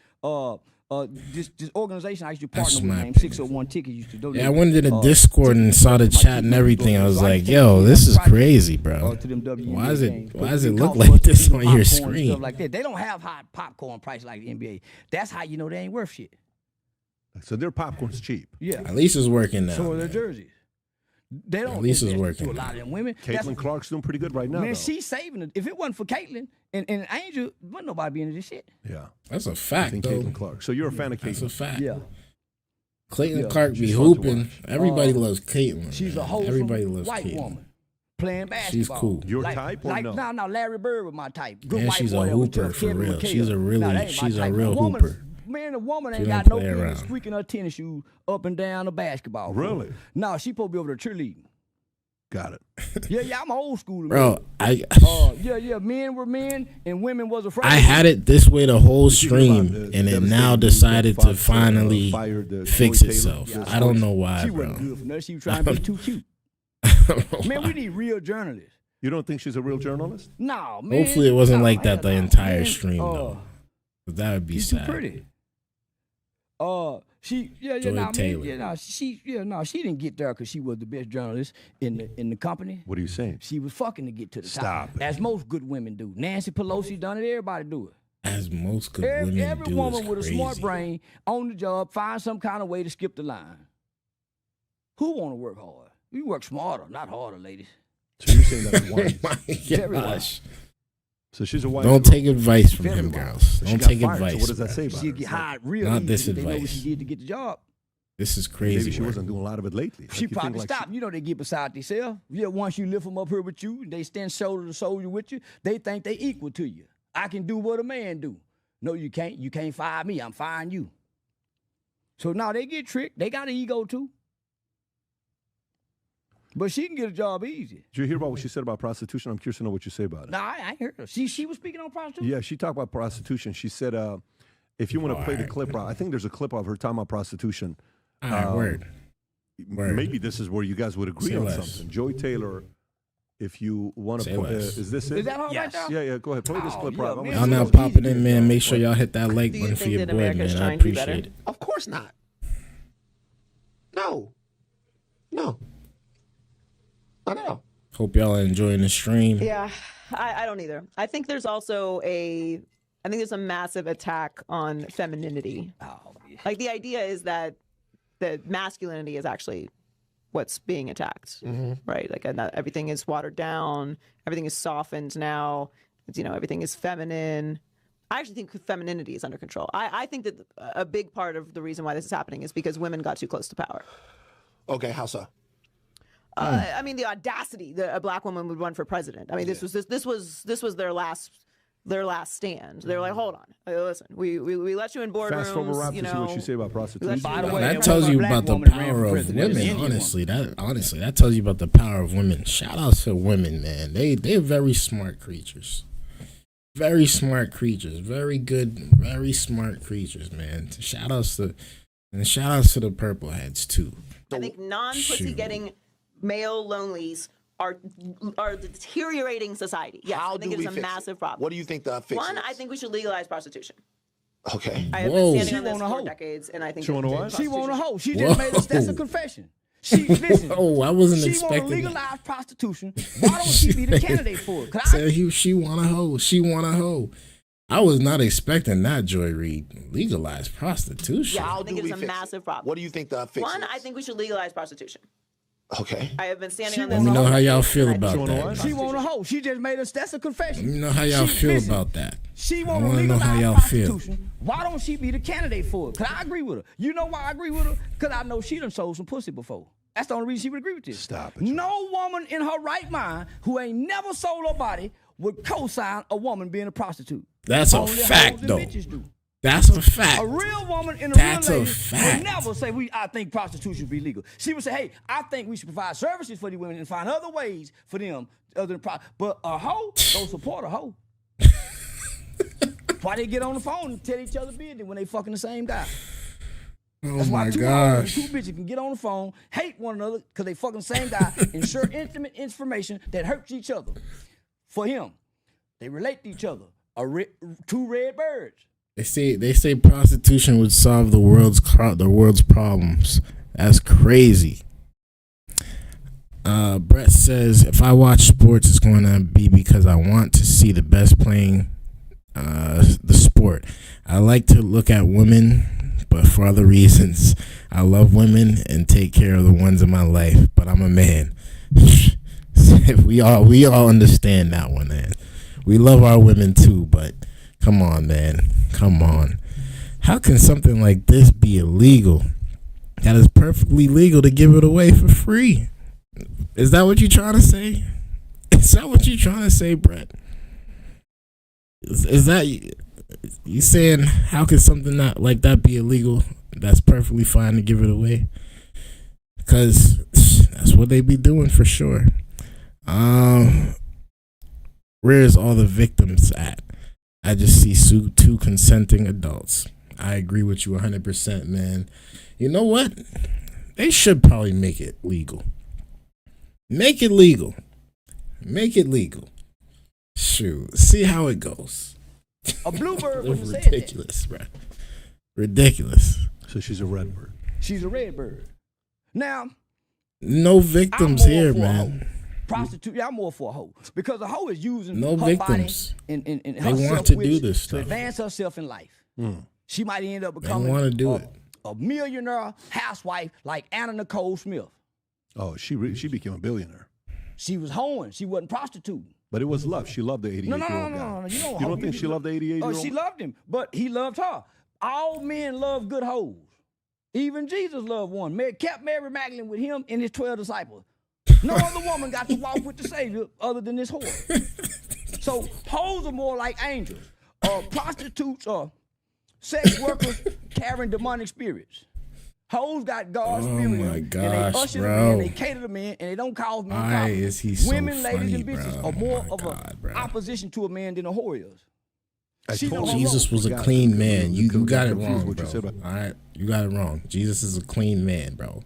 Speaker 2: This organization I used to
Speaker 1: That's
Speaker 2: partner with
Speaker 1: my
Speaker 2: named
Speaker 1: opinion.
Speaker 2: 601 Tickets used to donate.
Speaker 1: Yeah, I went into the
Speaker 2: uh,
Speaker 1: Discord and saw the
Speaker 2: tickets
Speaker 1: chat and
Speaker 2: my
Speaker 1: everything. I
Speaker 2: kids
Speaker 1: was
Speaker 2: so I
Speaker 1: like,
Speaker 2: can take
Speaker 1: yo,
Speaker 2: them
Speaker 1: this is
Speaker 2: private,
Speaker 1: crazy, bro.
Speaker 2: to them WNBA
Speaker 1: Why does
Speaker 2: games.
Speaker 1: it look
Speaker 2: cost
Speaker 1: like
Speaker 2: much
Speaker 1: this
Speaker 2: to
Speaker 1: on
Speaker 2: do
Speaker 1: your
Speaker 2: popcorn and
Speaker 1: screen?
Speaker 2: Stuff like that. They don't have hot popcorn price like the NBA. That's how you know they ain't worth shit.
Speaker 3: So their popcorn's cheap.
Speaker 2: Yeah.
Speaker 1: At least it's working now.
Speaker 2: So are their
Speaker 1: man.
Speaker 2: jerseys. They don't.
Speaker 1: At least it's
Speaker 2: invest into
Speaker 1: working
Speaker 2: a lot of
Speaker 1: now.
Speaker 2: them women. That's-
Speaker 3: Caitlin Clark's doing pretty good right now.
Speaker 2: Man,
Speaker 3: though.
Speaker 2: she's saving it. If it wasn't for Caitlin and Angel, wouldn't nobody be into this shit.
Speaker 3: Yeah.
Speaker 1: That's a
Speaker 3: I
Speaker 1: fact,
Speaker 3: think
Speaker 1: though.
Speaker 3: Caitlin Clark. So you're a fan of
Speaker 1: That's a
Speaker 3: Caitlin.
Speaker 1: fact.
Speaker 2: Yeah.
Speaker 1: Clayton
Speaker 2: Yeah.
Speaker 1: Clark be
Speaker 3: She's fun to
Speaker 1: hooping.
Speaker 3: watch.
Speaker 1: Everybody loves Caitlin.
Speaker 2: She's
Speaker 1: man.
Speaker 2: a wholesome
Speaker 1: Everybody loves
Speaker 2: white
Speaker 1: Caitlin.
Speaker 2: woman playing basketball.
Speaker 1: cool.
Speaker 3: Your type or no?
Speaker 2: No, Larry Bird was my type. Good
Speaker 1: Man,
Speaker 2: white
Speaker 1: she's a
Speaker 2: boy that was
Speaker 1: hooper
Speaker 2: tough.
Speaker 1: for
Speaker 2: Kevin
Speaker 1: real.
Speaker 2: McHale.
Speaker 1: She's a really-
Speaker 2: Nah, that ain't my
Speaker 1: she's a
Speaker 2: type.
Speaker 1: real
Speaker 2: woman,
Speaker 1: hooper.
Speaker 2: Man, the woman
Speaker 1: She
Speaker 2: ain't
Speaker 1: don't
Speaker 2: got no
Speaker 1: play
Speaker 2: business
Speaker 1: around.
Speaker 2: squeaking her tennis shoes up and down the basketball court.
Speaker 3: Really?
Speaker 2: No, she supposed to be over there cheerleading.
Speaker 3: Got it.
Speaker 2: Yeah, I'm old school.
Speaker 1: Bro,
Speaker 2: Man. Yeah, men were men and women was afraid.
Speaker 1: I had it this way the whole
Speaker 3: Speaking about
Speaker 1: stream,
Speaker 3: the
Speaker 1: and it
Speaker 3: devastating
Speaker 1: now
Speaker 3: news that
Speaker 1: decided to
Speaker 3: Fox,
Speaker 1: finally
Speaker 3: fired,
Speaker 1: fix
Speaker 3: Joy Taylor.
Speaker 1: itself.
Speaker 2: Yeah,
Speaker 1: I don't know why,
Speaker 2: She
Speaker 1: bro.
Speaker 2: wasn't good for nothing. She was trying to be too cute.
Speaker 1: I don't know
Speaker 2: Man,
Speaker 1: why.
Speaker 2: we need real journalists.
Speaker 3: You don't think she's a real journalist?
Speaker 2: No, man.
Speaker 1: Hopefully it wasn't
Speaker 2: No,
Speaker 1: like that
Speaker 2: hell
Speaker 1: the
Speaker 2: no.
Speaker 1: entire
Speaker 2: Man,
Speaker 1: stream, though. But that would be
Speaker 2: She's too
Speaker 1: sad.
Speaker 2: pretty. She
Speaker 1: Taylor.
Speaker 2: she didn't get there because she was the best journalist in the company.
Speaker 3: What are you saying?
Speaker 2: She was fucking to get to the
Speaker 3: Stop
Speaker 2: top,
Speaker 3: it.
Speaker 2: as most good women do. Nancy Pelosi done it. Everybody do it.
Speaker 1: As most good
Speaker 2: Every
Speaker 1: women do
Speaker 2: woman
Speaker 1: is
Speaker 2: with a
Speaker 1: crazy.
Speaker 2: smart brain on the job find some kind of way to skip the line. Who want to work hard? You work smarter, not harder, ladies.
Speaker 3: So you're saying that's
Speaker 1: Oh
Speaker 3: white.
Speaker 1: my gosh.
Speaker 3: So she's a white.
Speaker 1: Don't take advice from
Speaker 2: Very
Speaker 1: him,
Speaker 2: wise.
Speaker 1: girls.
Speaker 3: She
Speaker 1: Don't
Speaker 3: got
Speaker 1: take
Speaker 3: fired,
Speaker 1: advice.
Speaker 3: So what does that
Speaker 1: bro.
Speaker 3: say about
Speaker 2: She'll
Speaker 3: her?
Speaker 2: get hired real
Speaker 1: Not
Speaker 2: easy.
Speaker 1: this
Speaker 2: They know what
Speaker 1: advice.
Speaker 2: she did to get the job.
Speaker 1: This is crazy.
Speaker 3: Maybe she
Speaker 1: work.
Speaker 3: wasn't doing a lot of it lately.
Speaker 2: She
Speaker 3: Like, you
Speaker 2: probably
Speaker 3: think, like,
Speaker 2: stopped. You know, they get beside themselves. Yeah, once you lift them up here with you, they stand shoulder to shoulder with you, they think they equal to you. I can do what a man do. No, you can't. You can't fire me. I'm firing you. So now they get tricked. They got an ego too. But she can get a job easy.
Speaker 3: Did you hear about what she said about prostitution? I'm curious to know what you say about it.
Speaker 2: Nah, I ain't heard her. She was speaking on prostitution.
Speaker 3: Yeah, she talked about prostitution. She said, if you want to play the clip, I think there's a clip of her talking about prostitution.
Speaker 1: All right, word.
Speaker 3: Maybe this is where you guys would agree
Speaker 1: Say
Speaker 3: on
Speaker 1: less.
Speaker 3: something. Joy Taylor, if you want
Speaker 1: Say
Speaker 3: to,
Speaker 1: less.
Speaker 3: is this it?
Speaker 2: Is that all right there?
Speaker 3: Yeah, go ahead. Play this
Speaker 2: Oh,
Speaker 3: clip,
Speaker 2: yeah,
Speaker 3: Rob.
Speaker 2: man.
Speaker 1: Y'all now popping in, man. Make sure y'all hit that like
Speaker 7: Do you
Speaker 1: button for
Speaker 7: think
Speaker 1: your
Speaker 7: that
Speaker 1: boy,
Speaker 7: America's
Speaker 1: man. I
Speaker 7: trying to do better?
Speaker 1: appreciate it.
Speaker 8: Of course not. No. No. Not at all.
Speaker 1: Hope y'all are enjoying the stream.
Speaker 7: Yeah, I don't either. I think there's also I think there's a massive attack on femininity.
Speaker 2: Oh, yeah.
Speaker 7: Like the idea is that masculinity is actually what's being attacked, right? Like and that everything is watered down, everything is softened now. You know, everything is feminine. I actually think femininity is under control. I think that a big part of the reason why this is happening is because women got too close to power.
Speaker 8: Okay, how so?
Speaker 7: I mean, the audacity that a black woman would run for president. I mean, this was their last stand. They were like, hold on, listen, we let you in boardrooms.
Speaker 3: Fast forward, Rob,
Speaker 7: you
Speaker 3: to
Speaker 7: know,
Speaker 3: see what you say about prostitution.
Speaker 2: By the way,
Speaker 1: That
Speaker 2: there
Speaker 1: tells
Speaker 2: was a
Speaker 1: you
Speaker 2: black
Speaker 1: about the
Speaker 2: woman that ran
Speaker 1: power
Speaker 2: for
Speaker 1: of
Speaker 2: president.
Speaker 1: women.
Speaker 2: Any woman.
Speaker 1: Honestly, that tells you about the power of women. Shout out to women, man. They're very smart creatures. Very smart creatures. Very good, very smart creatures, man. Shout outs to the purple heads too.
Speaker 7: I think non-pussy
Speaker 1: Shoot.
Speaker 7: getting male lonelies are deteriorating society. Yes,
Speaker 8: How
Speaker 7: I think
Speaker 8: do
Speaker 7: it
Speaker 8: we
Speaker 7: is a
Speaker 8: fix
Speaker 7: massive
Speaker 8: it?
Speaker 7: problem.
Speaker 8: What do you think the fix
Speaker 7: One,
Speaker 8: is?
Speaker 7: I think we should legalize prostitution.
Speaker 8: Okay.
Speaker 7: I have
Speaker 1: Whoa.
Speaker 7: been
Speaker 1: She
Speaker 7: standing on this
Speaker 2: want a
Speaker 7: for
Speaker 2: hoe.
Speaker 7: decades, and I think
Speaker 3: She want a
Speaker 7: that
Speaker 3: what?
Speaker 2: She want a
Speaker 7: prostitution-
Speaker 2: hoe. She just made us. That's a
Speaker 1: Whoa.
Speaker 2: confession. She listen.
Speaker 1: Oh, I wasn't
Speaker 2: She want
Speaker 1: expecting
Speaker 2: to
Speaker 1: that.
Speaker 2: legalize prostitution. Why don't she be the candidate for it? 'Cause I,
Speaker 1: Said she want a hoe. She want a hoe. I was not expecting that, Joy Reid. Legalize prostitution.
Speaker 7: Yeah, I
Speaker 8: How
Speaker 7: think
Speaker 8: do
Speaker 7: it's
Speaker 8: we
Speaker 7: a
Speaker 8: fix
Speaker 7: massive
Speaker 8: it?
Speaker 7: problem.
Speaker 8: What do you think the fix
Speaker 7: One,
Speaker 8: is?
Speaker 7: I think we should legalize prostitution.
Speaker 8: Okay.
Speaker 7: I have been standing
Speaker 2: She
Speaker 7: on
Speaker 1: Let
Speaker 7: this.
Speaker 1: me know
Speaker 7: for
Speaker 1: how y'all
Speaker 7: decades,
Speaker 1: feel
Speaker 7: and I
Speaker 1: about
Speaker 7: think
Speaker 3: She
Speaker 1: that.
Speaker 3: want a
Speaker 2: she want a hoe. She just made us. That's a confession.
Speaker 1: Let me know how y'all
Speaker 2: She-
Speaker 1: feel
Speaker 2: listen,
Speaker 1: about that.
Speaker 2: She
Speaker 1: I
Speaker 2: want to
Speaker 1: wanna know
Speaker 2: legalize
Speaker 1: how y'all feel.
Speaker 2: prostitution. Why don't she be the candidate for it? Because I agree with her. You know why I agree with her? Because I know she done sold some pussy before. That's the only reason she would agree with this.
Speaker 3: Stop it,
Speaker 2: No woman in her right mind who ain't never sold her body would co-sign a woman being a prostitute.
Speaker 1: That's a
Speaker 2: Only
Speaker 1: fact,
Speaker 2: hoes and
Speaker 1: though.
Speaker 2: bitches do.
Speaker 1: That's a fact.
Speaker 2: A real woman and
Speaker 1: That's a
Speaker 2: real lady
Speaker 1: fact.
Speaker 2: would never say, I think prostitution should be legal. She would say, hey, I think we should provide services for these women and find other ways for them other than prostitution. But a hoe don't support a hoe. Why they get on the phone and tell each other business when they fucking the same guy?
Speaker 1: Oh
Speaker 2: That's why
Speaker 1: my
Speaker 2: two hoes
Speaker 1: gosh.
Speaker 2: and two bitches can get on the phone, hate one another because they fucking the same guy, and share intimate information that hurts each other. For him, they relate to each other. Two red birds.
Speaker 1: They say prostitution would solve the world's problems. That's crazy. Brett says, if I watch sports, it's going to be because I want to see the best playing the sport. I like to look at women, but for other reasons. I love women and take care of the ones in my life, but I'm a man. we all understand that one, man. We love our women too, but come on, man. Come on. How can something like this be illegal? That is perfectly legal to give it away for free. Is that what you're trying to say? Is that what you're trying to say, Brett? Is that you saying how can something not like that be illegal? That's perfectly fine to give it away. Because that's what they be doing for sure. Where's all the victims at? I just see two consenting adults. I agree with you 100%, man. You know what? They should probably make it legal. Make it legal. Make it legal. Shoot. See how it goes.
Speaker 2: A bluebird
Speaker 1: It's
Speaker 2: would have said that.
Speaker 1: ridiculous, bro. Ridiculous.
Speaker 3: So she's a red bird.
Speaker 2: She's a red bird. Now,
Speaker 1: No
Speaker 2: I'm
Speaker 1: victims
Speaker 2: more
Speaker 1: here,
Speaker 2: for a
Speaker 1: man.
Speaker 2: hoe. Prostitute, I'm more for a hoe because a hoe is using
Speaker 1: No
Speaker 2: her
Speaker 1: victims.
Speaker 2: body and
Speaker 1: They
Speaker 2: herself
Speaker 1: want to do
Speaker 2: wish
Speaker 1: this
Speaker 2: to
Speaker 1: stuff.
Speaker 2: advance herself in life. She might end up
Speaker 1: They
Speaker 2: becoming
Speaker 1: wanna do it.
Speaker 2: a millionaire housewife like Anna Nicole Smith.
Speaker 3: Oh, she became a billionaire.
Speaker 2: She was hoeing. She wasn't prostituting.
Speaker 3: But it was love. She loved the 88-year-old guy.
Speaker 2: No.
Speaker 3: You don't think she loved the 88-year-old?
Speaker 2: Oh, she loved him, but he loved her. All men love good hoes. Even Jesus loved one. Kept Mary Magdalene with him and his 12 disciples. No other woman got to walk with the Savior other than this whore. So hoes are more like angels. Prostitutes are sex workers carrying demonic spirits. Hoes got God's spirit.
Speaker 1: Oh my gosh,
Speaker 2: and they usher
Speaker 1: bro.
Speaker 2: them in, they cater them in, and they don't cause men
Speaker 1: Why
Speaker 2: problems.
Speaker 1: is he so
Speaker 2: Women, ladies,
Speaker 1: funny,
Speaker 2: and bitches
Speaker 1: bro?
Speaker 2: are more
Speaker 1: Oh
Speaker 2: of
Speaker 1: my
Speaker 2: a
Speaker 1: God, bro.
Speaker 2: opposition to a man than a whore is.
Speaker 3: I
Speaker 2: She
Speaker 3: told
Speaker 2: don't
Speaker 3: you.
Speaker 1: Jesus was a
Speaker 3: Got
Speaker 1: clean
Speaker 3: confused.
Speaker 1: man. You got it
Speaker 3: confused
Speaker 1: wrong,
Speaker 3: what
Speaker 1: bro.
Speaker 3: you said about-
Speaker 1: All right, you got it wrong. Jesus is a clean man, bro.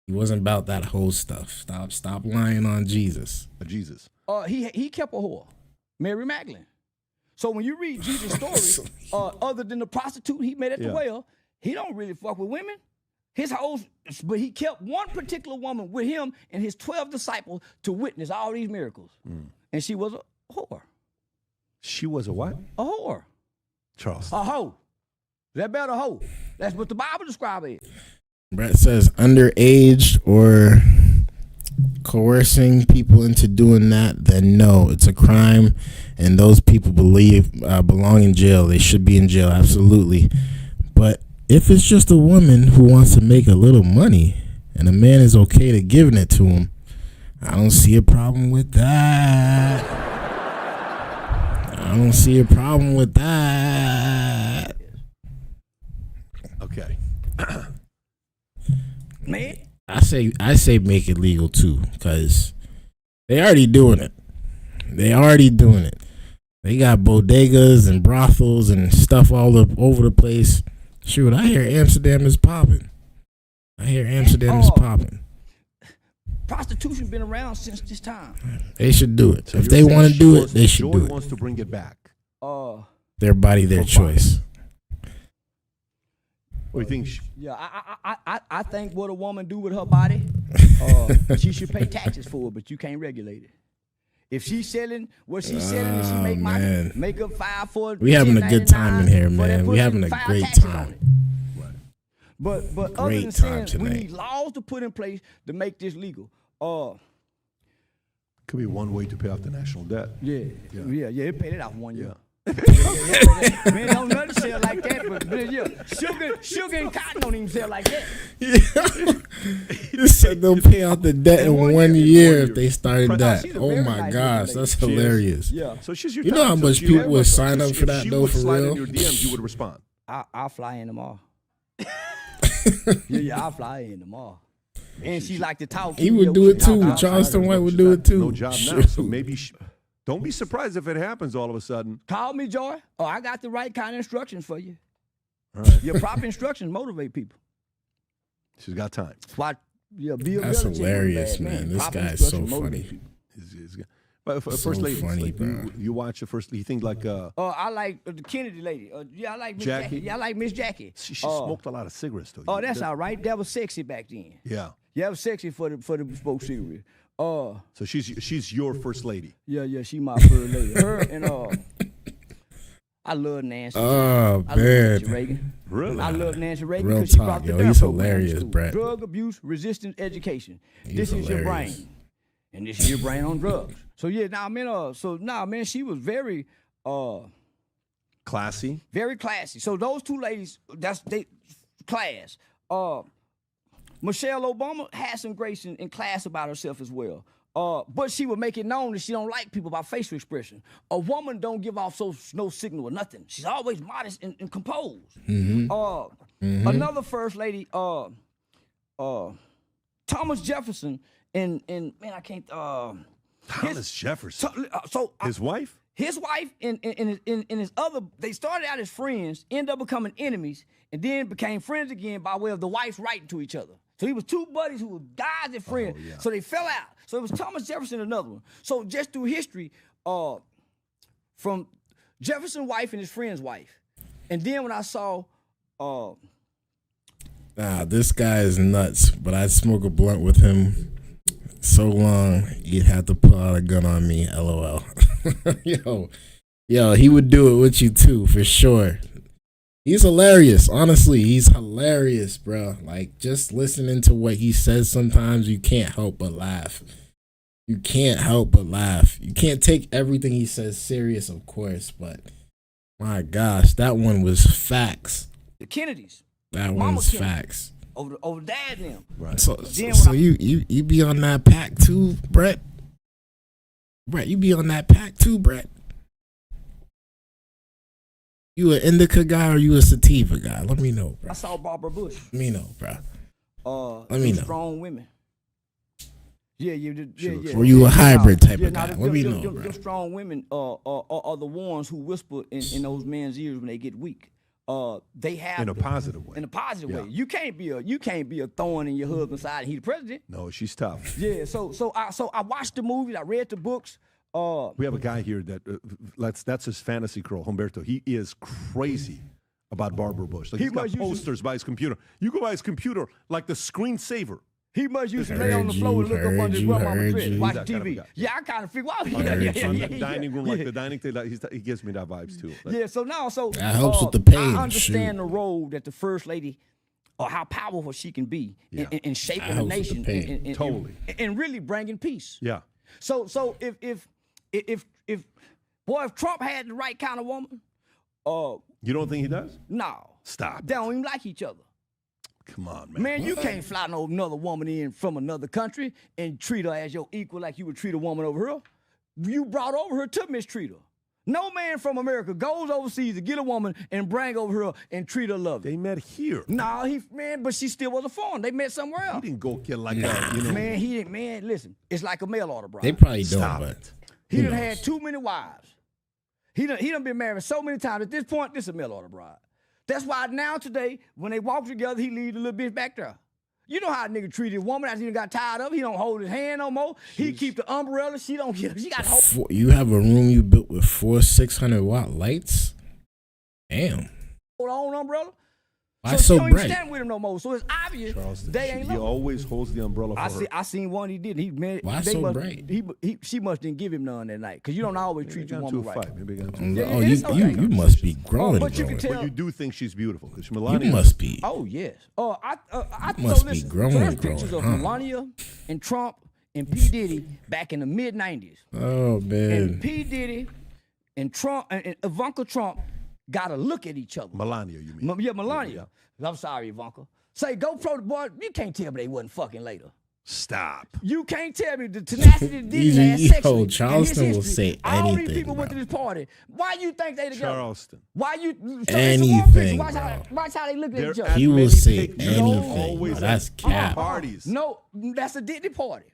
Speaker 1: He wasn't about that whole stuff. Stop lying on Jesus.
Speaker 3: Jesus.
Speaker 2: He kept a whore, Mary Magdalene. So when you read Jesus' story, other than the prostitute he met at the well, he don't really fuck with women. His hoes, but he kept one particular woman with him and his 12 disciples to witness all these miracles. And she was a whore.
Speaker 3: She was a what?
Speaker 2: A whore.
Speaker 3: Charleston.
Speaker 2: A hoe. That better hoe. That's what the Bible describes it.
Speaker 1: Brett says underage or coercing people into doing that, then no, it's a crime, and those people belong in jail. They should be in jail, absolutely. But if it's just a woman who wants to make a little money and a man is okay to giving it to him, I don't see a problem with that. I don't see a problem with that.
Speaker 3: Okay.
Speaker 2: Man.
Speaker 1: I say make it legal too, because they already doing it. They got bodegas and brothels and stuff all over the place. Shoot, I hear Amsterdam is popping.
Speaker 2: Prostitution been around since this time.
Speaker 1: They should do it.
Speaker 3: So
Speaker 1: If
Speaker 3: you're
Speaker 1: they
Speaker 3: saying
Speaker 1: want to do it, they should
Speaker 3: Joy
Speaker 1: do it.
Speaker 3: wants to bring it back.
Speaker 1: Their body, their choice.
Speaker 3: What do you think?
Speaker 2: Yeah, I think what a woman do with her body, she should pay taxes for it, but you can't regulate it. If she's selling what she's selling and she make up 5 for it.
Speaker 1: We having a good time in here, man. We having a great time.
Speaker 2: But other
Speaker 1: Great
Speaker 2: than
Speaker 1: time
Speaker 2: saying we
Speaker 1: tonight.
Speaker 2: need laws to put in place to make this legal.
Speaker 3: Could be one way to pay off the national debt.
Speaker 2: Yeah, it paid it off 1 year.
Speaker 3: Yeah.
Speaker 2: Man, don't nothing sell like that, but yeah, sugar and cotton don't even sell like that.
Speaker 1: You said they'll pay out the debt in 1 year if they started that.
Speaker 2: She's a
Speaker 1: Oh
Speaker 2: very
Speaker 1: my
Speaker 2: nice
Speaker 1: gosh,
Speaker 2: lady.
Speaker 1: that's
Speaker 3: She is.
Speaker 1: hilarious.
Speaker 2: Yeah,
Speaker 3: So she's your
Speaker 1: You know how
Speaker 3: type. So
Speaker 1: much
Speaker 3: she-
Speaker 1: people would sign up for
Speaker 3: if
Speaker 1: that,
Speaker 3: she
Speaker 1: though,
Speaker 3: would
Speaker 1: for
Speaker 3: slide
Speaker 1: real?
Speaker 3: in your DMs, you would respond.
Speaker 2: I'll fly in tomorrow. yeah, I'll fly in tomorrow. And she like to talk.
Speaker 1: He would do it too. Charleston White would do it too.
Speaker 3: No job now, so maybe don't be surprised if it happens all of a sudden.
Speaker 2: Call me, Joy. Oh, I got the right kind of instructions for you.
Speaker 3: All right.
Speaker 2: Your proper instructions motivate people.
Speaker 3: She's got time.
Speaker 2: That's why, yeah, Bill
Speaker 1: That's
Speaker 2: Belichick was a
Speaker 1: hilarious,
Speaker 2: bad
Speaker 1: man. This
Speaker 2: Proper
Speaker 1: guy is so
Speaker 2: instructions motivate
Speaker 1: funny.
Speaker 2: people.
Speaker 3: But
Speaker 1: So
Speaker 3: first lady,
Speaker 1: funny,
Speaker 3: like,
Speaker 1: bro.
Speaker 3: you watch the first. You think like
Speaker 2: I like the Kennedy lady. Yeah, I like Miss
Speaker 3: Jackie?
Speaker 2: Jackie. Yeah, I like Miss Jackie.
Speaker 3: she smoked a lot of cigarettes though.
Speaker 2: Oh, that's all right. That was sexy back then.
Speaker 3: Yeah.
Speaker 2: Yeah, that was sexy for the spoke cigarette.
Speaker 3: So she's your first lady.
Speaker 2: Yeah, she my first lady. Her and I love Nancy.
Speaker 1: Oh,
Speaker 2: I love Nancy
Speaker 1: man.
Speaker 2: Reagan.
Speaker 3: Really?
Speaker 2: I love Nancy Reagan
Speaker 1: Real
Speaker 2: because she
Speaker 1: talk,
Speaker 2: brought the
Speaker 1: yo,
Speaker 2: DARE
Speaker 1: he's
Speaker 2: program to
Speaker 1: hilarious,
Speaker 2: school.
Speaker 1: Brett.
Speaker 2: Drug abuse resistant education.
Speaker 1: He's
Speaker 2: This is your
Speaker 1: hilarious.
Speaker 2: brain, and this is your brain on drugs. So yeah, man, she was very
Speaker 3: Classy.
Speaker 2: very classy. So those two ladies, that's they class. Michelle Obama had some grace and class about herself as well. But she would make it known that she don't like people by facial expression. A woman don't give off no signal or nothing. She's always modest and composed. Another first lady, Thomas Jefferson, and man, I can't.
Speaker 3: Thomas Jefferson. His wife.
Speaker 2: His wife and his other, they started out as friends, ended up becoming enemies, and then became friends again by way of the wives writing to each other. So he was two buddies who were guys and friends.
Speaker 3: Oh, yeah.
Speaker 2: So they fell out. So it was Thomas Jefferson, another one. So just through history, from Jefferson's wife and his friend's wife. And then when I saw
Speaker 1: This guy is nuts, but I'd smoke a blunt with him so long you'd have to pull out a gun on me, LOL. Yo, he would do it with you too, for sure. He's hilarious. Honestly, he's hilarious, bro. Like, just listening to what he says sometimes, you can't help but laugh. You can't help but laugh. You can't take everything he says serious, of course, but my gosh, that one was facts.
Speaker 2: The Kennedys.
Speaker 1: That
Speaker 2: Mama
Speaker 1: one's
Speaker 2: Kennedy.
Speaker 1: facts.
Speaker 2: Over dad and them.
Speaker 3: Right.
Speaker 1: So
Speaker 2: Then
Speaker 1: so
Speaker 2: when
Speaker 1: you be on that pack too, Brett? Brett, you be on that pack too, Brett? You an indica guy or you a sativa guy? Let me know, bro.
Speaker 2: I saw Barbara Bush.
Speaker 1: Let me know, bro.
Speaker 2: Let
Speaker 1: me know.
Speaker 2: Strong women. Yeah.
Speaker 1: Or you a hybrid type of guy?
Speaker 2: Them,
Speaker 1: Let me
Speaker 2: them,
Speaker 1: know,
Speaker 2: them,
Speaker 1: bro.
Speaker 2: them strong women are the ones who whisper in those men's ears when they get weak. They have
Speaker 3: In a positive way.
Speaker 2: In a positive
Speaker 3: Yeah.
Speaker 2: way. You can't be a thorn in your husband's side and he the president.
Speaker 3: No, she's tough.
Speaker 2: Yeah. So I watched the movies. I read the books.
Speaker 3: We have a guy here that's his fantasy girl, Humberto. He is crazy about Barbara Bush. Like,
Speaker 2: He
Speaker 3: he's got
Speaker 2: must use
Speaker 3: posters by his computer. You go by his computer like the screensaver.
Speaker 2: He must used to lay on the floor and look up under his grandmama's dress, watch
Speaker 3: He's that kind of
Speaker 2: TV.
Speaker 3: guy.
Speaker 2: Yeah, I kind of figure out.
Speaker 3: On the dining room, like the dining table, he gives me that vibes too. Like,
Speaker 2: Yeah, so now,
Speaker 1: That helps with the pain,
Speaker 2: I understand
Speaker 1: shoot.
Speaker 2: the role that the first lady, or how powerful she can be in shaping
Speaker 1: That
Speaker 2: a
Speaker 1: helps with
Speaker 2: nation,
Speaker 1: the pain.
Speaker 2: and
Speaker 3: Totally.
Speaker 2: and really bringing peace.
Speaker 3: yeah.
Speaker 2: So if Trump had the right kind of woman,
Speaker 3: You don't think he does?
Speaker 2: no,
Speaker 3: Stop.
Speaker 2: they don't even like each other.
Speaker 3: Come on, man.
Speaker 2: Man, you can't fly no another woman in from another country and treat her as your equal like you would treat a woman over here. You brought over her to mistreat her. No man from America goes overseas to get a woman and bring over her and treat her lovely.
Speaker 3: They met here.
Speaker 2: Nah, but she still was a foreign. They met somewhere
Speaker 3: He
Speaker 2: else.
Speaker 3: didn't go get like that, you know.
Speaker 2: Man, he didn't. Man, listen, it's like a mail order bride.
Speaker 1: They probably don't,
Speaker 3: Stop
Speaker 1: but
Speaker 3: it.
Speaker 2: He
Speaker 1: who
Speaker 2: done
Speaker 1: knows?
Speaker 2: had too many wives. He done been married so many times. At this point, this is a mail order bride. That's why now today, when they walk together, he leave the little bitch back there. You know how a nigga treated a woman after he got tired of. He don't hold his hand no more. He keep the umbrella. She don't get. She got to hold.
Speaker 1: You have a room you built with 4 600-watt lights? Damn.
Speaker 2: Hold on, umbrella.
Speaker 1: Why
Speaker 2: she
Speaker 1: so
Speaker 2: don't even
Speaker 1: bright?
Speaker 2: stand with him no more. So it's obvious
Speaker 3: Charleston,
Speaker 2: they ain't
Speaker 3: he
Speaker 2: love.
Speaker 3: always holds the umbrella for her.
Speaker 2: I seen one he did. He man.
Speaker 1: Why
Speaker 2: they
Speaker 1: so
Speaker 2: must,
Speaker 1: bright?
Speaker 2: She must didn't give him none that night because you don't always
Speaker 3: Maybe
Speaker 2: treat
Speaker 3: they
Speaker 2: your
Speaker 3: got into
Speaker 2: woman
Speaker 3: a
Speaker 2: right.
Speaker 3: fight. Maybe they got into
Speaker 1: Oh,
Speaker 3: a fight.
Speaker 2: it's okay.
Speaker 1: you must be growing,
Speaker 2: but you can
Speaker 1: growing.
Speaker 2: tell.
Speaker 3: But you do think she's beautiful because
Speaker 1: You
Speaker 3: Melania.
Speaker 1: must be.
Speaker 2: Oh yes. I
Speaker 1: must
Speaker 2: so
Speaker 1: be
Speaker 2: listen,
Speaker 1: growing,
Speaker 2: so there's pictures
Speaker 1: growing,
Speaker 2: of
Speaker 1: huh?
Speaker 2: Melania and Trump and P Diddy back in the mid '90s.
Speaker 1: Oh,
Speaker 2: And
Speaker 1: man.
Speaker 2: P Diddy and Trump and Ivanka Trump got to look at each other.
Speaker 3: Melania, you mean?
Speaker 2: Yeah, Melania. I'm sorry, Ivanka. Say GoPro the boy. You can't tell me they wasn't fucking later.
Speaker 3: Stop.
Speaker 2: You can't tell me the tenacity of Diddy had sexually.
Speaker 1: Charleston
Speaker 2: in his
Speaker 1: will
Speaker 2: history.
Speaker 1: say
Speaker 2: All these
Speaker 1: anything,
Speaker 2: people went to
Speaker 1: bro.
Speaker 2: this party. Why you think they together?
Speaker 3: Charleston.
Speaker 2: Why you so it's a
Speaker 1: Anything,
Speaker 2: war picture.
Speaker 1: bro.
Speaker 2: Watch how they look at
Speaker 3: They're
Speaker 2: each other.
Speaker 3: at
Speaker 1: He will
Speaker 3: many
Speaker 1: say
Speaker 3: pictures.
Speaker 1: anything.
Speaker 3: Always
Speaker 1: Bro. That's
Speaker 3: at
Speaker 1: cap.
Speaker 3: parties.
Speaker 2: No, that's a Diddy party.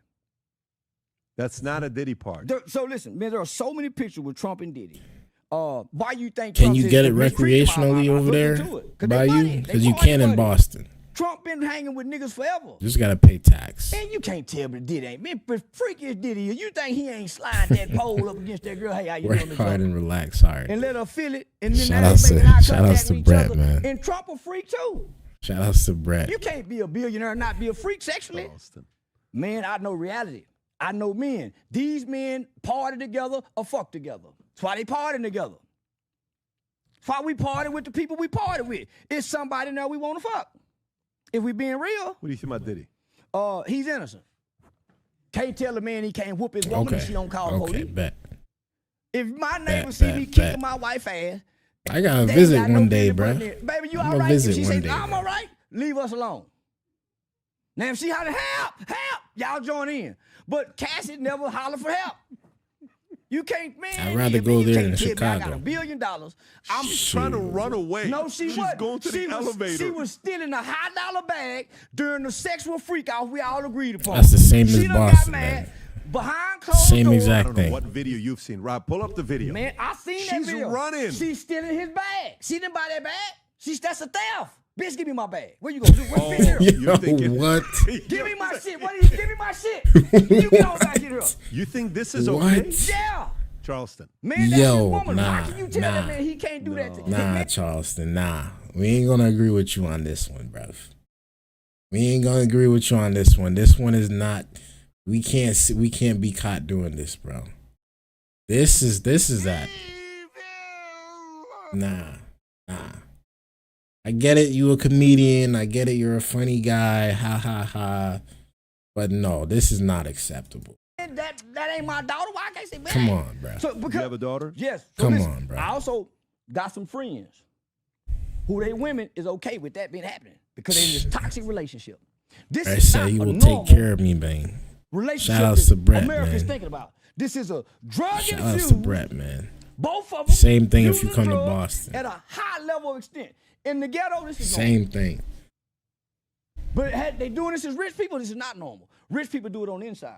Speaker 3: That's not a Diddy part.
Speaker 2: So listen, man, there are so many pictures with Trump and Diddy. Why you think?
Speaker 1: Can
Speaker 2: Trump
Speaker 1: you
Speaker 2: said,
Speaker 1: get it
Speaker 2: "Mistreat them."
Speaker 1: recreationally
Speaker 2: I
Speaker 1: over
Speaker 2: looked
Speaker 1: there
Speaker 2: into it. 'Cause
Speaker 1: by
Speaker 2: they
Speaker 1: you?
Speaker 2: money. They
Speaker 1: Because you
Speaker 2: party
Speaker 1: can in
Speaker 2: money.
Speaker 1: Boston.
Speaker 2: Trump been hanging with niggas forever.
Speaker 1: Just got to pay tax.
Speaker 2: Man, you can't tell me Diddy ain't. Man, but freaky as Diddy is, you think he ain't slide that pole up against that girl? Hey, how you
Speaker 1: Work
Speaker 2: doing, Miss
Speaker 1: hard
Speaker 2: Trump?
Speaker 1: and relax. Sorry.
Speaker 2: And let her feel it. And then
Speaker 1: Shout
Speaker 2: now
Speaker 1: outs
Speaker 2: they
Speaker 1: to-
Speaker 2: making eye
Speaker 1: shout outs
Speaker 2: contact
Speaker 1: to
Speaker 2: with each
Speaker 1: Brett,
Speaker 2: other.
Speaker 1: man.
Speaker 2: And Trump a freak too.
Speaker 1: Shout outs to Brett.
Speaker 2: You can't be a billionaire and not be a freak sexually.
Speaker 3: Charleston.
Speaker 2: Man, I know reality. I know men. These men party together or fuck together. That's why they party together. That's why we party with the people we party with. It's somebody now we want to fuck. If we being real,
Speaker 3: What do you think about Diddy?
Speaker 2: he's innocent. Can't tell a man he can't whoop his woman
Speaker 1: Okay.
Speaker 2: if she don't call the
Speaker 1: Okay,
Speaker 2: police.
Speaker 1: bet.
Speaker 2: If my neighbor see me
Speaker 1: bet.
Speaker 2: kicking my wife ass,
Speaker 1: I got to
Speaker 2: they
Speaker 1: visit
Speaker 2: got no
Speaker 1: one day,
Speaker 2: business
Speaker 1: bro.
Speaker 2: putting it. Baby, you
Speaker 1: I'ma
Speaker 2: all right?
Speaker 1: visit
Speaker 2: If she
Speaker 1: one
Speaker 2: says,
Speaker 1: day,
Speaker 2: I'm
Speaker 1: bro.
Speaker 2: all right, leave us alone. Now, if she holler, help, y'all join in. But Cassie never holler for help. You can't, man.
Speaker 1: I'd rather
Speaker 2: man,
Speaker 1: go
Speaker 2: you
Speaker 1: there
Speaker 2: can't
Speaker 1: than
Speaker 2: tell me I got
Speaker 1: Chicago.
Speaker 2: $1 billion. I'm
Speaker 3: Trying to run away.
Speaker 2: No, she
Speaker 3: She's
Speaker 2: wasn't.
Speaker 3: going to
Speaker 2: she
Speaker 3: the elevator.
Speaker 2: She was stealing a $100 bag during the sexual freak out we all agreed upon.
Speaker 1: That's the same
Speaker 2: she
Speaker 1: as
Speaker 2: done
Speaker 1: Boston,
Speaker 2: got mad
Speaker 1: man.
Speaker 2: behind closed
Speaker 1: Same
Speaker 2: doors.
Speaker 1: exact
Speaker 3: I don't know
Speaker 1: thing.
Speaker 3: what video you've seen. Rob, pull up the video.
Speaker 2: Man, I seen that
Speaker 3: She's
Speaker 2: video.
Speaker 3: running.
Speaker 2: She's stealing his bag. She didn't buy that bag. That's a theft. Bitch, give me my bag. Where you gonna do? What's in here?
Speaker 3: You're thinking-
Speaker 1: what?
Speaker 2: Give me my shit. What is? Give me my shit. You get on back in here.
Speaker 3: You think this is
Speaker 1: What?
Speaker 3: okay?
Speaker 2: Yeah.
Speaker 3: Charleston.
Speaker 2: Man, that's
Speaker 1: Yo,
Speaker 2: his woman.
Speaker 1: nah,
Speaker 2: How can you tell that
Speaker 1: nah.
Speaker 2: man he can't do that to you?
Speaker 1: Nah, Charleston, nah. We ain't gonna agree with you on this one, bruv. We ain't gonna agree with you on this one. This one is not. We can't be caught doing this, bro. This is that. Nah. I get it. You a comedian. I get it. You're a funny guy. Ha ha ha. But no, this is not acceptable.
Speaker 2: That ain't my daughter. Why I can't say, man?
Speaker 1: Come on, bro.
Speaker 2: So, because,
Speaker 3: You have a daughter?
Speaker 2: Yes. So
Speaker 1: Come
Speaker 2: listen,
Speaker 1: on, bro.
Speaker 2: I also got some friends who they women is okay with that being happening because they're in this toxic relationship. This
Speaker 1: I
Speaker 2: is
Speaker 1: say
Speaker 2: not
Speaker 1: he
Speaker 2: a
Speaker 1: will
Speaker 2: normal
Speaker 1: take care of me, man.
Speaker 2: relationship
Speaker 1: Shout outs to
Speaker 2: that
Speaker 1: Brett,
Speaker 2: America's
Speaker 1: man.
Speaker 2: thinking about. This is a drug
Speaker 1: Shout outs
Speaker 2: infused.
Speaker 1: to Brett, man.
Speaker 2: Both of them.
Speaker 1: Same thing if you
Speaker 2: using
Speaker 1: come to
Speaker 2: drugs
Speaker 1: Boston.
Speaker 2: At a high level of extent. In the ghetto, this is
Speaker 1: Same
Speaker 2: normal.
Speaker 1: thing.
Speaker 2: But they doing this as rich people, this is not normal. Rich people do it on the inside.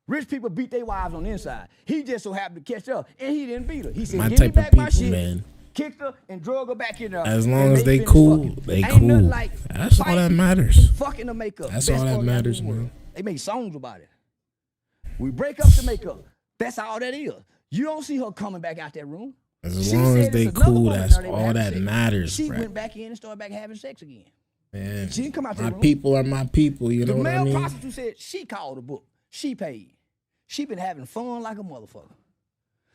Speaker 2: Rich people beat their wives on the inside. He just so happened to catch her, and he didn't beat her. He said,
Speaker 1: My
Speaker 2: "Give me
Speaker 1: type of
Speaker 2: back my
Speaker 1: people,
Speaker 2: shit."
Speaker 1: man.
Speaker 2: Kicked her and drug her back in there.
Speaker 1: As long
Speaker 2: and
Speaker 1: as they
Speaker 2: finished
Speaker 1: cool,
Speaker 2: fucking.
Speaker 1: they
Speaker 2: Ain't
Speaker 1: cool.
Speaker 2: nothing like
Speaker 1: That's all that
Speaker 2: fighting
Speaker 1: matters.
Speaker 2: and fucking to make up.
Speaker 1: That's
Speaker 2: Best
Speaker 1: all that
Speaker 2: orgasm
Speaker 1: matters,
Speaker 2: in the world.
Speaker 1: man.
Speaker 2: They make songs about it. We break up to make up. That's all that is. You don't see her coming back out that room.
Speaker 1: As
Speaker 2: She
Speaker 1: long as
Speaker 2: said
Speaker 1: they
Speaker 2: it's another
Speaker 1: cool,
Speaker 2: woman
Speaker 1: that's
Speaker 2: there they were
Speaker 1: all
Speaker 2: having
Speaker 1: that
Speaker 2: sex.
Speaker 1: matters,
Speaker 2: She
Speaker 1: bro.
Speaker 2: went back in and started back having sex again.
Speaker 1: Man,
Speaker 2: She didn't come out
Speaker 1: my
Speaker 2: that room.
Speaker 1: people are my people. You
Speaker 2: The
Speaker 1: know what I
Speaker 2: male
Speaker 1: mean?
Speaker 2: prostitute said she called the book. She paid. She been having fun like a motherfucker.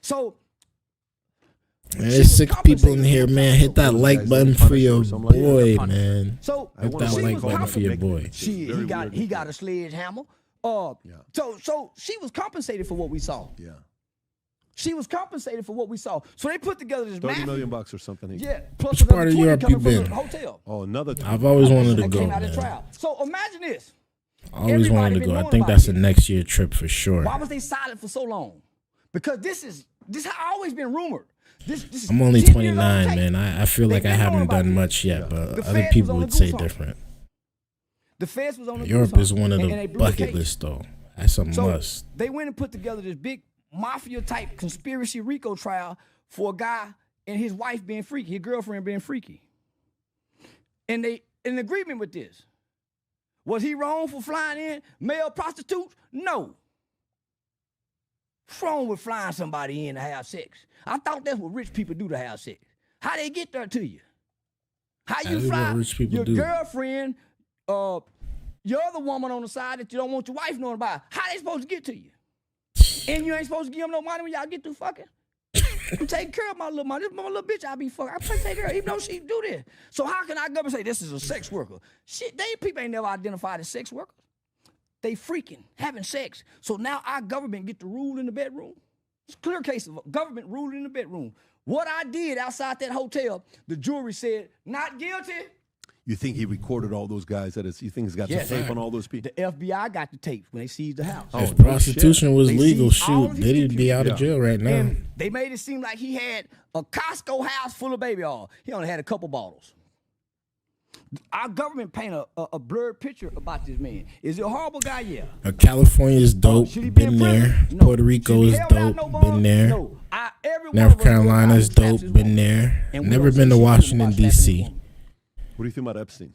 Speaker 2: So
Speaker 1: Man,
Speaker 2: she
Speaker 1: there's
Speaker 2: was
Speaker 1: 6 people in
Speaker 2: compensated
Speaker 1: here,
Speaker 2: for
Speaker 1: man.
Speaker 2: the
Speaker 1: Hit that
Speaker 3: Those
Speaker 1: like
Speaker 3: guys
Speaker 1: button
Speaker 3: don't
Speaker 1: for
Speaker 3: punish
Speaker 1: your
Speaker 3: or something like that.
Speaker 1: boy,
Speaker 5: Punish.
Speaker 1: man.
Speaker 2: So
Speaker 3: I
Speaker 1: Hit
Speaker 3: wanna
Speaker 1: that
Speaker 3: see
Speaker 1: like
Speaker 3: what
Speaker 1: button
Speaker 3: Carter
Speaker 1: for your
Speaker 3: make
Speaker 1: boy.
Speaker 3: it.
Speaker 2: She
Speaker 3: Very
Speaker 2: he got
Speaker 3: weird
Speaker 2: he
Speaker 3: to
Speaker 2: got
Speaker 3: do.
Speaker 2: a sledgehammer.
Speaker 3: Yeah.
Speaker 2: So she was compensated for what we saw.
Speaker 3: Yeah.
Speaker 2: She was compensated for what we saw. So they put together this
Speaker 3: 30
Speaker 2: mafia.
Speaker 3: million bucks or something.
Speaker 2: Yeah. Plus
Speaker 1: Which
Speaker 2: another
Speaker 1: part of
Speaker 2: 20
Speaker 1: Europe
Speaker 2: coming
Speaker 1: you
Speaker 2: from
Speaker 1: been?
Speaker 2: the hotel.
Speaker 3: Oh, another.
Speaker 1: I've always wanted to
Speaker 2: That
Speaker 1: go,
Speaker 2: came out of
Speaker 1: man.
Speaker 2: trial. So imagine this.
Speaker 1: I always
Speaker 2: Everybody
Speaker 1: wanted to
Speaker 2: been
Speaker 1: go. I
Speaker 2: knowing
Speaker 1: think
Speaker 2: about
Speaker 1: that's a
Speaker 2: this.
Speaker 1: next year trip for sure.
Speaker 2: Why was they silent for so long? Because this has always been rumored. This is
Speaker 1: I'm only
Speaker 2: 10 years old
Speaker 1: 29,
Speaker 2: tape.
Speaker 1: man. I feel
Speaker 2: They
Speaker 1: like I
Speaker 2: been knowing
Speaker 1: haven't
Speaker 2: about
Speaker 1: done
Speaker 2: this.
Speaker 1: much yet, but
Speaker 2: The
Speaker 1: other
Speaker 2: feds was
Speaker 1: people
Speaker 2: on the
Speaker 1: would say
Speaker 2: goose hunt.
Speaker 1: different.
Speaker 2: The feds was on the
Speaker 1: Europe
Speaker 2: goose
Speaker 1: is
Speaker 2: hunt,
Speaker 1: one of
Speaker 2: and
Speaker 1: the
Speaker 2: they blew
Speaker 1: bucket
Speaker 2: case.
Speaker 1: lists, though. That's a
Speaker 2: So
Speaker 1: must.
Speaker 2: they went and put together this big mafia type conspiracy RICO trial for a guy and his wife being freaky, his girlfriend being freaky. And they in agreement with this. Was he wrong for flying in male prostitutes? No. What's wrong with flying somebody in to have sex? I thought that's what rich people do to have sex. How they get there to you? How
Speaker 1: That
Speaker 2: you
Speaker 1: is what
Speaker 2: fly
Speaker 1: rich people
Speaker 2: your
Speaker 1: do.
Speaker 2: girlfriend, your other woman on the side that you don't want your wife knowing about? How they supposed to get to you? And you ain't supposed to give them no money when y'all get through fucking. I'm taking care of my little money. This my little bitch I be fucking. I'm taking care of her, even though she do this. So how can I go and say this is a sex worker? Shit, they people ain't never identified as sex workers. They freaking having sex. So now our government get to rule in the bedroom. It's a clear case of government ruling in the bedroom. What I did outside that hotel, the jury said not guilty.
Speaker 3: You think he recorded all those guys? You think he's got
Speaker 2: Yes.
Speaker 3: the tape on all those people?
Speaker 2: The FBI got the tapes when they seized the house.
Speaker 1: If
Speaker 3: no
Speaker 1: prostitution was
Speaker 2: They
Speaker 1: legal,
Speaker 2: seized all
Speaker 1: shoot,
Speaker 2: of his
Speaker 1: Diddy'd be out of
Speaker 3: computers.
Speaker 1: jail right now.
Speaker 2: And they made it seem like he had a Costco house full of baby oil. He only had a couple bottles. Our government paint a blurred picture about this man. Is he a horrible guy? Yeah.
Speaker 1: California's dope,
Speaker 2: Should he be
Speaker 1: been
Speaker 2: in
Speaker 1: there.
Speaker 2: prison? No.
Speaker 1: Puerto Rico
Speaker 2: Should he
Speaker 1: is
Speaker 2: held out
Speaker 1: dope,
Speaker 2: no
Speaker 1: been
Speaker 2: bond?
Speaker 1: there.
Speaker 2: No. Every one
Speaker 1: North
Speaker 2: of us know
Speaker 1: Carolina's
Speaker 2: God slaps
Speaker 1: dope,
Speaker 2: his
Speaker 1: been
Speaker 2: woman.
Speaker 1: there.
Speaker 2: And we
Speaker 1: Never
Speaker 2: don't say
Speaker 1: been to
Speaker 2: shit
Speaker 1: Washington,
Speaker 2: about slapping his
Speaker 1: D.C.
Speaker 2: woman.
Speaker 3: What do you think about Epstein?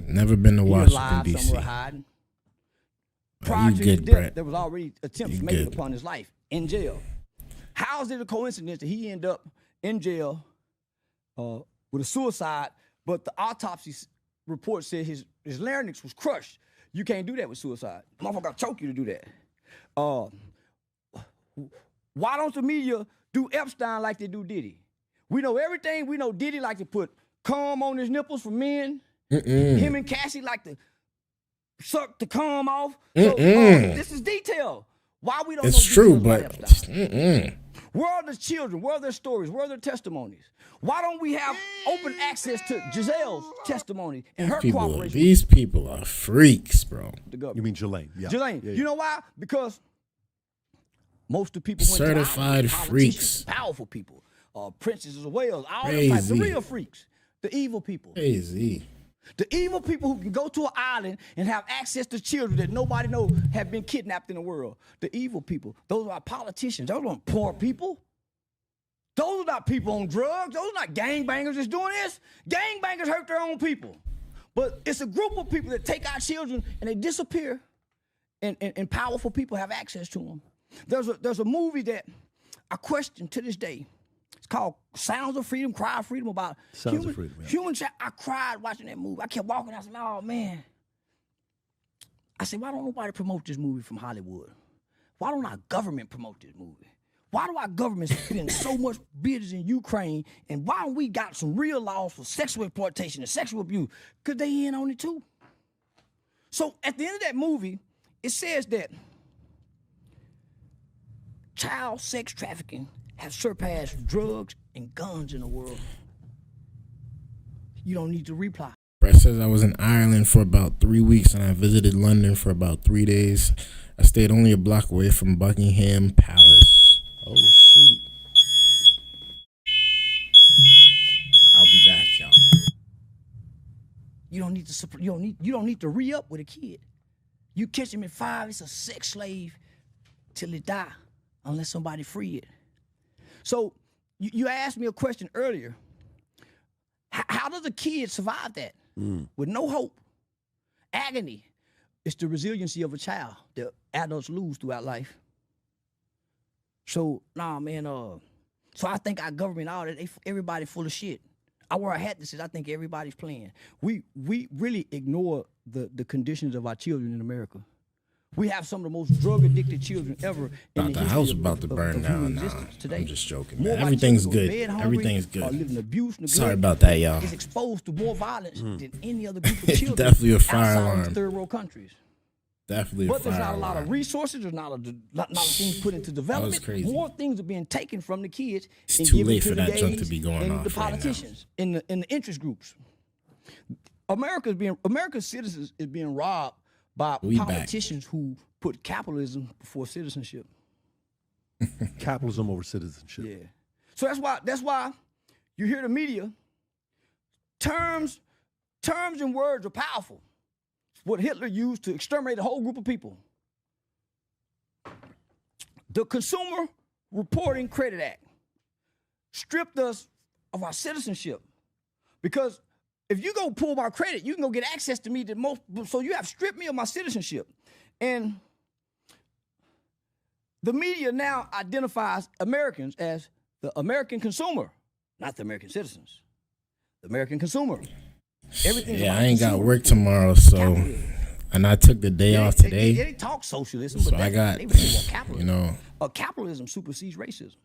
Speaker 1: Never been to
Speaker 2: He was
Speaker 1: Washington,
Speaker 2: alive
Speaker 1: D.C.
Speaker 2: somewhere hiding.
Speaker 1: Oh,
Speaker 2: Prior
Speaker 1: you
Speaker 2: to his
Speaker 1: good,
Speaker 2: death,
Speaker 1: Brett.
Speaker 2: there was already attempts
Speaker 1: You
Speaker 2: made
Speaker 1: good.
Speaker 2: upon his life in jail. How is it a coincidence that he ended up in jail with a suicide, but the autopsy report said his larynx was crushed? You can't do that with suicide. Motherfucker got choke you to do that. Why don't the media do Epstein like they do Diddy? We know everything. We know Diddy like to put cum on his nipples for men. Him and Cassie like to suck the cum off. So, this is detail. Why we don't know
Speaker 1: It's true,
Speaker 2: details about
Speaker 1: but
Speaker 2: Epstein? Where are the children? Where are their stories? Where are their testimonies? Why don't we have open access to Giselle's testimony and her cooperation?
Speaker 1: These people are freaks, bro.
Speaker 2: with the government?
Speaker 3: You mean Jelaine? Yeah.
Speaker 2: Jelaine,
Speaker 3: Yeah,
Speaker 2: you know why? Because most of the people went
Speaker 1: Certified
Speaker 2: to
Speaker 1: freaks.
Speaker 2: powerful people, princesses of Wales, all the types, the
Speaker 1: Crazy.
Speaker 2: real freaks, the evil people.
Speaker 1: Crazy.
Speaker 2: The evil people who can go to an island and have access to children that nobody knows have been kidnapped in the world. The evil people. Those are our politicians. Those aren't poor people. Those are not people on drugs. Those are not gangbangers that's doing this. Gangbangers hurt their own people. But it's a group of people that take our children and they disappear, and powerful people have access to them. There's a movie that I question to this day. It's called Sounds of Freedom, Cry of Freedom, about
Speaker 3: Sounds of Freedom, yeah.
Speaker 2: human. I cried watching that movie. I kept walking. I said, "Oh man." I said, "Why don't nobody promote this movie from Hollywood? Why don't our government promote this movie? Why do our government spend so much billions in Ukraine, and why don't we got some real laws for sexual exploitation and sexual abuse? Because they in on it too. So at the end of that movie, it says that child sex trafficking has surpassed drugs and guns in the world. You don't need to reply.
Speaker 1: Brett says I was in Ireland for about 3 weeks and I visited London for about 3 days. I stayed only a block away from Buckingham Palace. Oh shoot! I'll be back, y'all.
Speaker 2: You don't need to re-up with a kid. You catch him at 5, it's a sex slave till he die, unless somebody free it. So you asked me a question earlier. How does a kid survive that? With no hope, agony? It's the resiliency of a child that adults lose throughout life. So, nah, man, so I think our government, all that, everybody full of shit. I wear a hat that says I think everybody's playing. We really ignore the conditions of our children in America. We have some of the most drug-addicted children ever.
Speaker 1: The house about to burn down now. I'm just joking, man. Everything's good. Everything's good. Sorry about that, y'all.
Speaker 2: Is exposed to more violence than any other group of children.
Speaker 1: Definitely a fire
Speaker 2: outside
Speaker 1: alarm.
Speaker 2: of third world countries.
Speaker 1: Definitely
Speaker 2: But there's not a lot of resources. There's not a lot of things put into development.
Speaker 1: crazy.
Speaker 2: More things are being taken from the kids.
Speaker 1: It's
Speaker 2: and
Speaker 1: too
Speaker 2: given
Speaker 1: late
Speaker 2: to
Speaker 1: for
Speaker 2: the
Speaker 1: that junk to
Speaker 2: gays
Speaker 1: be going
Speaker 2: and
Speaker 1: off
Speaker 2: the
Speaker 1: right now.
Speaker 2: politicians in the interest groups. America's citizens is being robbed by politicians who put capitalism before citizenship.
Speaker 3: Capitalism over citizenship.
Speaker 2: Yeah. So that's why you hear the media. Terms and words are powerful. It's what Hitler used to exterminate a whole group of people. The Consumer Reporting Credit Act stripped us of our citizenship, because if you go pull my credit, you can go get access to me so you have stripped me of my citizenship. And the media now identifies Americans as the American consumer, not the American citizens. The American consumer. Everything.
Speaker 1: Yeah, I ain't got work tomorrow, so and I took the day off today.
Speaker 2: They talk socialism,
Speaker 1: So
Speaker 2: but
Speaker 1: I got,
Speaker 2: they really want capitalism.
Speaker 1: you know,
Speaker 2: Capitalism supersedes racism.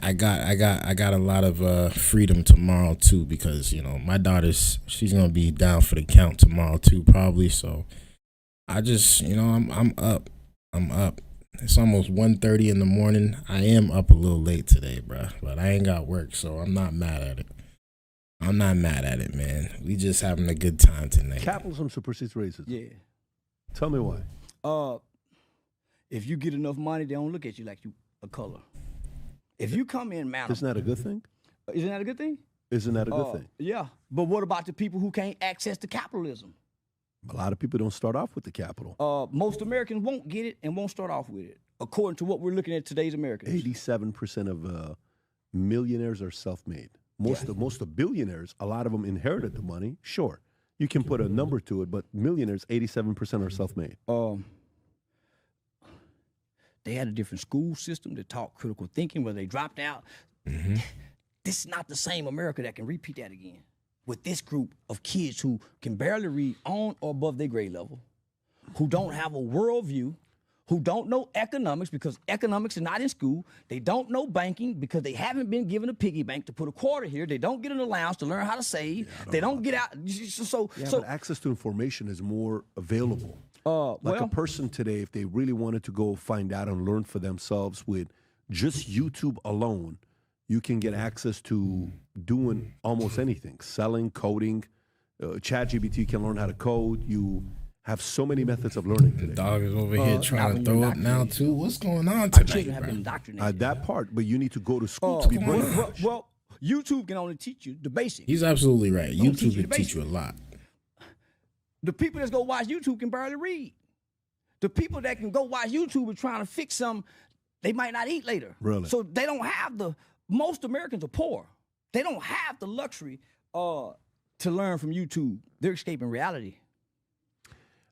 Speaker 1: I got a lot of freedom tomorrow too, because you know my she's gonna be down for the count tomorrow too, probably. So I just, you know, I'm up. It's almost 1:30 in the morning. I am up a little late today, bruh, but I ain't got work, so I'm not mad at it. I'm not mad at it, man. We just having a good time tonight.
Speaker 3: Capitalism supersedes racism.
Speaker 2: Yeah.
Speaker 3: Tell me why.
Speaker 2: If you get enough money, they don't look at you like you a color. If you come in, man,
Speaker 3: Isn't that a good thing?
Speaker 2: Isn't that a good thing?
Speaker 3: Isn't that a good thing?
Speaker 2: Yeah. But what about the people who can't access the capitalism?
Speaker 3: A lot of people don't start off with the capital.
Speaker 2: Most Americans won't get it and won't start off with it, according to what we're looking at today's Americans.
Speaker 3: 87% of millionaires are self-made. Most of billionaires, a lot of them inherited the money. Sure, you can put a number to it, but millionaires, 87% are self-made.
Speaker 2: They had a different school system that taught critical thinking, where they dropped out.
Speaker 1: Mm-hmm.
Speaker 2: This is not the same America that can repeat that again. With this group of kids who can barely read on or above their grade level, who don't have a worldview, who don't know economics because economics is not in school. They don't know banking because they haven't been given a piggy bank to put a quarter here. They don't get an allowance to learn how to save. They don't get out.
Speaker 3: But access to information is more available. Like a person today, if they really wanted to go find out and learn for themselves with just YouTube alone, you can get access to doing almost anything, selling, coding. ChatGPT can learn how to code. You have so many methods of learning today.
Speaker 1: The dog is over here trying to throw up now too. What's going on
Speaker 2: Our
Speaker 1: tonight,
Speaker 2: children have
Speaker 1: bro?
Speaker 2: been indoctrinated.
Speaker 3: That part, but you need to go to school to be brainwashed.
Speaker 2: Well, YouTube can only teach you the basics.
Speaker 1: He's absolutely right.
Speaker 2: Don't teach
Speaker 1: YouTube
Speaker 2: you
Speaker 1: can
Speaker 2: the
Speaker 1: teach you a
Speaker 2: basics.
Speaker 1: lot.
Speaker 2: The people that go watch YouTube can barely read. The people that can go watch YouTube are trying to fix something they might not eat later.
Speaker 3: Really?
Speaker 2: So they don't have most Americans are poor. They don't have the luxury to learn from YouTube. They're escaping reality.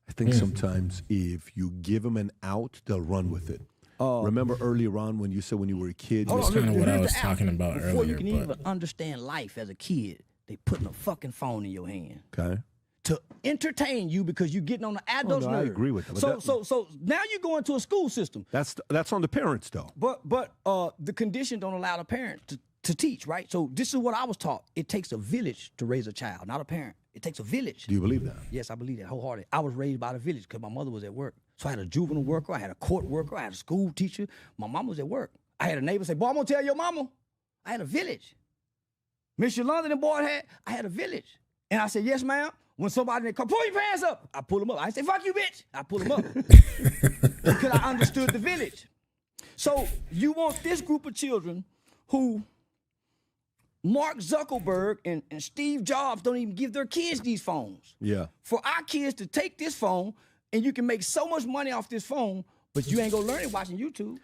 Speaker 3: I think sometimes if you give them an out, they'll run with it. Remember earlier on when you said when you were a kid,
Speaker 1: That's kind of what I was talking about
Speaker 2: Before
Speaker 1: earlier.
Speaker 2: you can even understand life as a kid, they putting a fucking phone in your hand.
Speaker 3: okay?
Speaker 2: to entertain you because you're getting on the adults'
Speaker 3: no, I
Speaker 2: nerve.
Speaker 3: agree with that, but
Speaker 2: So now you go into a school system.
Speaker 3: That's on the parents, though.
Speaker 2: But the condition don't allow the parent to teach, right? So this is what I was taught. It takes a village to raise a child, not a parent. It takes a village.
Speaker 3: Do you believe that?
Speaker 2: Yes, I believe that wholeheartedly. I was raised by the village because my mother was at work. So I had a juvenile worker, I had a court worker, I had a school teacher. My mom was at work. I had a neighbor say, boy, I'm going to tell your mama. I had a village. Miss Yolanda and boy I had a village. And I said, yes, ma'am. When somebody in the car, pull your pants up, I pull them up. I say, fuck you, bitch. I pull them up. Because I understood the village. So you want this group of children who Mark Zuckerberg and Steve Jobs don't even give their kids these phones.
Speaker 3: Yeah.
Speaker 2: For our kids to take this phone, and you can make so much money off this phone, but you ain't gonna learn it watching YouTube.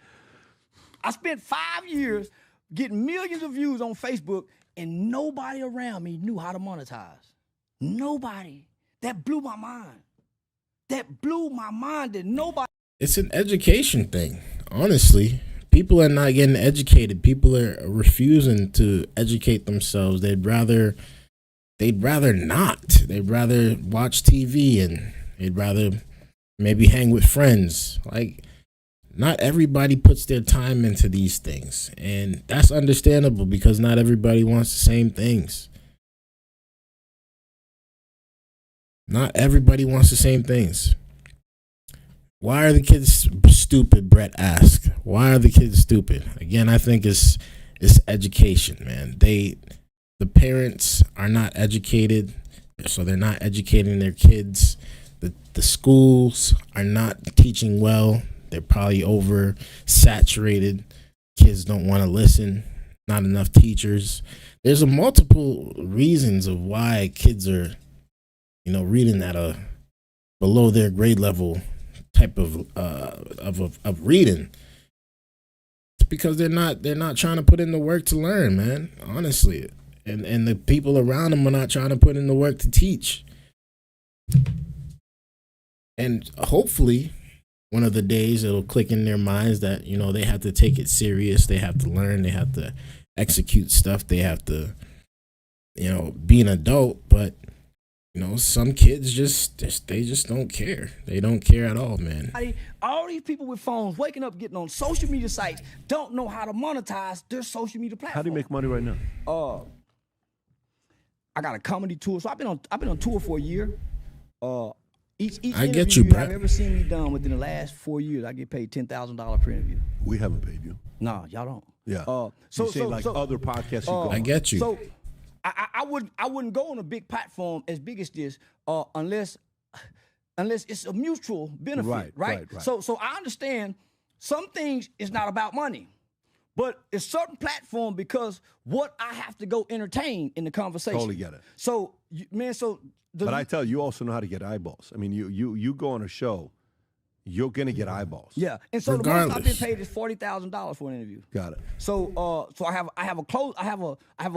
Speaker 2: I spent 5 years getting millions of views on Facebook, and nobody around me knew how to monetize. Nobody. That blew my mind. That blew my mind that nobody.
Speaker 1: It's an education thing, honestly. People are not getting educated. People are refusing to educate themselves. They'd rather not. They'd rather watch TV, and they'd rather maybe hang with friends. Like, not everybody puts their time into these things, and that's understandable because not everybody wants the same things. Not everybody wants the same things. Why are the kids stupid? Brett asked. Why are the kids stupid? Again, I think it's education, man. The parents are not educated, so they're not educating their kids. The schools are not teaching well. They're probably oversaturated. Kids don't want to listen. Not enough teachers. There's a multiple reasons of why kids are, reading at a below their grade level type of reading. It's because they're not trying to put in the work to learn, man. Honestly, and the people around them are not trying to put in the work to teach. And hopefully, one of the days it'll click in their minds that they have to take it serious. They have to learn. They have to execute stuff. They have to, be an adult. But some kids just don't care. They don't care at all, man.
Speaker 2: All these people with phones waking up, getting on social media sites, don't know how to monetize their social media platform.
Speaker 3: How do you make money right now?
Speaker 2: I got a comedy tour, so I've been on tour for a year. Each
Speaker 1: I get
Speaker 2: interview
Speaker 1: you, Brett.
Speaker 2: I've ever seen me done within the last 4 years, I get paid $10,000 per interview.
Speaker 3: We haven't paid you.
Speaker 2: No, y'all don't.
Speaker 3: Yeah.
Speaker 2: So
Speaker 3: you say other podcasts you go on.
Speaker 1: I get you.
Speaker 2: So I wouldn't go on a big platform as big as this unless it's a mutual benefit, right? So I understand some things is not about money, but it's certain platform because what I have to go entertain in the conversation.
Speaker 3: Totally get it.
Speaker 2: So
Speaker 3: But I tell you also know how to get eyeballs. I mean, you go on a show, you're gonna get eyeballs.
Speaker 2: Yeah, and so the most I've been paid is $40,000 for an interview.
Speaker 3: Got it.
Speaker 2: So I have a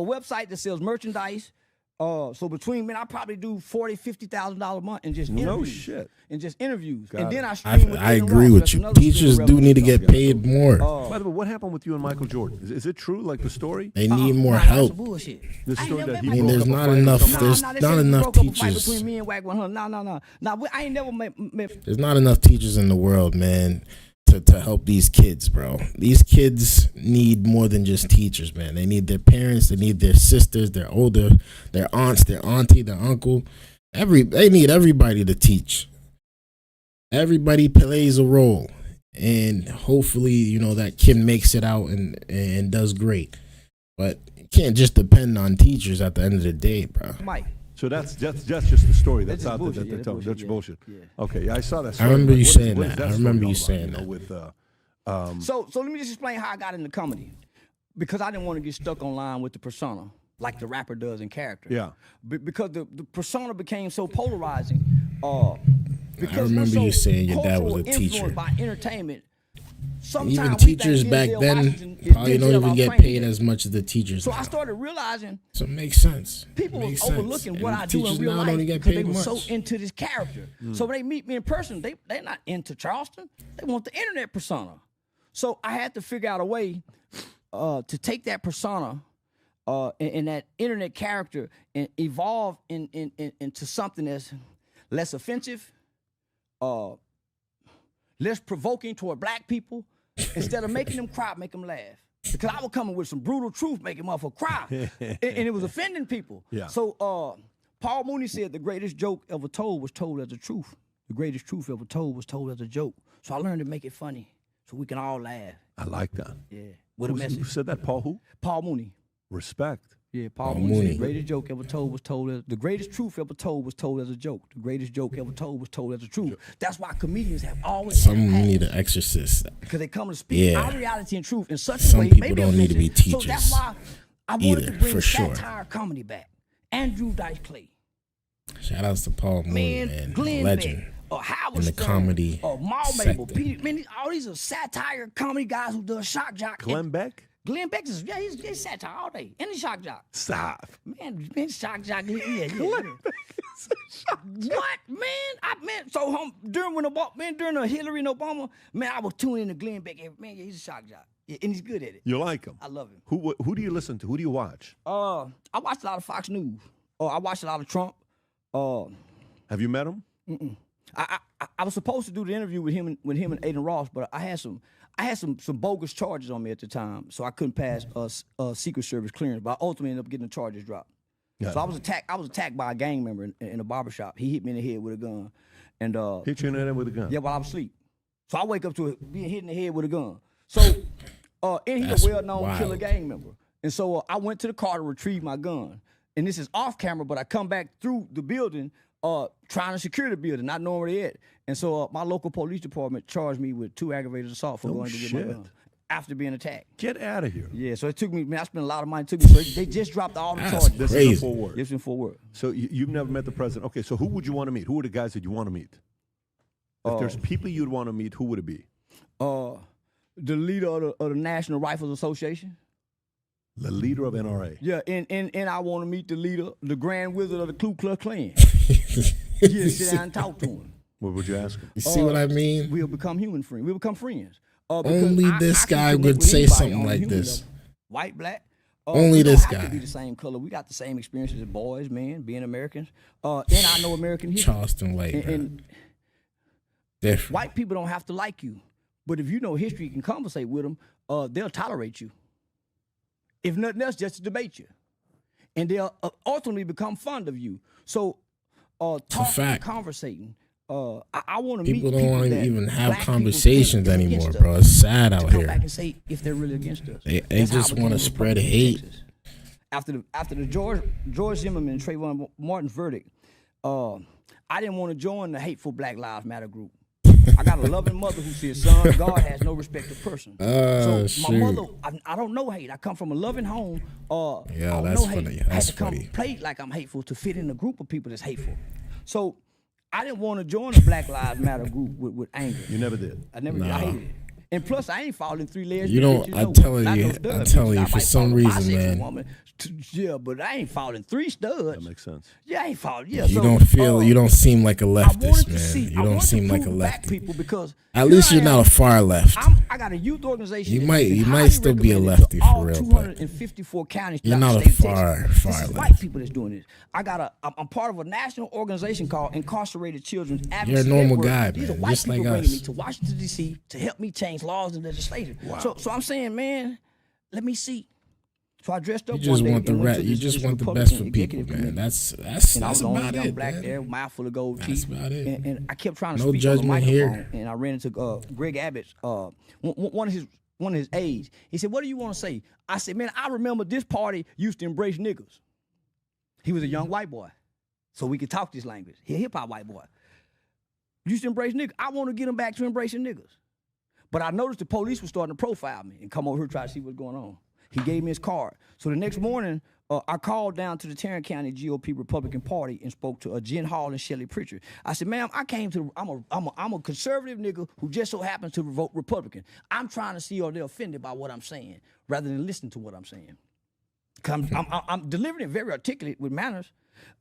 Speaker 2: website that sells merchandise. So between I probably do $40,000-$50,000 a month in just interviews.
Speaker 3: No shit.
Speaker 2: In just interviews,
Speaker 3: Got
Speaker 2: and then
Speaker 3: it.
Speaker 2: I stream.
Speaker 1: I agree with you. Teachers do need to get paid more.
Speaker 3: By the way, what happened with you and Michael Jordan? Is it true, like the story?
Speaker 1: They need more help.
Speaker 2: Bullshit.
Speaker 3: The story that he
Speaker 1: there's
Speaker 3: broke
Speaker 1: not
Speaker 3: up a
Speaker 1: enough.
Speaker 3: fight with
Speaker 1: There's
Speaker 3: someone-
Speaker 1: not enough teachers.
Speaker 2: Between me and Wack 100. No. I ain't never met.
Speaker 1: There's not enough teachers in the world, man, to help these kids, bro. These kids need more than just teachers, man. They need their parents. They need their sisters, their aunts, their auntie, their uncle. They need everybody to teach. Everybody plays a role, and hopefully, that kid makes it out and does great. But you can't just depend on teachers at the end of the day, bro.
Speaker 2: Mike.
Speaker 3: So that's just the story that's
Speaker 2: That's
Speaker 3: out there.
Speaker 2: bullshit,
Speaker 3: That's
Speaker 2: bullshit.
Speaker 3: bullshit.
Speaker 2: Yeah.
Speaker 3: Okay, yeah, I saw that
Speaker 1: I
Speaker 3: story.
Speaker 1: remember you saying
Speaker 3: What is
Speaker 1: that. I
Speaker 3: story
Speaker 1: remember
Speaker 3: all
Speaker 1: you
Speaker 3: about,
Speaker 1: saying
Speaker 3: know,
Speaker 1: that.
Speaker 3: with
Speaker 2: So let me just explain how I got into comedy, because I didn't want to get stuck online with the persona like the rapper does in character.
Speaker 3: Yeah.
Speaker 2: Because the persona became so polarizing. Because
Speaker 1: I remember you saying your dad was a
Speaker 2: cultural
Speaker 1: teacher.
Speaker 2: influence by entertainment. Sometimes
Speaker 1: Even
Speaker 2: we
Speaker 1: teachers
Speaker 2: think
Speaker 1: back
Speaker 2: Denzel
Speaker 1: then
Speaker 2: Washington is
Speaker 1: probably don't
Speaker 2: Denzel
Speaker 1: even
Speaker 2: our
Speaker 1: get
Speaker 2: training
Speaker 1: paid
Speaker 2: day.
Speaker 1: as much as the teachers
Speaker 2: So
Speaker 1: now.
Speaker 2: I started realizing
Speaker 1: So it makes sense.
Speaker 2: people
Speaker 1: Makes
Speaker 2: was
Speaker 1: sense.
Speaker 2: overlooking
Speaker 1: And
Speaker 2: what I do in
Speaker 1: teachers
Speaker 2: real
Speaker 1: now
Speaker 2: life
Speaker 1: don't get
Speaker 2: because they
Speaker 1: paid
Speaker 2: were so
Speaker 1: much.
Speaker 2: into this character. So when they meet me in person, they're not into Charleston. They want the internet persona. So I had to figure out a way to take that persona and that internet character and evolve into something that's less offensive, less provoking toward black people, instead of making them cry, make them laugh. Because I was coming with some brutal truth, making motherfuckers cry, and it was offending people.
Speaker 3: Yeah.
Speaker 2: So Paul Mooney said the greatest joke ever told was told as a truth. The greatest truth ever told was told as a joke. So I learned to make it funny, so we can all laugh.
Speaker 3: I like that.
Speaker 2: Yeah. With a message.
Speaker 3: Who said that? Paul who?
Speaker 2: Paul Mooney.
Speaker 3: Respect.
Speaker 2: Yeah, Paul Mooney. The greatest joke ever told was told as the greatest truth ever told was told as a joke. The greatest joke ever told was told as a truth. That's why comedians have always
Speaker 1: Some need an exorcist.
Speaker 2: because they come to speak
Speaker 1: Yeah.
Speaker 2: our reality and truth in such
Speaker 1: Some
Speaker 2: a way.
Speaker 1: people
Speaker 2: maybe
Speaker 1: don't need to be
Speaker 2: offensive. So
Speaker 1: teachers
Speaker 2: that's why I wanted
Speaker 1: either,
Speaker 2: to bring
Speaker 1: for sure.
Speaker 2: satire comedy back. Andrew Dice Clay,
Speaker 1: Shout outs to Paul Mooney, man.
Speaker 2: Glenn
Speaker 1: Legend.
Speaker 2: Beck, Howard
Speaker 1: in the
Speaker 2: Stern,
Speaker 1: comedy
Speaker 2: Mal Mabel,
Speaker 1: sector.
Speaker 2: Peter, man, all these are satire comedy guys who do shock jock.
Speaker 3: Glenn Beck?
Speaker 2: Glenn Beck is he's satire all day. And he's shock jock.
Speaker 3: Stop.
Speaker 2: Man, shock jock. Yeah. What, man? So during the Hillary and Obama, man, I was tuning in to Glenn Beck. Man, yeah, he's a shock jock. Yeah, and he's good at it.
Speaker 3: You like him?
Speaker 2: I love him.
Speaker 3: Who do you listen to? Who do you watch?
Speaker 2: I watched a lot of Fox News. I watched a lot of Trump.
Speaker 3: Have you met him?
Speaker 2: I was supposed to do the interview with him and Aiden Ross, but I had some bogus charges on me at the time, so I couldn't pass a Secret Service clearance. But I ultimately ended up getting the charges dropped.
Speaker 3: Yeah.
Speaker 2: So I was attacked by a gang member in a barbershop. He hit me in the head with a gun, and
Speaker 3: Hit you in the head with a gun?
Speaker 2: yeah, while I was asleep. So I wake up to it being hit in the head with a gun. So and he's
Speaker 1: That's
Speaker 2: a well-known
Speaker 1: wild.
Speaker 2: killer gang member, and so I went to the car to retrieve my gun. And this is off camera, but I come back through the building, trying to secure the building, not knowing where they at. And so my local police department charged me with 2 aggravated assault for going to get my gun after being attacked.
Speaker 3: Get out of here.
Speaker 2: Yeah, so it took me, man, I spent a lot of money. It took me, so they just dropped all the
Speaker 1: That's
Speaker 2: charges.
Speaker 3: This
Speaker 1: Crazy.
Speaker 3: is in Fort Worth.
Speaker 2: This in Fort Worth.
Speaker 3: So you've never met the president. Okay, so who would you want to meet? Who are the guys that you want to meet? If there's people you'd want to meet, who would it be?
Speaker 2: The leader of the National Rifles Association.
Speaker 3: The leader of NRA.
Speaker 2: Yeah, and I want to meet the leader, the Grand Wizard of the Ku Klux Klan. Yeah, sit down and talk to him.
Speaker 3: What would you ask him?
Speaker 1: You see what I mean?
Speaker 2: We'll become human friends. We'll become friends.
Speaker 1: Only
Speaker 2: Because
Speaker 1: this
Speaker 2: can
Speaker 1: guy
Speaker 2: connect
Speaker 1: would
Speaker 2: with
Speaker 1: say
Speaker 2: anybody
Speaker 1: something
Speaker 2: on a
Speaker 1: like
Speaker 2: human
Speaker 1: this.
Speaker 2: level. White, black.
Speaker 1: Only
Speaker 2: we don't
Speaker 1: this
Speaker 2: have
Speaker 1: guy.
Speaker 2: to be the same color. We got the same experiences as boys, man, being Americans. And I know American history.
Speaker 1: Charleston White,
Speaker 2: And
Speaker 1: different.
Speaker 2: white people don't have to like you. But if you know history, you can conversate with them, they'll tolerate you. If nothing else, just to debate you. And they'll ultimately become fond of you. So talking and
Speaker 1: fact.
Speaker 2: conversating. I want to meet
Speaker 1: People
Speaker 2: people
Speaker 1: don't want to
Speaker 2: that
Speaker 1: even have
Speaker 2: black people
Speaker 1: conversations
Speaker 2: think is
Speaker 1: anymore,
Speaker 2: against
Speaker 1: bro.
Speaker 2: us,
Speaker 1: It's sad
Speaker 2: to
Speaker 1: out
Speaker 2: come back
Speaker 1: here.
Speaker 2: and say if they're really against us.
Speaker 1: They
Speaker 2: That's how I
Speaker 1: just
Speaker 2: became
Speaker 1: want
Speaker 2: a
Speaker 1: to spread
Speaker 2: Republican in
Speaker 1: hate.
Speaker 2: Texas. After the George Zimmerman and Trayvon Martin's verdict, I didn't want to join the hateful Black Lives Matter group. I got a loving mother who says, son, God has no respect of person. So my
Speaker 1: shoot.
Speaker 2: mother, I don't know hate. I come from a loving home. I
Speaker 1: Yeah,
Speaker 2: don't
Speaker 1: that's
Speaker 2: know hate.
Speaker 1: funny.
Speaker 2: I had
Speaker 1: That's
Speaker 2: to come
Speaker 1: funny.
Speaker 2: play like I'm hateful to fit in a group of people that's hateful. So I didn't want to join the Black Lives Matter group with anger.
Speaker 3: You never did.
Speaker 2: I never did. I hated it. And plus, I ain't falling 3 layers.
Speaker 1: You don't- I'm telling you, for some reason, man.
Speaker 2: Yeah, but I ain't falling 3 studs.
Speaker 3: That makes sense.
Speaker 2: Yeah, I ain't falling. Yeah,
Speaker 1: You
Speaker 2: so,
Speaker 1: don't feel. You don't seem like a
Speaker 2: I wanted
Speaker 1: leftist,
Speaker 2: to
Speaker 1: man.
Speaker 2: see.
Speaker 1: You
Speaker 2: I
Speaker 1: don't
Speaker 2: wanted
Speaker 1: seem
Speaker 2: to
Speaker 1: like a
Speaker 2: prove black
Speaker 1: lefty.
Speaker 2: people because
Speaker 1: At least
Speaker 2: here
Speaker 1: you're
Speaker 2: I
Speaker 1: not
Speaker 2: am.
Speaker 1: a far left.
Speaker 2: I got a youth organization.
Speaker 1: You
Speaker 2: that's
Speaker 1: might-
Speaker 2: been
Speaker 1: you might
Speaker 2: highly
Speaker 1: still be a
Speaker 2: recommended
Speaker 1: lefty
Speaker 2: to
Speaker 1: for
Speaker 2: all
Speaker 1: real, but
Speaker 2: 254 counties.
Speaker 1: you're
Speaker 2: throughout
Speaker 1: not
Speaker 2: the
Speaker 1: a
Speaker 2: state of
Speaker 1: far
Speaker 2: Texas.
Speaker 1: left.
Speaker 2: This is white people that's doing this. I'm part of a national organization called Incarcerated Children's Advocacy
Speaker 1: You're a normal
Speaker 2: Network.
Speaker 1: guy,
Speaker 2: These are
Speaker 1: man,
Speaker 2: white
Speaker 1: just
Speaker 2: people
Speaker 1: like
Speaker 2: bringing
Speaker 1: us.
Speaker 2: me to Washington D.C. to help me change laws and legislation. So I'm saying, man, let me see. So I dressed up
Speaker 1: You just
Speaker 2: one day
Speaker 1: want the
Speaker 2: and went
Speaker 1: right.
Speaker 2: to
Speaker 1: You
Speaker 2: this
Speaker 1: just want the best
Speaker 2: Republican
Speaker 1: for people,
Speaker 2: executive
Speaker 1: man.
Speaker 2: committee.
Speaker 1: That's
Speaker 2: And I was the
Speaker 1: about
Speaker 2: only young
Speaker 1: it,
Speaker 2: black
Speaker 1: man.
Speaker 2: there, mouthful of gold
Speaker 1: That's
Speaker 2: teeth.
Speaker 1: about it.
Speaker 2: And I kept trying to
Speaker 1: No
Speaker 2: speak on the
Speaker 1: judgment
Speaker 2: microphone,
Speaker 1: here.
Speaker 2: and I ran into Greg Abbott's one of his aides. He said, "What do you want to say?" I said, "Man, I remember this party used to embrace niggas." He was a young white boy, so we could talk this language. He a hip hop white boy. Used to embrace niggas. I want to get him back to embracing niggas. But I noticed the police was starting to profile me and come over here try to see what's going on. He gave me his card. So the next morning, I called down to the Tarrant County GOP Republican Party and spoke to Jen Hall and Shelley Pritchard. I said, "Ma'am, I'm a conservative nigga who just so happens to vote Republican. I'm trying to see are they offended by what I'm saying rather than listen to what I'm saying. 'Cause I'm delivering it very articulate with manners.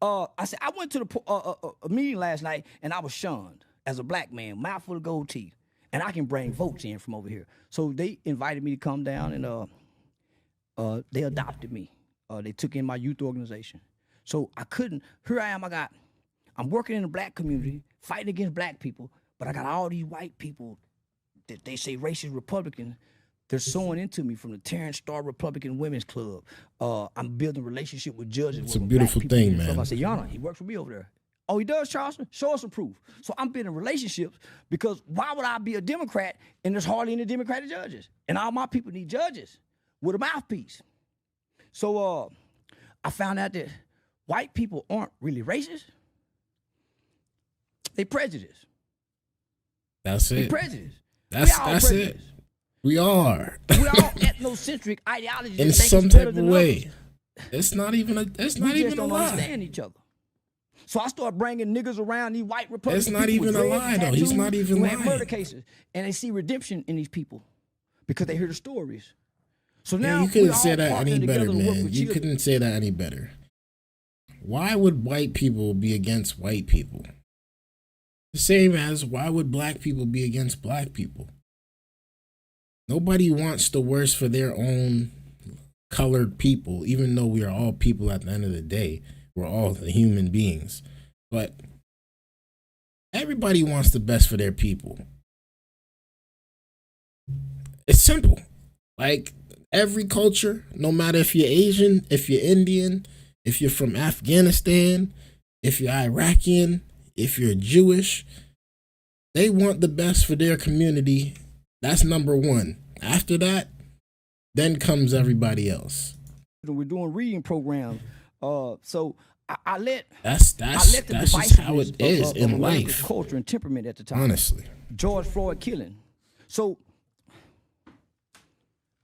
Speaker 2: I said I went to a meeting last night and I was shunned as a black man, mouthful of gold teeth, and I can bring votes in from over here. So they invited me to come down and they adopted me. They took in my youth organization. So I couldn't, here I am, I'm working in the black community, fighting against black people, but I got all these white people that they say racist Republican. They're sewing into me from the Terrence Starr Republican Women's Club. I'm building a relationship with judges.
Speaker 1: It's a beautiful thing, man.
Speaker 2: I said, Yana, he works for me over there. Oh, he does, Charleston? Show us some proof. So I'm building relationships because why would I be a Democrat and there's hardly any Democratic judges? And all my people need judges with a mouthpiece. So I found out that white people aren't really racist. They prejudiced.
Speaker 1: That's it.
Speaker 2: They prejudiced.
Speaker 1: That's it. We are.
Speaker 2: We're all ethnocentric ideologies
Speaker 1: in some type of way. It's not even a. It's not even a lie. We just don't understand
Speaker 2: each other. So I started bringing niggas around these white Republicans.
Speaker 1: It's not even a lie, though. He's not even lying.
Speaker 2: Murder cases, and they see redemption in these people because they hear the stories. So now
Speaker 1: you couldn't say that any better, man. You couldn't say that any better. Why would white people be against white people? The same as why would black people be against black people? Nobody wants the worst for their own colored people, even though we are all people at the end of the day. We're all human beings. But everybody wants the best for their people. It's simple. Like every culture, no matter if you're Asian, if you're Indian, if you're from Afghanistan, if you're Iraqi, if you're Jewish, they want the best for their community. That's number one. After that, then comes everybody else.
Speaker 2: We're doing reading programs. So I let
Speaker 1: that's just how it is in life.
Speaker 2: Culture and temperament at the time.
Speaker 1: Honestly,
Speaker 2: George Floyd killing. So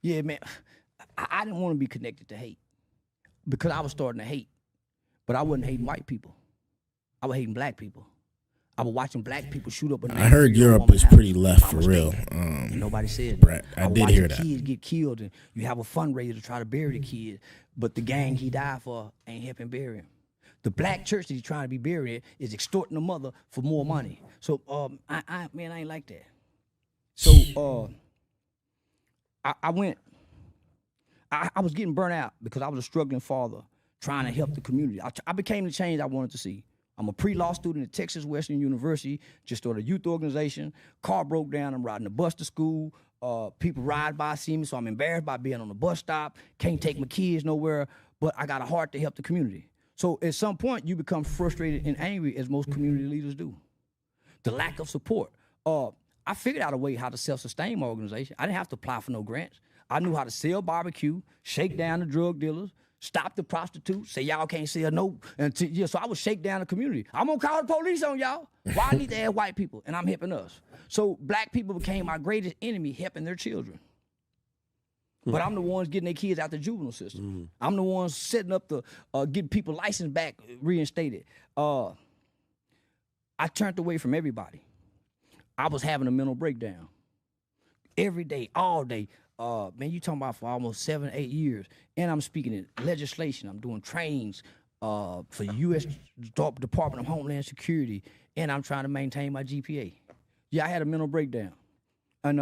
Speaker 2: yeah, man, I didn't want to be connected to hate because I was starting to hate, but I wasn't hating white people. I was hating black people. I was watching black people shoot up.
Speaker 1: I heard Europe is pretty left for real.
Speaker 2: Nobody said
Speaker 1: that. I did hear that.
Speaker 2: Kids get killed, and you have a fundraiser to try to bury the kid, but the gang he died for ain't helping bury him. The black church that he's trying to be buried is extorting the mother for more money. So, I ain't like that. So, I was getting burnt out because I was a struggling father trying to help the community. I became the change I wanted to see. I'm a pre-law student at Texas Western University, just started a youth organization. Car broke down, I'm riding the bus to school. People ride by, see me, so I'm embarrassed by being on the bus stop. Can't take my kids nowhere, but I got a heart to help the community. So at some point, you become frustrated and angry, as most community leaders do. The lack of support. I figured out a way how to self-sustain my organization. I didn't have to apply for no grants. I knew how to sell barbecue, shake down the drug dealers, stop the prostitutes, say y'all can't sell no. So I would shake down the community. I'm gonna call the police on y'all. Why I need to add white people? And I'm helping us. So black people became my greatest enemy, helping their children. But I'm the ones getting their kids out the juvenile system. I'm the ones setting up the, getting people license back, reinstated. I turned away from everybody. I was having a mental breakdown. Every day, all day. Man, you talking about for almost 7-8 years. And I'm speaking in legislation. I'm doing trainings for the U.S. Department of Homeland Security. And I'm trying to maintain my GPA. Yeah, I had a mental breakdown. And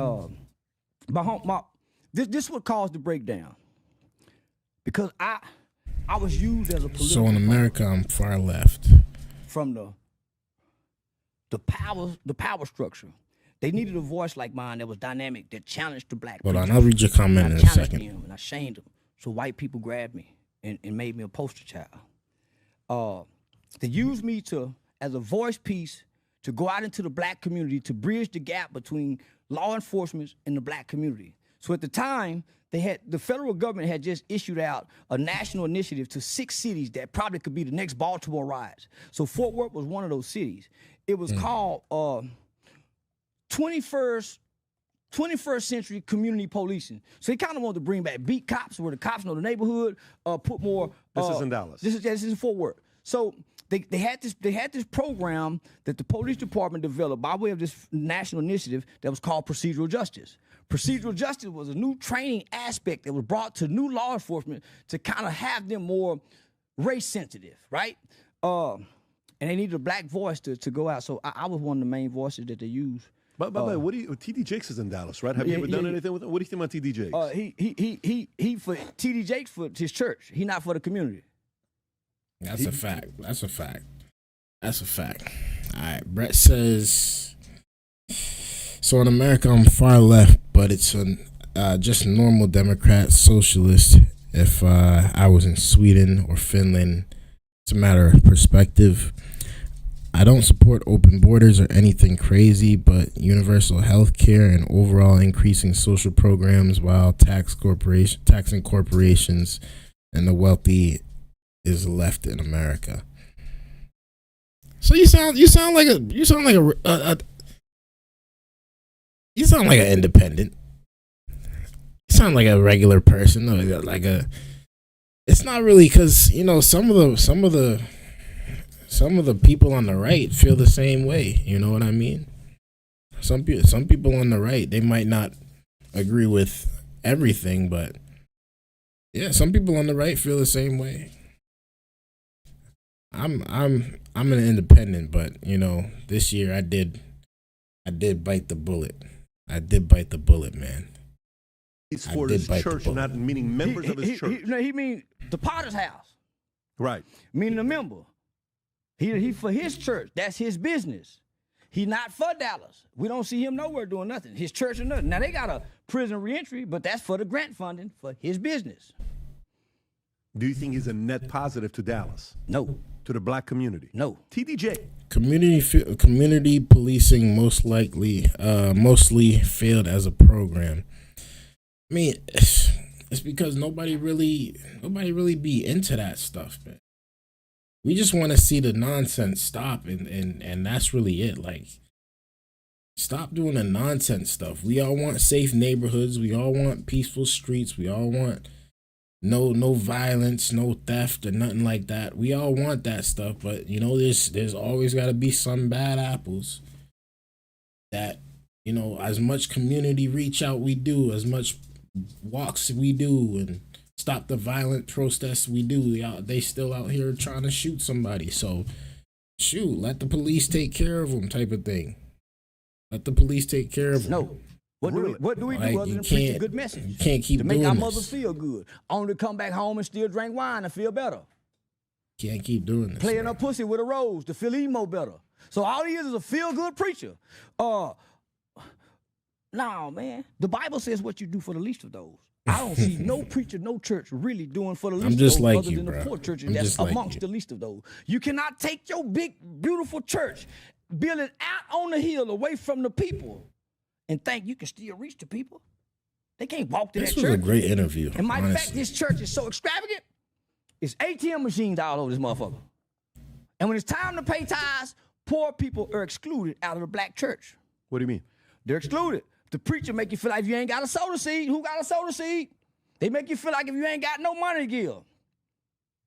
Speaker 2: this what caused the breakdown. Because I was used as a political.
Speaker 1: So in America, I'm far left.
Speaker 2: From the power structure. They needed a voice like mine that was dynamic, that challenged the black people.
Speaker 1: Hold on, I'll read your comment in a second.
Speaker 2: Them and I shamed them. So white people grabbed me and made me a poster child. They used me as a voice piece to go out into the black community to bridge the gap between law enforcement and the black community. So at the time, the federal government had just issued out a national initiative to 6 cities that probably could be the next Baltimore riots. So Fort Worth was one of those cities. It was called 21st century community policing. So he kind of wanted to bring back beat cops, where the cops know the neighborhood, put more.
Speaker 3: This is in Dallas.
Speaker 2: This is in Fort Worth. So they had this program that the police department developed by way of this national initiative that was called procedural justice. Procedural justice was a new training aspect that was brought to new law enforcement to kind of have them more race sensitive, right? And they needed a black voice to go out. So I was one of the main voices that they used.
Speaker 3: But what do you? TD Jakes is in Dallas, right? Have you ever done anything with him? What do you think about TD Jakes?
Speaker 2: He for TD Jakes for his church. He not for the community.
Speaker 1: That's a fact. That's a fact. That's a fact. All right. Brett says, so in America, I'm far left, but it's just normal Democrat socialist. If I was in Sweden or Finland, it's a matter of perspective. I don't support open borders or anything crazy, but universal health care and overall increasing social programs while taxing corporations and the wealthy is left in America. So you sound like an independent. You sound like a regular person, it's not really, because some of the people on the right feel the same way. You know what I mean? Some people on the right, they might not agree with everything, but yeah, some people on the right feel the same way. I'm an independent, but this year I did bite the bullet. I did bite the bullet, man.
Speaker 3: It's for his church, not meaning members of his church.
Speaker 2: He mean the Potter's house.
Speaker 3: Right.
Speaker 2: Meaning a member. He for his church. That's his business. He not for Dallas. We don't see him nowhere doing nothing. His church or nothing. Now they got a prison reentry, but that's for the grant funding for his business.
Speaker 3: Do you think he's a net positive to Dallas?
Speaker 2: No.
Speaker 3: To the black community?
Speaker 2: No.
Speaker 3: TDJ.
Speaker 1: Community policing mostly failed as a program. I mean, it's because nobody really be into that stuff, man. We just want to see the nonsense stop, and that's really it. Like, stop doing the nonsense stuff. We all want safe neighborhoods. We all want peaceful streets. We all want no violence, no theft, or nothing like that. We all want that stuff, but there's always got to be some bad apples that, as much community reach out we do, as much walks we do, and stop the violent protests we do, they still out here trying to shoot somebody. So shoot, let the police take care of them, type of thing. Let the police take care of them.
Speaker 2: No. What do we do other than preach a good message?
Speaker 1: You can't keep
Speaker 2: to make our
Speaker 1: doing
Speaker 2: mothers feel good. Only to come back home and still drink wine and feel better.
Speaker 1: Can't keep doing this.
Speaker 2: Playing a pussy with a rose to feel emo better. So all he is a feel good preacher. No, man. The Bible says what you do for the least of those. I don't see no preacher, no church really doing for the least of those
Speaker 1: like
Speaker 2: other
Speaker 1: you,
Speaker 2: than
Speaker 1: bro.
Speaker 2: the poor churches that's amongst the least of those. You cannot take your big, beautiful church, build it out on the hill away from the people, and think you can still reach the people. They can't walk to that church.
Speaker 1: This was a great interview.
Speaker 2: And matter of fact, this church is so extravagant, it's ATM machines all over this motherfucker. And when it's time to pay tithes, poor people are excluded out of the black church.
Speaker 3: What do you mean?
Speaker 2: They're excluded. The preacher make you feel like if you ain't got a soda seed, who got a soda seed? They make you feel like if you ain't got no money to give.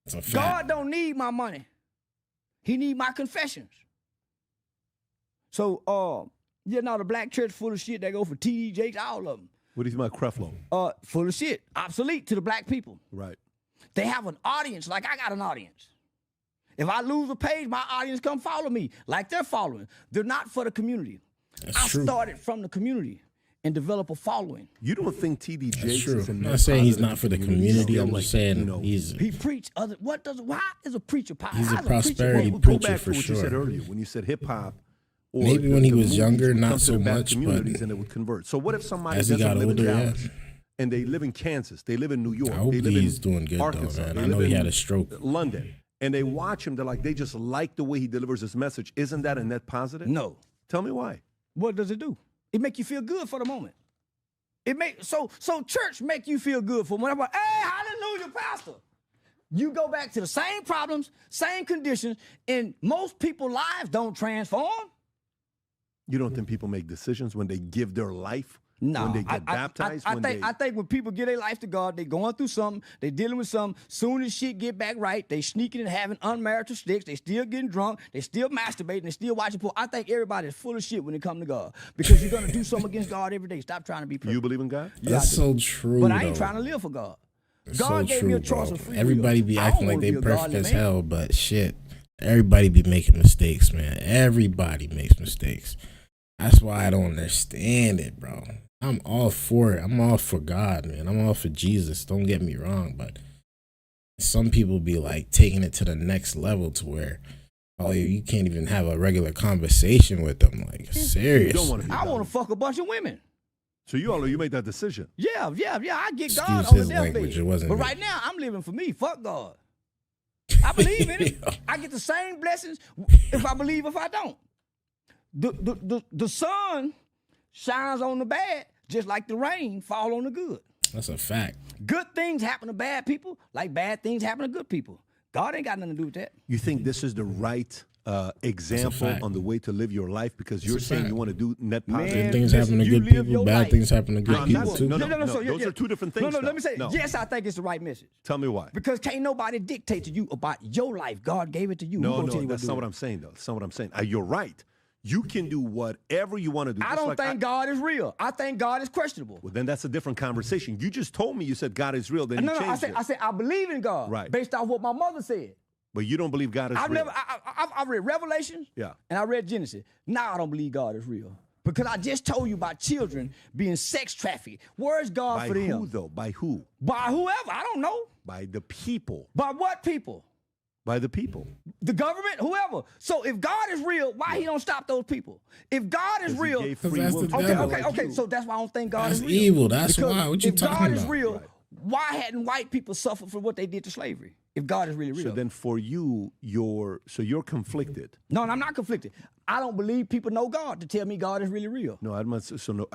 Speaker 1: That's a fact.
Speaker 2: God don't need my money. He need my confessions. So, the black church full of shit. They go for TD Jakes, all of them.
Speaker 3: What do you think about Creflo?
Speaker 2: Full of shit. Obsolete to the black people.
Speaker 3: Right.
Speaker 2: They have an audience like I got an audience. If I lose a page, my audience come follow me like they're following. They're not for the community.
Speaker 1: That's true.
Speaker 2: Started from the community and develop a following.
Speaker 3: You don't think TD Jakes is
Speaker 1: I'm not saying he's not for the community. I'm just saying
Speaker 2: he preach other. Why is a preacher?
Speaker 1: He's a prosperity
Speaker 3: go
Speaker 1: preacher
Speaker 3: back
Speaker 1: for
Speaker 3: to what you said
Speaker 1: sure.
Speaker 3: earlier when you said hip hop.
Speaker 1: Maybe when he was younger, not so much,
Speaker 3: communities
Speaker 1: but
Speaker 3: and it would convert. So what if somebody
Speaker 1: as he
Speaker 3: doesn't
Speaker 1: got
Speaker 3: live
Speaker 1: older,
Speaker 3: in Dallas and they live in Kansas, they live in New York,
Speaker 1: I hope
Speaker 3: they live
Speaker 1: he's
Speaker 3: in
Speaker 1: doing good
Speaker 3: Arkansas,
Speaker 1: though, man.
Speaker 3: they
Speaker 1: I know
Speaker 3: live
Speaker 1: he
Speaker 3: in
Speaker 1: had a stroke.
Speaker 3: London, and they watch him. They just like the way he delivers his message. Isn't that a net positive?
Speaker 2: No.
Speaker 3: Tell me why.
Speaker 2: What does it do? It make you feel good for the moment. It make so church make you feel good for whenever. Hey, hallelujah, pastor. You go back to the same problems, same conditions, and most people's lives don't transform.
Speaker 3: You don't think people make decisions when they give their life?
Speaker 2: No,
Speaker 3: when they get baptized?
Speaker 2: I think when people give their life to God, they going through something, they dealing with something. Soon as shit get back right, they sneaking and having unmarital sex. They still getting drunk. They still masturbating. They still watching porn. I think everybody is full of shit when it come to God because you're gonna do something against God every day. Stop trying to be perfect.
Speaker 3: You believe in God?
Speaker 1: That's so true.
Speaker 2: But I ain't
Speaker 1: though.
Speaker 2: trying to live for God.
Speaker 1: It's
Speaker 2: God
Speaker 1: so
Speaker 2: gave
Speaker 1: true,
Speaker 2: me a choice
Speaker 1: bro.
Speaker 2: of free
Speaker 1: Everybody
Speaker 2: will.
Speaker 1: be
Speaker 2: I
Speaker 1: acting
Speaker 2: don't
Speaker 1: like
Speaker 2: wanna
Speaker 1: they
Speaker 2: be a
Speaker 1: perfect
Speaker 2: godly
Speaker 1: as
Speaker 2: man.
Speaker 1: hell, but shit, everybody be making mistakes, man. Everybody makes mistakes. That's why I don't understand it, bro. I'm all for it. I'm all for God, man. I'm all for Jesus. Don't get me wrong, but some people be like taking it to the next level to where, oh, you can't even have a regular conversation with them. Like, serious.
Speaker 3: You don't want to.
Speaker 2: I want to fuck a bunch of women.
Speaker 3: So you made that decision.
Speaker 2: Yeah. I get God
Speaker 1: Excuse
Speaker 2: on the
Speaker 1: his language, it
Speaker 2: deathbed.
Speaker 1: wasn't
Speaker 2: But
Speaker 1: me.
Speaker 2: right now, I'm living for me. Fuck God. I believe in it. I get the same blessings if I believe, if I don't. The sun shines on the bad just like the rain fall on the good.
Speaker 1: That's a fact.
Speaker 2: Good things happen to bad people like bad things happen to good people. God ain't got nothing to do with that.
Speaker 3: You think this is the right example
Speaker 1: fact.
Speaker 3: on the way to live your life because you're
Speaker 1: a
Speaker 3: saying
Speaker 1: fact.
Speaker 3: you want to do net
Speaker 2: Man,
Speaker 3: positive?
Speaker 1: Good things
Speaker 2: listen,
Speaker 1: happen to
Speaker 2: you
Speaker 1: good
Speaker 2: live
Speaker 1: people.
Speaker 2: your
Speaker 1: Bad
Speaker 2: life.
Speaker 1: things happen to good
Speaker 3: I'm
Speaker 1: people
Speaker 3: not-
Speaker 1: too.
Speaker 3: no,
Speaker 2: So
Speaker 3: those are two different things.
Speaker 2: No,
Speaker 3: though.
Speaker 2: let me say,
Speaker 3: No.
Speaker 2: yes, I think it's the right message.
Speaker 3: Tell me why.
Speaker 2: Because can't nobody dictate to you about your life. God gave it to you. Who
Speaker 3: No,
Speaker 2: gonna tell you
Speaker 3: that's
Speaker 2: to
Speaker 3: not
Speaker 2: do
Speaker 3: what
Speaker 2: it?
Speaker 3: I'm saying, though. That's not what I'm saying. You're right. You can do whatever you want to do.
Speaker 2: I
Speaker 3: Just
Speaker 2: don't
Speaker 3: like
Speaker 2: think God is real. I think God is questionable.
Speaker 3: Well, then that's a different conversation. You just told me you said God is real. Then you
Speaker 2: No,
Speaker 3: changed it.
Speaker 2: I said I believe in God.
Speaker 3: Right.
Speaker 2: Based off what my mother said.
Speaker 3: But you don't believe God is real.
Speaker 2: I've read Revelations.
Speaker 3: Yeah.
Speaker 2: And I read Genesis. Now I don't believe God is real. Because I just told you about children being sex trafficked. Where's God
Speaker 3: By
Speaker 2: for them?
Speaker 3: who, though? By who?
Speaker 2: By whoever. I don't know.
Speaker 3: By the people.
Speaker 2: By what people?
Speaker 3: By the people.
Speaker 2: The government? Whoever. So if God is real, why he don't stop those people? If God is
Speaker 3: 'Cause he
Speaker 2: real,
Speaker 3: gave free
Speaker 1: that's
Speaker 3: will
Speaker 1: the
Speaker 3: to
Speaker 2: okay,
Speaker 1: devil.
Speaker 3: people like
Speaker 2: okay.
Speaker 3: you.
Speaker 2: So that's why I don't think God
Speaker 1: That's
Speaker 2: is real.
Speaker 1: evil. That's
Speaker 2: Because
Speaker 1: why. What you
Speaker 2: if God
Speaker 1: talking
Speaker 2: is
Speaker 1: about?
Speaker 2: real,
Speaker 3: Right.
Speaker 2: why hadn't white people suffered for what they did to slavery? If God is really real.
Speaker 3: So then for you, you're conflicted.
Speaker 2: No, I'm not conflicted. I don't believe people know God to tell me God is really real.
Speaker 3: No, I must. So no.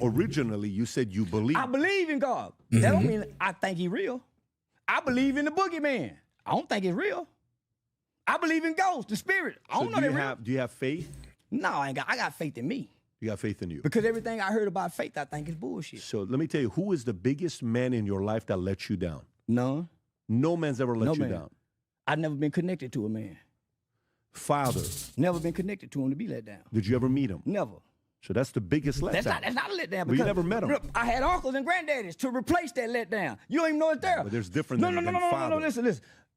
Speaker 3: Originally you said you believe.
Speaker 2: I believe in God. That don't mean I think he's real. I believe in the boogeyman. I don't think he's real. I believe in ghosts, the spirit. I
Speaker 3: So
Speaker 2: don't know
Speaker 3: do
Speaker 2: they're
Speaker 3: you
Speaker 2: real.
Speaker 3: have? Do you have faith?
Speaker 2: No, I got faith in me.
Speaker 3: You got faith in you.
Speaker 2: Because everything I heard about faith, I think is bullshit.
Speaker 3: So let me tell you, who is the biggest man in your life that let you down?
Speaker 2: None.
Speaker 3: No man's ever let
Speaker 2: No
Speaker 3: you
Speaker 2: man.
Speaker 3: down.
Speaker 2: I've never been connected to a man.
Speaker 3: Father,
Speaker 2: Never been connected to him to be let down.
Speaker 3: did you ever meet him?
Speaker 2: Never.
Speaker 3: So that's the biggest letdown.
Speaker 2: That's not a letdown.
Speaker 3: Well, you
Speaker 2: because
Speaker 3: never met 'em.
Speaker 2: look, I had uncles and granddaddies to replace that letdown. You don't even know it's there.
Speaker 3: but there's different
Speaker 2: No,
Speaker 3: than
Speaker 2: no.
Speaker 3: father.
Speaker 2: Listen.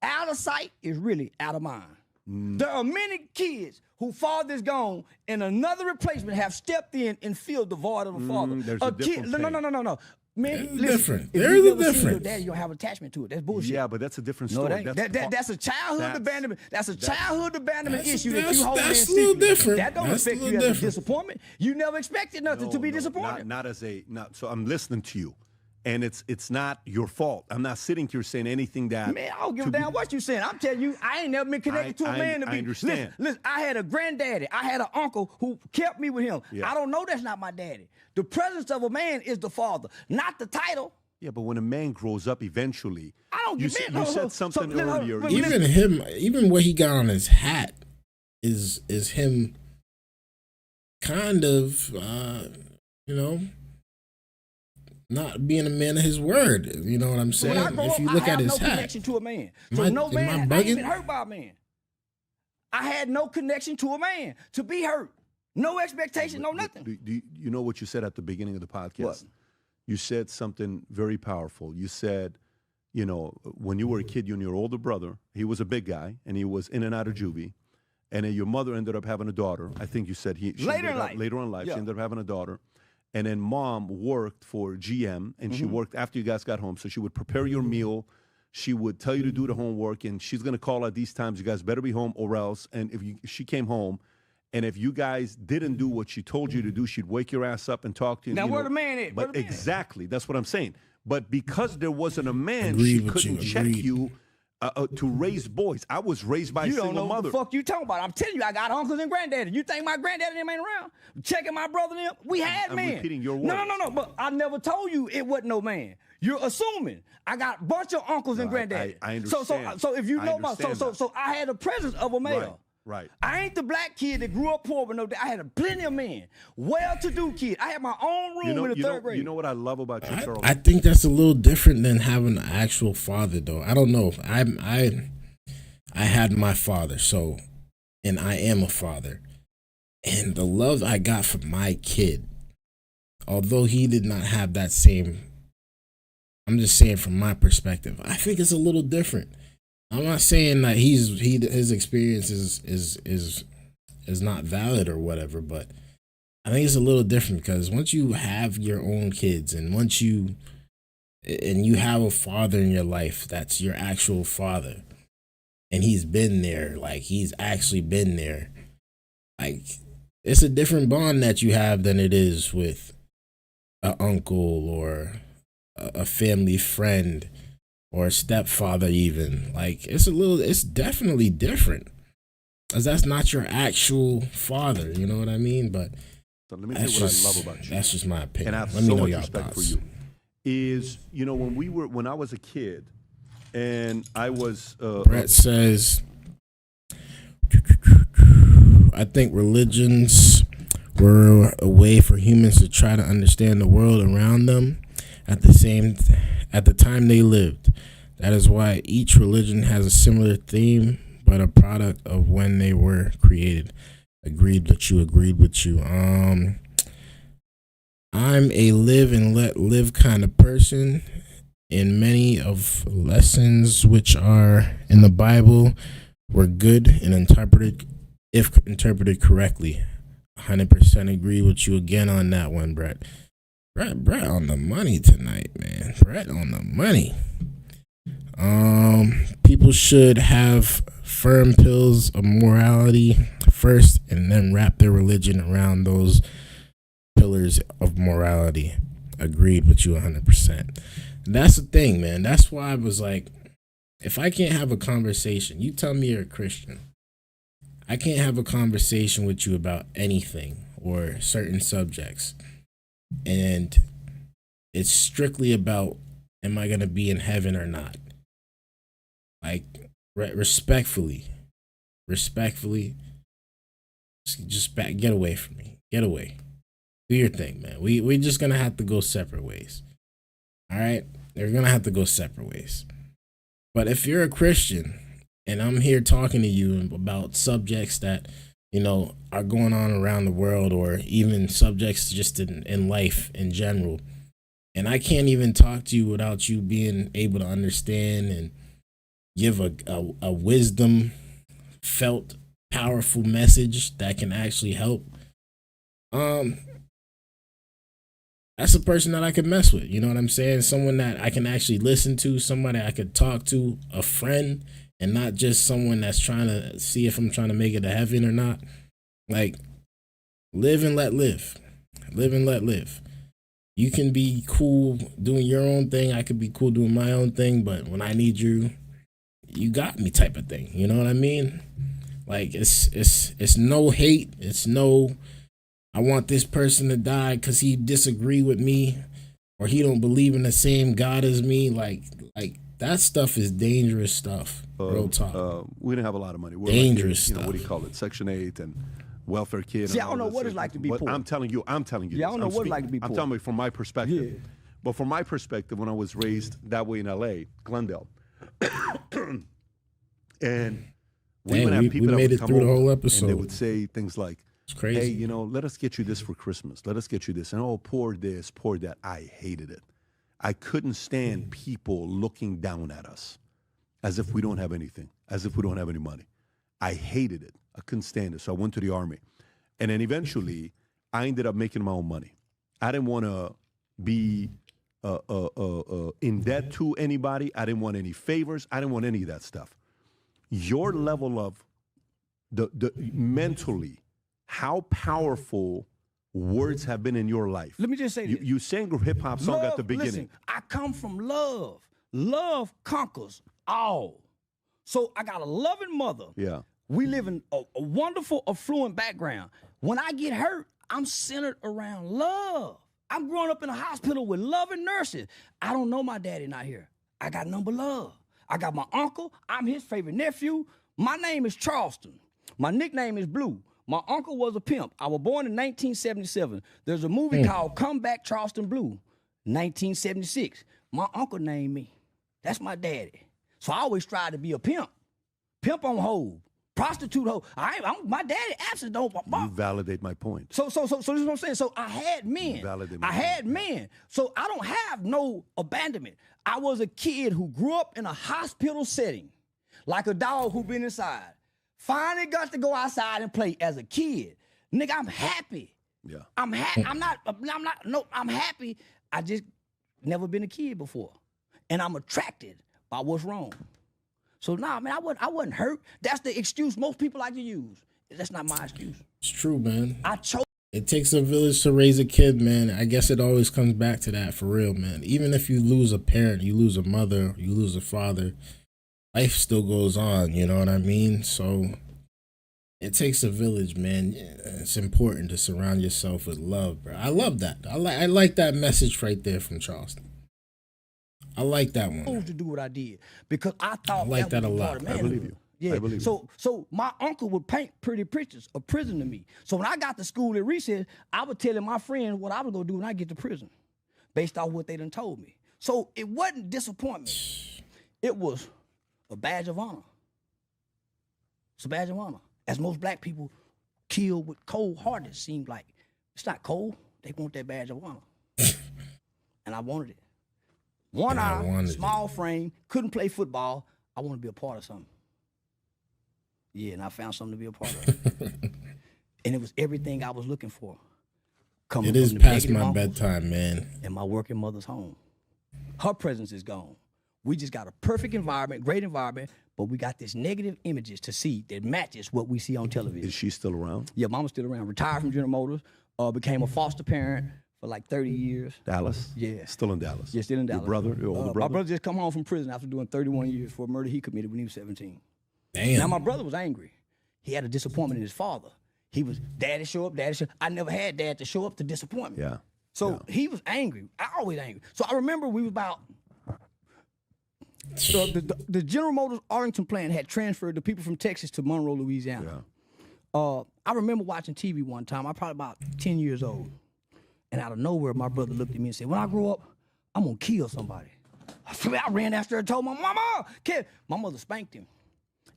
Speaker 2: Out of sight is really out of mind. There are many kids who father's gone and another replacement have stepped in and filled the void of the father.
Speaker 3: there's a difference
Speaker 2: No. Man,
Speaker 1: There's a
Speaker 2: listen,
Speaker 1: difference.
Speaker 2: If
Speaker 1: There's
Speaker 2: you
Speaker 1: a
Speaker 2: never seen your
Speaker 1: difference.
Speaker 2: daddy, you don't have attachment to it. That's bullshit.
Speaker 3: Yeah, but that's a different
Speaker 2: No,
Speaker 3: story.
Speaker 2: it ain't. That's a childhood
Speaker 3: that's-
Speaker 2: abandonment. That's a childhood abandonment
Speaker 1: That's-
Speaker 2: issue that
Speaker 1: that's-
Speaker 2: you hold in
Speaker 1: that's a little
Speaker 2: secret.
Speaker 1: different.
Speaker 2: That don't
Speaker 1: That's a
Speaker 2: affect you
Speaker 1: little
Speaker 2: as a
Speaker 1: different.
Speaker 2: disappointment. You never expected nothing to be disappointed.
Speaker 3: Not as a not. So I'm listening to you, and it's not your fault. I'm not sitting here saying anything that.
Speaker 2: Man, I don't give a
Speaker 3: to be-
Speaker 2: damn what you saying. I'm telling you, I ain't never been connected to a man to be.
Speaker 3: I understand.
Speaker 2: Listen, I had a granddaddy. I had an uncle who kept me with him.
Speaker 3: Yeah.
Speaker 2: I don't know that's not my daddy. The presence of a man is the father, not the title.
Speaker 3: Yeah, but when a man grows up, eventually,
Speaker 2: I don't
Speaker 3: you,
Speaker 2: get
Speaker 3: s-
Speaker 2: man.
Speaker 3: you said something earlier.
Speaker 1: Even what he got on his hat is him kind of not being a man of his word. You know what I'm saying?
Speaker 2: When I grow
Speaker 1: If
Speaker 2: up,
Speaker 1: you
Speaker 2: I
Speaker 1: look
Speaker 2: have
Speaker 1: at his
Speaker 2: no
Speaker 1: hat,
Speaker 2: connection to a man. So
Speaker 1: Am I-
Speaker 2: no
Speaker 1: am
Speaker 2: man,
Speaker 1: I
Speaker 2: I ain't
Speaker 1: bugging?
Speaker 2: been hurt by a man. I had no connection to a man to be hurt. No expectation, no nothing.
Speaker 3: Do you know what you said at the beginning of the podcast?
Speaker 2: What?
Speaker 3: You said something very powerful. You said, when you were a kid, you and your older brother, he was a big guy, and he was in and out of juvie. And then your mother ended up having a daughter. I think you said she
Speaker 2: Later
Speaker 3: ended
Speaker 2: in
Speaker 3: up-
Speaker 2: life.
Speaker 3: Later in life,
Speaker 2: Yeah.
Speaker 3: she ended up having a daughter. And then mom worked for GM, and she worked after you guys got home. So she would prepare your meal. She would tell you to do the homework, and she's going to call at these times. You guys better be home or else. And she came home, and if you guys didn't do what she told you to do, she'd wake your ass up and talk to you.
Speaker 2: Now,
Speaker 3: you
Speaker 2: where
Speaker 3: know,
Speaker 2: the man at? Where
Speaker 3: But
Speaker 2: the man at?
Speaker 3: exactly, that's what I'm saying. But because there wasn't a man,
Speaker 1: Agreed
Speaker 3: she
Speaker 1: with
Speaker 3: couldn't
Speaker 1: you,
Speaker 3: check
Speaker 1: agreed.
Speaker 3: you to raise boys. I was raised by
Speaker 2: You
Speaker 3: a
Speaker 2: don't
Speaker 3: single
Speaker 2: know
Speaker 3: mother.
Speaker 2: what the fuck you talking about. I'm telling you, I got uncles and granddaddy. You think my granddaddy them ain't around? Checking my brother them? We had
Speaker 3: I'm
Speaker 2: men.
Speaker 3: repeating your
Speaker 2: No,
Speaker 3: words.
Speaker 2: but I never told you it wasn't no man. You're assuming. I got a bunch of uncles and
Speaker 3: No,
Speaker 2: granddaddy.
Speaker 3: I understand.
Speaker 2: So if you
Speaker 3: I
Speaker 2: know my
Speaker 3: understand that.
Speaker 2: so I had the presence of a male.
Speaker 3: Right.
Speaker 2: I ain't the black kid that grew up poor with no. I had plenty of men, well-to-do kid. I had my own room in the third grade.
Speaker 3: You know what I love about you, Charles?
Speaker 1: I think that's a little different than having an actual father, though. I don't know. I had my father, so, and I am a father, and the love I got from my kid, although he did not have that same, I'm just saying from my perspective, I think it's a little different. I'm not saying that his experience is not valid or whatever, but I think it's a little different because once you have your own kids and you have a father in your life that's your actual father, and he's been there, like he's actually been there, like it's a different bond that you have than it is with an uncle or a family friend or a stepfather even. Like it's definitely different because that's not your actual father, you know what I mean? But
Speaker 3: so let me tell you what I love about you.
Speaker 1: That's just my opinion.
Speaker 3: And I have
Speaker 1: Let me
Speaker 3: so
Speaker 1: know
Speaker 3: much
Speaker 1: y'all
Speaker 3: respect
Speaker 1: thoughts.
Speaker 3: for you. Is, you know, when I was a kid and I was
Speaker 1: Brett says, I think religions were a way for humans to try to understand the world around them at the time they lived. That is why each religion has a similar theme, but a product of when they were created. Agreed with you. I'm a live and let live kind of person. In many of lessons which are in the Bible were good and interpreted, if interpreted correctly. 100% agree with you again on that one, Brett. Brett on the money tonight, man. Brett on the money. People should have firm pillars of morality first and then wrap their religion around those pillars of morality. Agreed with you 100%. That's the thing, man. That's why I was like, if I can't have a conversation, you tell me you're a Christian. I can't have a conversation with you about anything or certain subjects. And it's strictly about, am I going to be in heaven or not? Like, respectfully, just get away from me. Get away. Do your thing, man. We're just going to have to go separate ways. All right? They're going to have to go separate ways. But if you're a Christian and I'm here talking to you about subjects that, you know, are going on around the world or even subjects just in life in general, and I can't even talk to you without you being able to understand and give a wisdom felt powerful message that can actually help, that's a person that I could mess with. You know what I'm saying? Someone that I can actually listen to, somebody I could talk to, a friend, and not just someone that's trying to see if I'm trying to make it to heaven or not. Like, live and let live. Live and let live. You can be cool doing your own thing. I could be cool doing my own thing. But when I need you, you got me type of thing. You know what I mean? Like, it's no hate. It's no, I want this person to die because he disagree with me or he don't believe in the same God as me. Like that stuff is dangerous stuff. Real talk.
Speaker 3: We didn't have a lot of money. We're
Speaker 1: Dangerous
Speaker 3: like,
Speaker 1: stuff.
Speaker 3: What do you call it? Section 8 and welfare kid.
Speaker 2: See,
Speaker 3: and
Speaker 2: I don't
Speaker 3: all
Speaker 2: know
Speaker 3: this
Speaker 2: what it's
Speaker 3: stuff.
Speaker 2: like to be
Speaker 3: But
Speaker 2: poor.
Speaker 3: I'm telling you.
Speaker 2: Yeah, I don't know what it's like to be
Speaker 3: I'm
Speaker 2: poor.
Speaker 3: telling you from my perspective.
Speaker 2: Yeah.
Speaker 3: But from my perspective, when I was raised that way in L.A., Glendale, and we
Speaker 1: Dang,
Speaker 3: would have
Speaker 1: we
Speaker 3: people that
Speaker 1: made
Speaker 3: would
Speaker 1: it
Speaker 3: come
Speaker 1: through the
Speaker 3: over,
Speaker 1: whole
Speaker 3: and
Speaker 1: episode.
Speaker 3: they would say things like,
Speaker 1: It's crazy.
Speaker 3: hey, you know, let us get you this for Christmas. Let us get you this. And oh, pour this, pour that. I hated it. I couldn't stand people looking down at us as if we don't have anything, as if we don't have any money. I hated it. I couldn't stand it. So I went to the Army. And then eventually, I ended up making my own money. I didn't want to be in debt to anybody. I didn't want any favors. I didn't want any of that stuff. Your level of the mentally, how powerful words have been in your life.
Speaker 2: Let me just say this.
Speaker 3: You sang a hip hop song at the beginning.
Speaker 2: Listen, I come from love. Love conquers all. So I got a loving mother.
Speaker 3: Yeah.
Speaker 2: We live in a wonderful, affluent background. When I get hurt, I'm centered around love. I'm growing up in a hospital with loving nurses. I don't know my daddy not here. I got number love. I got my uncle. I'm his favorite nephew. My name is Charleston. My nickname is Blue. My uncle was a pimp. I was born in 1977. There's a movie called Come Back Charleston Blue, 1976. My uncle named me. That's my daddy. So I always tried to be a pimp. Pimp on hold. Prostitute hoe. My daddy absent don't.
Speaker 3: You validate my point.
Speaker 2: So this is what I'm saying. So I had men. I had men. So I don't have no abandonment. I was a kid who grew up in a hospital setting, like a dog who been inside. Finally got to go outside and play as a kid. Nigga, I'm happy.
Speaker 3: Yeah.
Speaker 2: I'm happy. I'm not. No, I'm happy. I just never been a kid before, and I'm attracted by what's wrong. So man, I wasn't hurt. That's the excuse most people like to use. That's not my excuse.
Speaker 1: It's true, man.
Speaker 2: I chose.
Speaker 1: It takes a village to raise a kid, man. I guess it always comes back to that, for real, man. Even if you lose a parent, you lose a mother, you lose a father, life still goes on, you know what I mean? So it takes a village, man. It's important to surround yourself with love, bro. I love that. I like that message right there from Charleston. I like that one.
Speaker 2: To do what I did because I thought
Speaker 1: I like that a
Speaker 2: was
Speaker 1: lot.
Speaker 2: part of
Speaker 3: I believe you.
Speaker 2: Yeah.
Speaker 3: I believe
Speaker 2: so my uncle would paint pretty pictures of prison to me. So when I got to school at recess, I was telling my friends what I was gonna do when I get to prison, based off what they done told me. So it wasn't disappointment. It was a badge of honor. It's a badge of honor. As most black people kill with cold heart, it seemed like. It's not cold. They want that badge of honor. And I wanted it. One eye, small frame, couldn't play football. I want to be a part of something. Yeah, and I found something to be a part of. And it was everything I was looking for.
Speaker 1: It is past my bedtime, man.
Speaker 2: And my working mother's home. Her presence is gone. We just got a perfect environment, great environment, but we got this negative images to see that matches what we see on television.
Speaker 3: Is she still around?
Speaker 2: Yeah, mama's still around. Retired from General Motors, became a foster parent for like 30 years.
Speaker 3: Dallas?
Speaker 2: Yeah.
Speaker 3: Still in Dallas?
Speaker 2: Yeah, still in Dallas.
Speaker 3: Your brother, your older brother?
Speaker 2: My brother just come home from prison after doing 31 years for a murder he committed when he was 17.
Speaker 1: Damn.
Speaker 2: Now, my brother was angry. He had a disappointment in his father. He was, daddy show up, daddy show up. I never had dad to show up to disappointment.
Speaker 3: Yeah.
Speaker 2: So he was angry. I always angry. So I remember we was about, so the General Motors Arlington plant had transferred the people from Texas to Monroe, Louisiana.
Speaker 3: Yeah.
Speaker 2: I remember watching TV one time. I was probably about 10 years old. And out of nowhere, my brother looked at me and said, when I grow up, I'm going to kill somebody. I ran after her and told my mama, kid. My mother spanked him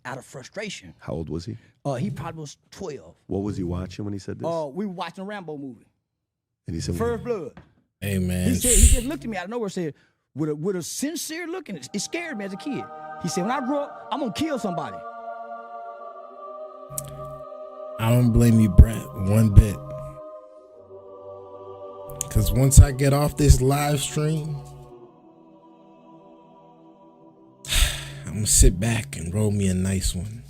Speaker 2: out of frustration.
Speaker 3: How old was he?
Speaker 2: He probably was 12.
Speaker 3: What was he watching when he said this?
Speaker 2: We were watching a Rambo movie,
Speaker 3: And he said,
Speaker 2: First Blood.
Speaker 1: Hey, man.
Speaker 2: He just looked at me out of nowhere and said, with a sincere look, and it scared me as a kid. He said, when I grow up, I'm going to kill somebody.
Speaker 1: I don't blame you, Brett, one bit. Because once I get off this live stream, I'm going to sit back and roll me a nice one.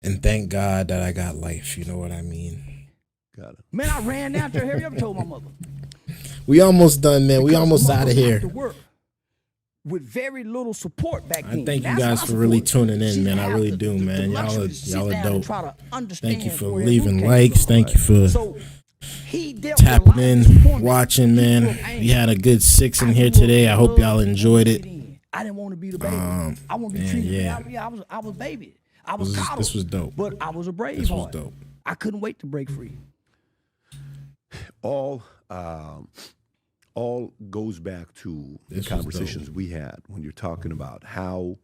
Speaker 1: And thank God that I got life, you know what I mean?
Speaker 3: Got it.
Speaker 2: Man, I ran down to her, hurry up and told my mother.
Speaker 1: We almost done, man. We
Speaker 2: Because
Speaker 1: almost
Speaker 2: mothers
Speaker 1: out of
Speaker 2: have
Speaker 1: here.
Speaker 2: to work with very little support back then.
Speaker 1: I thank you
Speaker 2: That's
Speaker 1: guys
Speaker 2: my
Speaker 1: for really
Speaker 2: support.
Speaker 1: tuning in,
Speaker 2: She
Speaker 1: man. I
Speaker 2: had
Speaker 1: really
Speaker 2: the-
Speaker 1: do,
Speaker 2: the
Speaker 1: man.
Speaker 2: luxury to sit
Speaker 1: Y'all are
Speaker 2: down and
Speaker 1: dope.
Speaker 2: try to understand
Speaker 1: Thank you for
Speaker 2: where that
Speaker 1: leaving
Speaker 2: root came
Speaker 1: likes.
Speaker 2: from.
Speaker 1: Thank you for
Speaker 2: So he dealt with a lot
Speaker 1: tapping
Speaker 2: of
Speaker 1: in,
Speaker 2: disappointment.
Speaker 1: watching,
Speaker 2: He
Speaker 1: man.
Speaker 2: grew up angry.
Speaker 1: We had a good 6 in
Speaker 2: I
Speaker 1: here
Speaker 2: grew up
Speaker 1: today. I hope y'all
Speaker 2: loved
Speaker 1: enjoyed it.
Speaker 2: I didn't want to be the baby. I want to be
Speaker 1: man,
Speaker 2: treated.
Speaker 1: yeah.
Speaker 2: I was baby. I was coddled.
Speaker 1: This was dope.
Speaker 2: But I was a brave
Speaker 1: This was
Speaker 2: heart.
Speaker 1: dope.
Speaker 2: I couldn't wait to break free.
Speaker 3: all goes back to the
Speaker 1: This was
Speaker 3: conversations we had when you're talking about how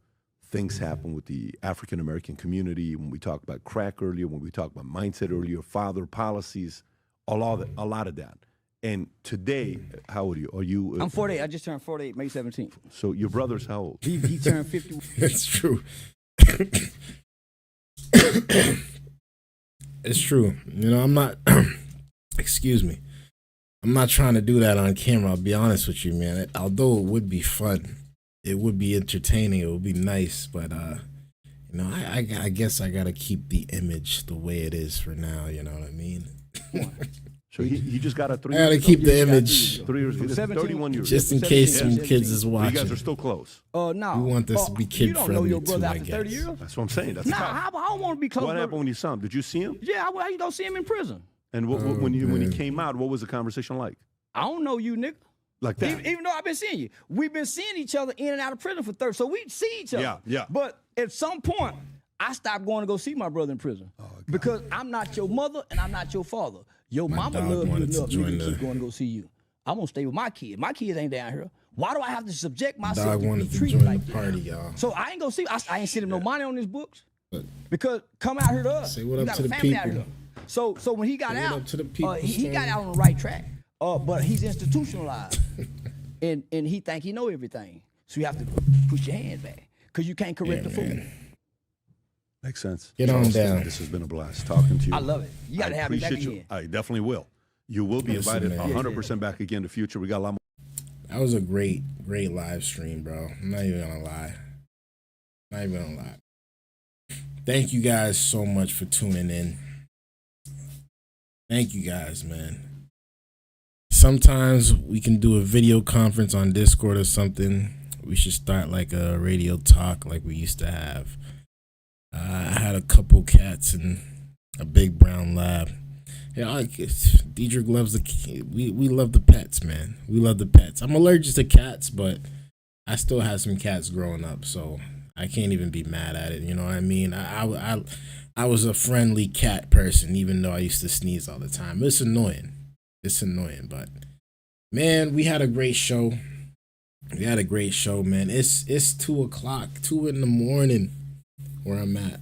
Speaker 3: things happen with the African American community. When we talked about crack earlier, when we talked about mindset earlier, father policies, a lot of that. And today, how old are you? Are you?
Speaker 2: I'm 48. I just turned 48 May 17th.
Speaker 3: So your brother's how old?
Speaker 2: He turned 50.
Speaker 1: It's true. It's true. You know, I'm not, excuse me. I'm not trying to do that on camera. I'll be honest with you, man. Although it would be fun, it would be entertaining, it would be nice, but, you know, I guess I got to keep the image the way it is for now. You know what I mean?
Speaker 3: So he just got a 3
Speaker 1: I got to
Speaker 3: years
Speaker 1: keep
Speaker 3: ago?
Speaker 1: the image
Speaker 3: 3 years ago.
Speaker 2: 17.
Speaker 3: 31 years.
Speaker 1: just in
Speaker 3: ago.
Speaker 1: case some
Speaker 2: 17.
Speaker 1: kids is
Speaker 3: You guys
Speaker 1: watching.
Speaker 3: are still close.
Speaker 2: No.
Speaker 1: We want this to be
Speaker 2: You don't know
Speaker 1: kid-friendly,
Speaker 2: your brother
Speaker 1: too, I
Speaker 2: after 30
Speaker 1: guess.
Speaker 2: years?
Speaker 3: That's what I'm saying. That's
Speaker 2: Nah,
Speaker 3: tough.
Speaker 2: I don't want to be close.
Speaker 3: What happened when you saw him? Did you see him?
Speaker 2: Yeah, you don't see him in prison.
Speaker 3: And when he came out, what was the conversation like?
Speaker 2: I don't know you, nigga.
Speaker 3: Like that?
Speaker 2: Even though I've been seeing you. We've been seeing each other in and out of prison for 30, so we see each other.
Speaker 3: Yeah.
Speaker 2: But at some point, I stopped going to go see my brother in prison. Because I'm not your mother and I'm not your father. Your mama
Speaker 1: dog
Speaker 2: loves you
Speaker 1: wanted to
Speaker 2: enough
Speaker 1: join
Speaker 2: to
Speaker 1: the-
Speaker 2: keep going to go see you. I'm going to stay with my kids. My kids ain't down here. Why do I have to subject myself
Speaker 1: Dog
Speaker 2: to be
Speaker 1: wanted to
Speaker 2: treated
Speaker 1: join
Speaker 2: like
Speaker 1: the
Speaker 2: that?
Speaker 1: party, y'all.
Speaker 2: So I ain't going to see. I ain't sending him no money on his books. Because come out here to us.
Speaker 1: Say what
Speaker 2: We
Speaker 1: up
Speaker 2: got
Speaker 1: to
Speaker 2: a
Speaker 1: the
Speaker 2: family out
Speaker 1: people.
Speaker 2: here. So when he got
Speaker 1: Say what
Speaker 2: out,
Speaker 1: up to the people,
Speaker 2: he got
Speaker 1: Stormy.
Speaker 2: out on the right track. But he's institutionalized. and he think he know everything. So you have to put your hand back. Because you can't correct
Speaker 1: Yeah,
Speaker 2: the fool.
Speaker 1: man.
Speaker 3: Makes sense.
Speaker 1: Get on
Speaker 3: Charleston,
Speaker 1: down.
Speaker 3: This has been a blast talking to you.
Speaker 2: I love it. You got to have me back
Speaker 3: appreciate
Speaker 2: again.
Speaker 3: I definitely will. You will be
Speaker 1: Listen,
Speaker 3: invited
Speaker 1: man.
Speaker 3: 100% back again in the future. We got a lot more.
Speaker 1: That was a great live stream, bro. I'm not even gonna lie. Thank you guys so much for tuning in. Thank you guys, man. Sometimes we can do a video conference on Discord or something. We should start like a radio talk like we used to have. I had a couple cats and a big brown lab. Yeah, Diedrich loves we love the pets, man. We love the pets. I'm allergic to cats, but I still had some cats growing up, so I can't even be mad at it. You know what I mean? I was a friendly cat person, even though I used to sneeze all the time. It's annoying, but man, we had a great show. Man. It's 2:00, 2 in the morning, where I'm at.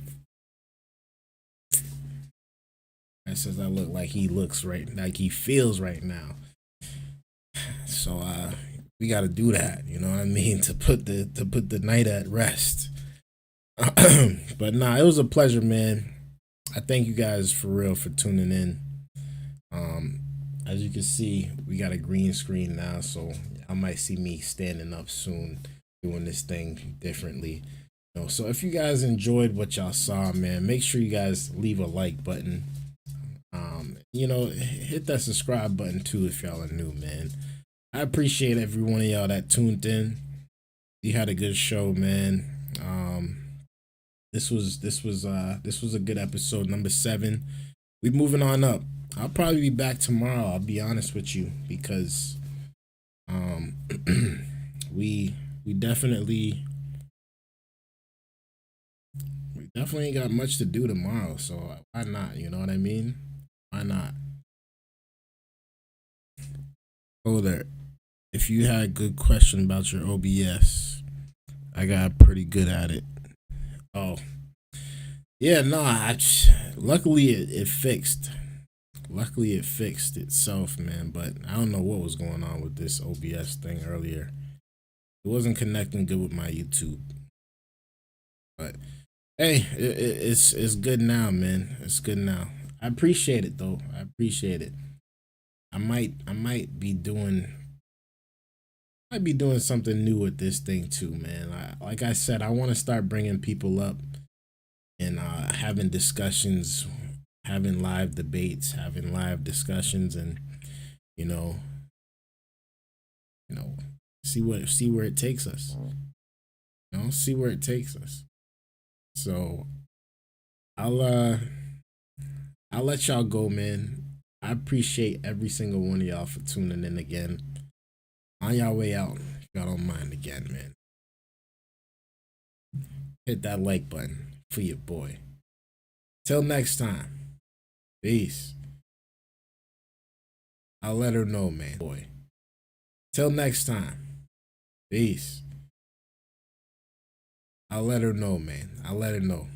Speaker 1: That says I look like he looks right, like he feels right now. So we got to do that, you know what I mean, to put the night at rest. But nah, it was a pleasure, man. I thank you guys for real for tuning in. As you can see, we got a green screen now, so I might see me standing up soon, doing this thing differently. You know, so if you guys enjoyed what y'all saw, man, make sure you guys leave a like button. You know, hit that subscribe button too if y'all are new, man. I appreciate every one of y'all that tuned in. You had a good show, man. This was a good episode, number 7. We moving on up. I'll probably be back tomorrow, I'll be honest with you, because we definitely ain't got much to do tomorrow, so why not? You know what I mean? Why not? Oh, there. If you had a good question about your OBS, I got pretty good at it. Oh, yeah, no. Luckily it fixed. Luckily it fixed itself, man. But I don't know what was going on with this OBS thing earlier. It wasn't connecting good with my YouTube. But hey, it's good now, man. It's good now. I appreciate it though. I appreciate it. I might be doing something new with this thing too, man. Like I said, I want to start bringing people up and having discussions, having live debates, having live discussions, and you know, see where it takes us. You know, see where it takes us. So I'll let y'all go, man. I appreciate every single one of y'all for tuning in again. On y'all way out, if y'all don't mind again, man. Hit that like button for your boy. Till next time. Peace. I'll let her know, man. Boy. Till next time. Peace. I'll let her know, man. I'll let her know.